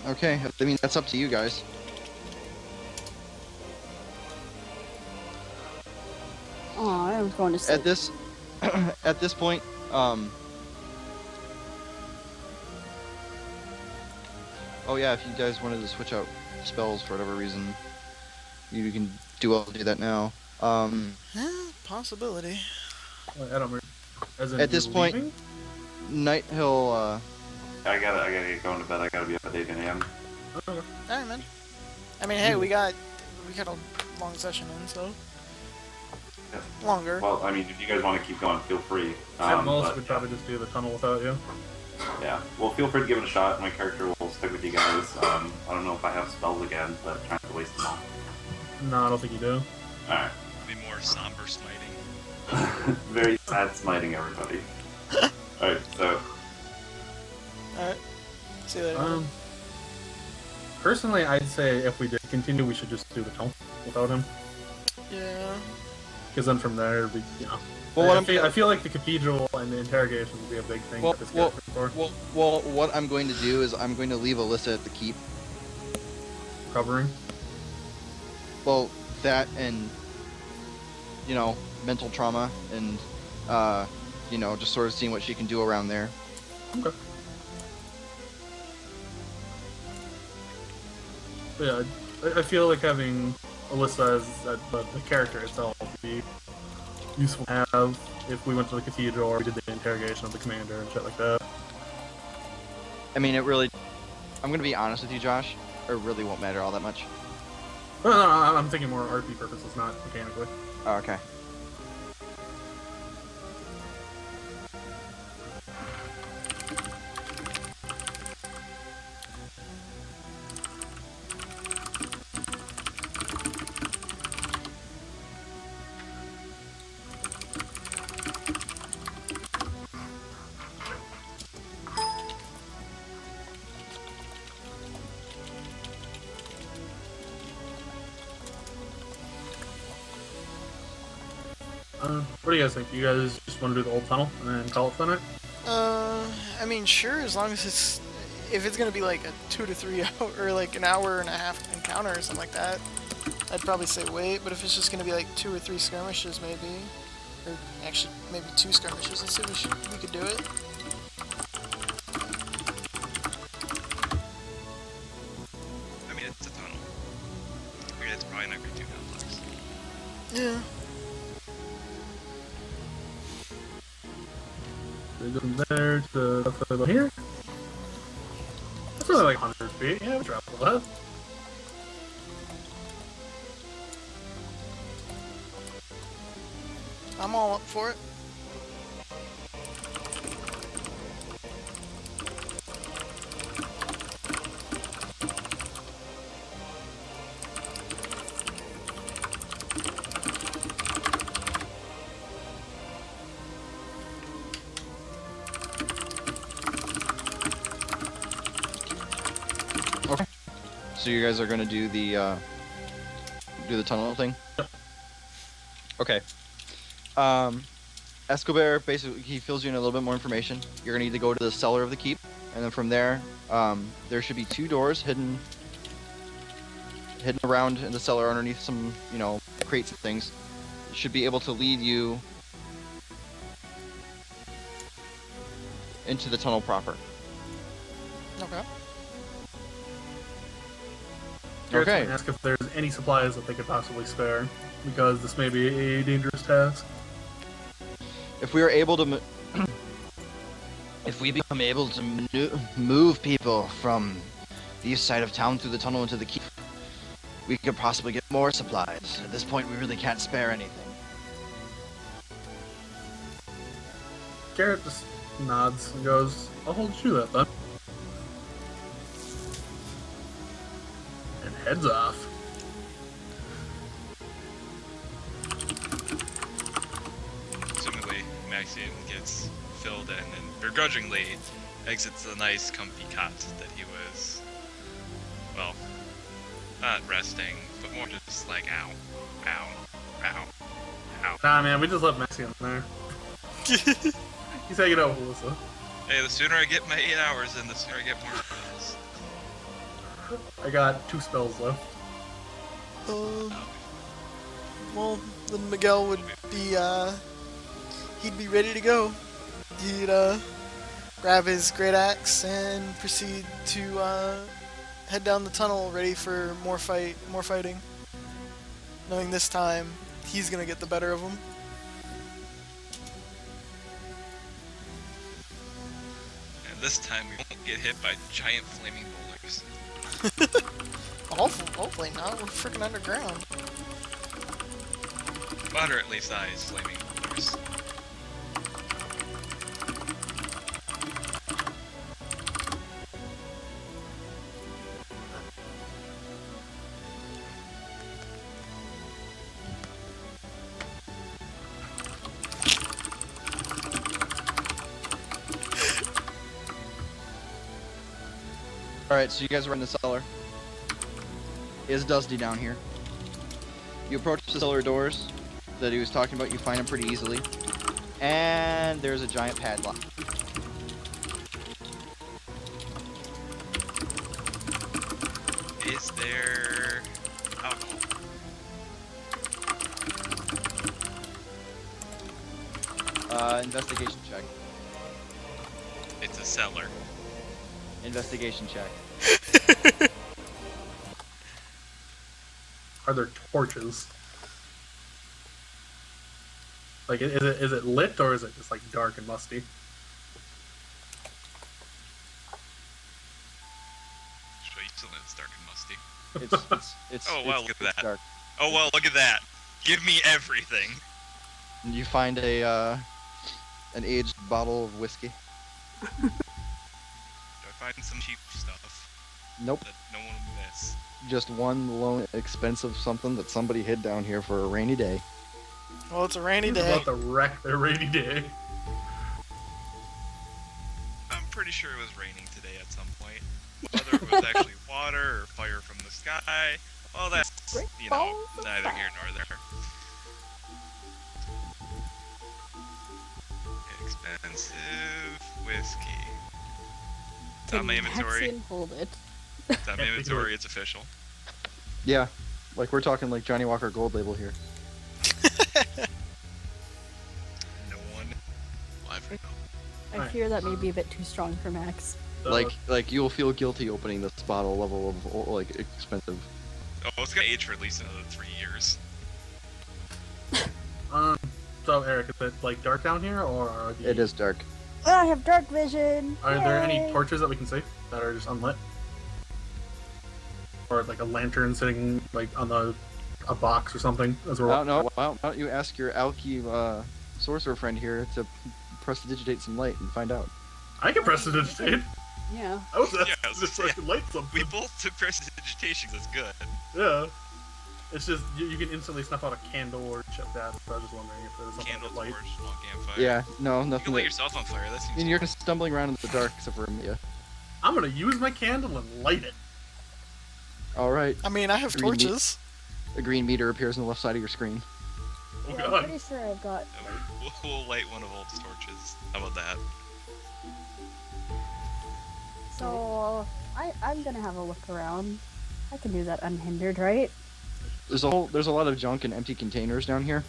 Speaker 3: Okay, I mean that's up to you guys.
Speaker 4: Oh, I was going to say.
Speaker 3: At this, at this point, oh yeah, if you guys wanted to switch out spells for whatever reason, you can do that now.
Speaker 1: Possibility.
Speaker 2: I don't remember. As in
Speaker 3: At this
Speaker 2: you're
Speaker 3: point-
Speaker 2: leaving?
Speaker 3: Night Hill,
Speaker 6: I gotta get going to bed. I gotta be up at 8 a.m.
Speaker 2: Okay.
Speaker 1: Alright, man. I mean, hey, we got a long session in, so
Speaker 6: Yeah.
Speaker 1: longer.
Speaker 6: Well, I mean, if you guys want to keep going, feel free.
Speaker 2: At most,
Speaker 6: but,
Speaker 2: we'd probably just do the tunnel without you.
Speaker 6: yeah. Well, feel free to give it a shot. My character will stick with you guys. I don't know if I have spells again, but trying to waste them all.
Speaker 2: No, I don't think you do.
Speaker 6: Alright.
Speaker 5: Be more somber smiting.
Speaker 6: Very sad smiting, everybody. Alright, so
Speaker 1: Alright. See you later.
Speaker 2: Personally, I'd say if we did continue, we should just do the tunnel without him.
Speaker 1: Yeah.
Speaker 2: Because then from there, we, you know.
Speaker 3: Well, what
Speaker 2: I feel like the cathedral and the interrogation would be a big thing
Speaker 3: Well,
Speaker 2: for this
Speaker 3: well,
Speaker 2: character for.
Speaker 3: well, what I'm going to do is I'm going to leave Alyssa at the keep.
Speaker 2: Covering.
Speaker 3: Well, that and mental trauma and just sort of seeing what she can do around there.
Speaker 2: Okay. But yeah, I feel like having Alyssa as the character itself would be useful to have if we went to the cathedral or we did the interrogation of the commander and shit like that.
Speaker 3: I mean, I'm going to be honest with you, Josh. It really won't matter all that much.
Speaker 2: No, I'm thinking more RP purposes, not mechanically.
Speaker 3: Oh, okay.
Speaker 2: What do you guys think? You guys just want to do the old tunnel and then call it the night?
Speaker 1: I mean, sure, as long as if it's gonna be like a 2 to 3 hour, or like an hour and a half encounter or something like that, I'd probably say wait, but if it's just gonna be like 2 or 3 skirmishes maybe, or actually maybe 2 skirmishes, let's see if we could do it.
Speaker 5: I mean, it's a tunnel. I mean, it's probably not going to be too complex.
Speaker 1: Yeah.
Speaker 2: So we go from there to here. That's only like 100 feet. Yeah, we drop a lot.
Speaker 1: I'm all up for it.
Speaker 3: Okay. So you guys are gonna do the tunnel thing? Okay. Escobar basically he fills you in a little bit more information. You're gonna need to go to the cellar of the keep, and then from there, there should be 2 doors hidden around in the cellar underneath some, crates and things. It should be able to lead you into the tunnel proper.
Speaker 1: Okay.
Speaker 2: Garrett's
Speaker 3: Okay.
Speaker 2: gonna ask if there's any supplies that they could possibly spare, because this may be a dangerous task.
Speaker 3: If we are able to, if we become able to move people from the east side of town through the tunnel into the keep, we could possibly get more supplies. At this point, we really can't spare anything.
Speaker 2: Garrett just nods and goes, I'll hold you to that then. And heads off.
Speaker 5: Assumingly, Maxian gets filled in and begrudgingly exits the nice, comfy cot that he was, well, not resting, but more just like, ow, ow, ow, ow.
Speaker 2: Nah, man, we just left Maxian there. He's hanging out with Alyssa.
Speaker 5: Hey, the sooner I get my 8 hours in, the sooner I get more spells.
Speaker 2: I got 2 spells left.
Speaker 1: Well, then Miguel would be, he'd be ready to go. He'd, grab his great axe and proceed to, head down the tunnel ready for more fighting. Knowing this time, he's gonna get the better of him.
Speaker 5: And this time we won't get hit by giant flaming boulders.
Speaker 1: Hopefully not, we're freaking underground.
Speaker 5: Moderately sized flaming boulders.
Speaker 3: Alright, so you guys are in the cellar. It's dusty down here. You approach the cellar doors that he was talking about, you find them pretty easily. And there's a giant padlock.
Speaker 5: Is there alcohol?
Speaker 3: Investigation check.
Speaker 5: It's a cellar.
Speaker 3: Investigation check.
Speaker 2: Are there torches? Like, is it lit or is it just like dark and musty?
Speaker 5: Should I still it's dark and musty?
Speaker 3: It's
Speaker 5: Oh, wow,
Speaker 3: it's-
Speaker 5: look at
Speaker 3: it's
Speaker 5: that.
Speaker 3: dark.
Speaker 5: Oh well, look at that. Give me everything.
Speaker 3: You find an aged bottle of whiskey.
Speaker 5: Do I find some cheap stuff
Speaker 3: Nope.
Speaker 5: that no one will miss?
Speaker 3: Just one lone expensive something that somebody hid down here for a rainy day.
Speaker 1: Well, it's a rainy
Speaker 2: He's
Speaker 1: day.
Speaker 2: about to wreck their rainy day.
Speaker 5: I'm pretty sure it was raining today at some point. Whether it was actually water or fire from the sky, well, that's, neither here nor there. expensive whiskey. It's on my inventory.
Speaker 4: Maxian hold it.
Speaker 5: It's on my inventory. It's official.
Speaker 3: Yeah, like we're talking like Johnny Walker Gold Label here.
Speaker 5: No one will ever know.
Speaker 4: I fear that may be a bit too strong for Max.
Speaker 3: Like you'll feel guilty opening this bottle level of like expensive.
Speaker 5: Oh, it's gonna age for at least another 3 years.
Speaker 2: So Eric, is it like dark down here, or are
Speaker 3: It is dark.
Speaker 4: Oh, I have dark vision.
Speaker 2: Are there any
Speaker 4: Yay!
Speaker 2: torches that we can see that are just unlit, or like a lantern sitting like on a box or something as we're
Speaker 3: I don't know. Why don't you ask your alky sorcerer friend here to prestidigitate some light and find out?
Speaker 2: I can prestidigitate.
Speaker 4: Yeah.
Speaker 2: I was
Speaker 5: Yeah, I
Speaker 2: asking
Speaker 5: was
Speaker 2: just so
Speaker 5: gonna
Speaker 2: I can light something.
Speaker 5: We both took prestidigitation. That's good.
Speaker 2: Yeah. It's just you can instantly snuff out a candle or shit that. So I was just wondering if there's something
Speaker 5: Candle
Speaker 2: with light.
Speaker 5: torch, small campfire.
Speaker 3: Yeah, no,
Speaker 5: You
Speaker 3: nothing.
Speaker 5: can light
Speaker 3: That,
Speaker 5: yourself on fire. That
Speaker 3: I
Speaker 5: seems.
Speaker 3: mean, you're just stumbling around in the dark except for Amelia.
Speaker 2: I'm gonna use my candle and light it.
Speaker 3: All right.
Speaker 1: I mean, I have
Speaker 3: Green meat.
Speaker 1: torches.
Speaker 3: A green meter appears on the left side of your screen.
Speaker 2: Oh
Speaker 4: Yeah, I'm
Speaker 2: god.
Speaker 4: pretty sure I've got.
Speaker 5: We'll light one of Old's torches. How about that?
Speaker 4: So I'm gonna have a look around. I can do that unhindered, right?
Speaker 3: There's a lot of junk and empty containers down here.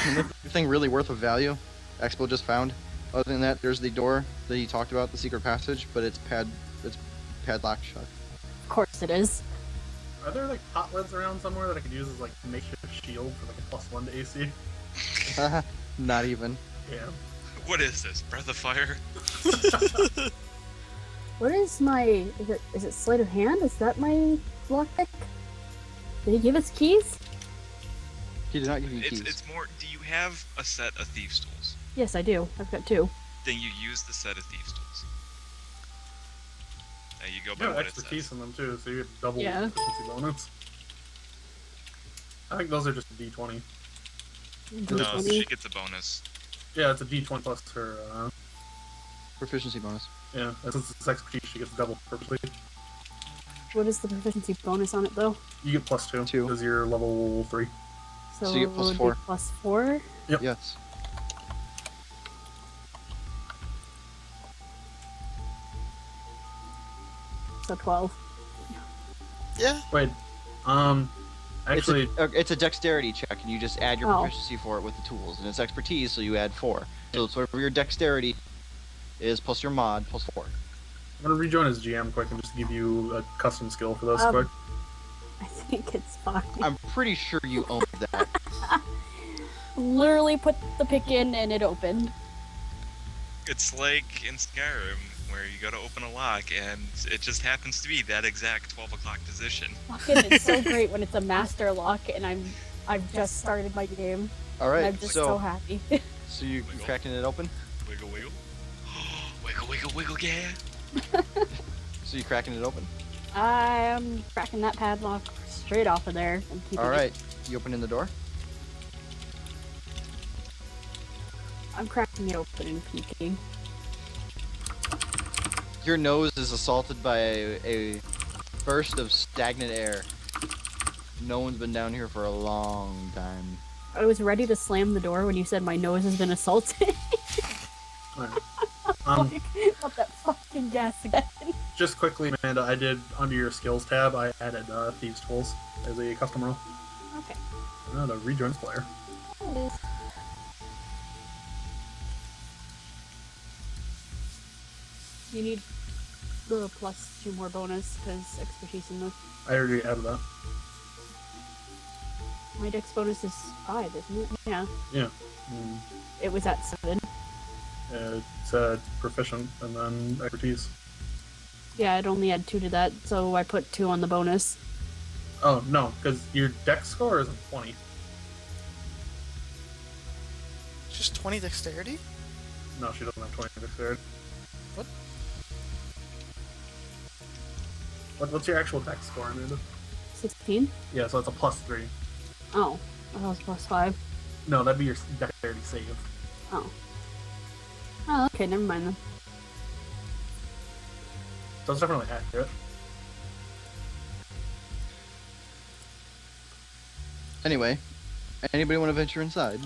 Speaker 3: Anything really worth of value, Expo just found. Other than that, there's the door that he talked about, the secret passage, but it's padlocked shut.
Speaker 4: Of course it is.
Speaker 2: Are there like pot lids around somewhere that I could use as like makeshift shield for like a +1 to AC?
Speaker 3: Not even.
Speaker 2: Yeah.
Speaker 5: What is this? Breath of fire?
Speaker 4: What is my? Is it sleight of hand? Is that my lockpick? Did he give us keys?
Speaker 3: He did not give you keys.
Speaker 5: It's more. Do you have a set of thieves' tools?
Speaker 4: Yes, I do. I've got 2.
Speaker 5: Then you use the set of thieves' tools. Now you go by
Speaker 2: You have
Speaker 5: what it
Speaker 2: expertise
Speaker 5: says.
Speaker 2: in them too, so you get double
Speaker 4: Yeah.
Speaker 2: efficiency bonus. I think those are just a D20.
Speaker 5: No,
Speaker 4: D20.
Speaker 5: she gets a bonus.
Speaker 2: Yeah, it's a D20 plus her.
Speaker 3: Proficiency bonus.
Speaker 2: Yeah, since it's expertise, she gets double purposely.
Speaker 4: What is the proficiency bonus on it though?
Speaker 2: You get +2
Speaker 3: Two.
Speaker 2: because you're level 3.
Speaker 4: So,
Speaker 3: So you get
Speaker 4: it would
Speaker 3: +4.
Speaker 4: be +4.
Speaker 2: Yep.
Speaker 3: Yes.
Speaker 4: So 12.
Speaker 1: Yeah.
Speaker 2: Wait, actually,
Speaker 3: It's a dexterity check, and you just add your
Speaker 4: Oh.
Speaker 3: proficiency for it with the tools, and it's expertise, so you add 4. So it's whatever your dexterity is plus your mod plus 4.
Speaker 2: I'm gonna rejoin as GM quick and just give you a custom skill for this
Speaker 4: Um,
Speaker 2: quick.
Speaker 4: I think it's fine.
Speaker 3: I'm pretty sure you own that.
Speaker 4: Literally put the pick in and it opened.
Speaker 5: It's like in Skyrim, where you go to open a lock, and it just happens to be that exact 12 o'clock position.
Speaker 4: Fucking, it's so great when it's a master lock and I've just started my game.
Speaker 3: All
Speaker 4: And
Speaker 3: right.
Speaker 4: I'm just so
Speaker 3: So
Speaker 4: happy.
Speaker 3: so you
Speaker 5: Wiggle.
Speaker 3: cracking it open?
Speaker 5: Wiggle, wiggle. Wiggle, wiggle, wiggle, yeah.
Speaker 3: So you cracking it open?
Speaker 4: I'm cracking that padlock straight off of there and keeping
Speaker 3: All
Speaker 4: it.
Speaker 3: right. You opening the door?
Speaker 4: I'm cracking it open and peeking.
Speaker 3: Your nose is assaulted by a burst of stagnant air. No one's been down here for a long time.
Speaker 4: I was ready to slam the door when you said my nose has been assaulted.
Speaker 2: Alright.
Speaker 4: Like, not that fucking gas again.
Speaker 2: Just quickly, Amanda, I did under your skills tab. I added Thieves' Tools as a custom role.
Speaker 4: Okay.
Speaker 2: The rejoins player.
Speaker 4: You need the +2 more bonus because expertise in the
Speaker 2: I already added that.
Speaker 4: my dex bonus is 5, isn't it? Yeah.
Speaker 2: Yeah. Mm.
Speaker 4: It was at 7.
Speaker 2: It's proficient and then expertise.
Speaker 4: Yeah, I'd only add 2 to that, so I put 2 on the bonus.
Speaker 2: Oh no, because your dex score is a 20.
Speaker 1: Just 20 dexterity?
Speaker 2: No, she doesn't have 20 dexterity.
Speaker 1: What?
Speaker 2: What's your actual dex score, Amanda?
Speaker 4: 16?
Speaker 2: Yeah, so it's a +3.
Speaker 4: Oh, I thought it was +5.
Speaker 2: No, that'd be your dexterity save.
Speaker 4: Oh. Oh, okay, never mind then.
Speaker 2: So it's definitely accurate.
Speaker 3: Anyway, anybody want to venture inside?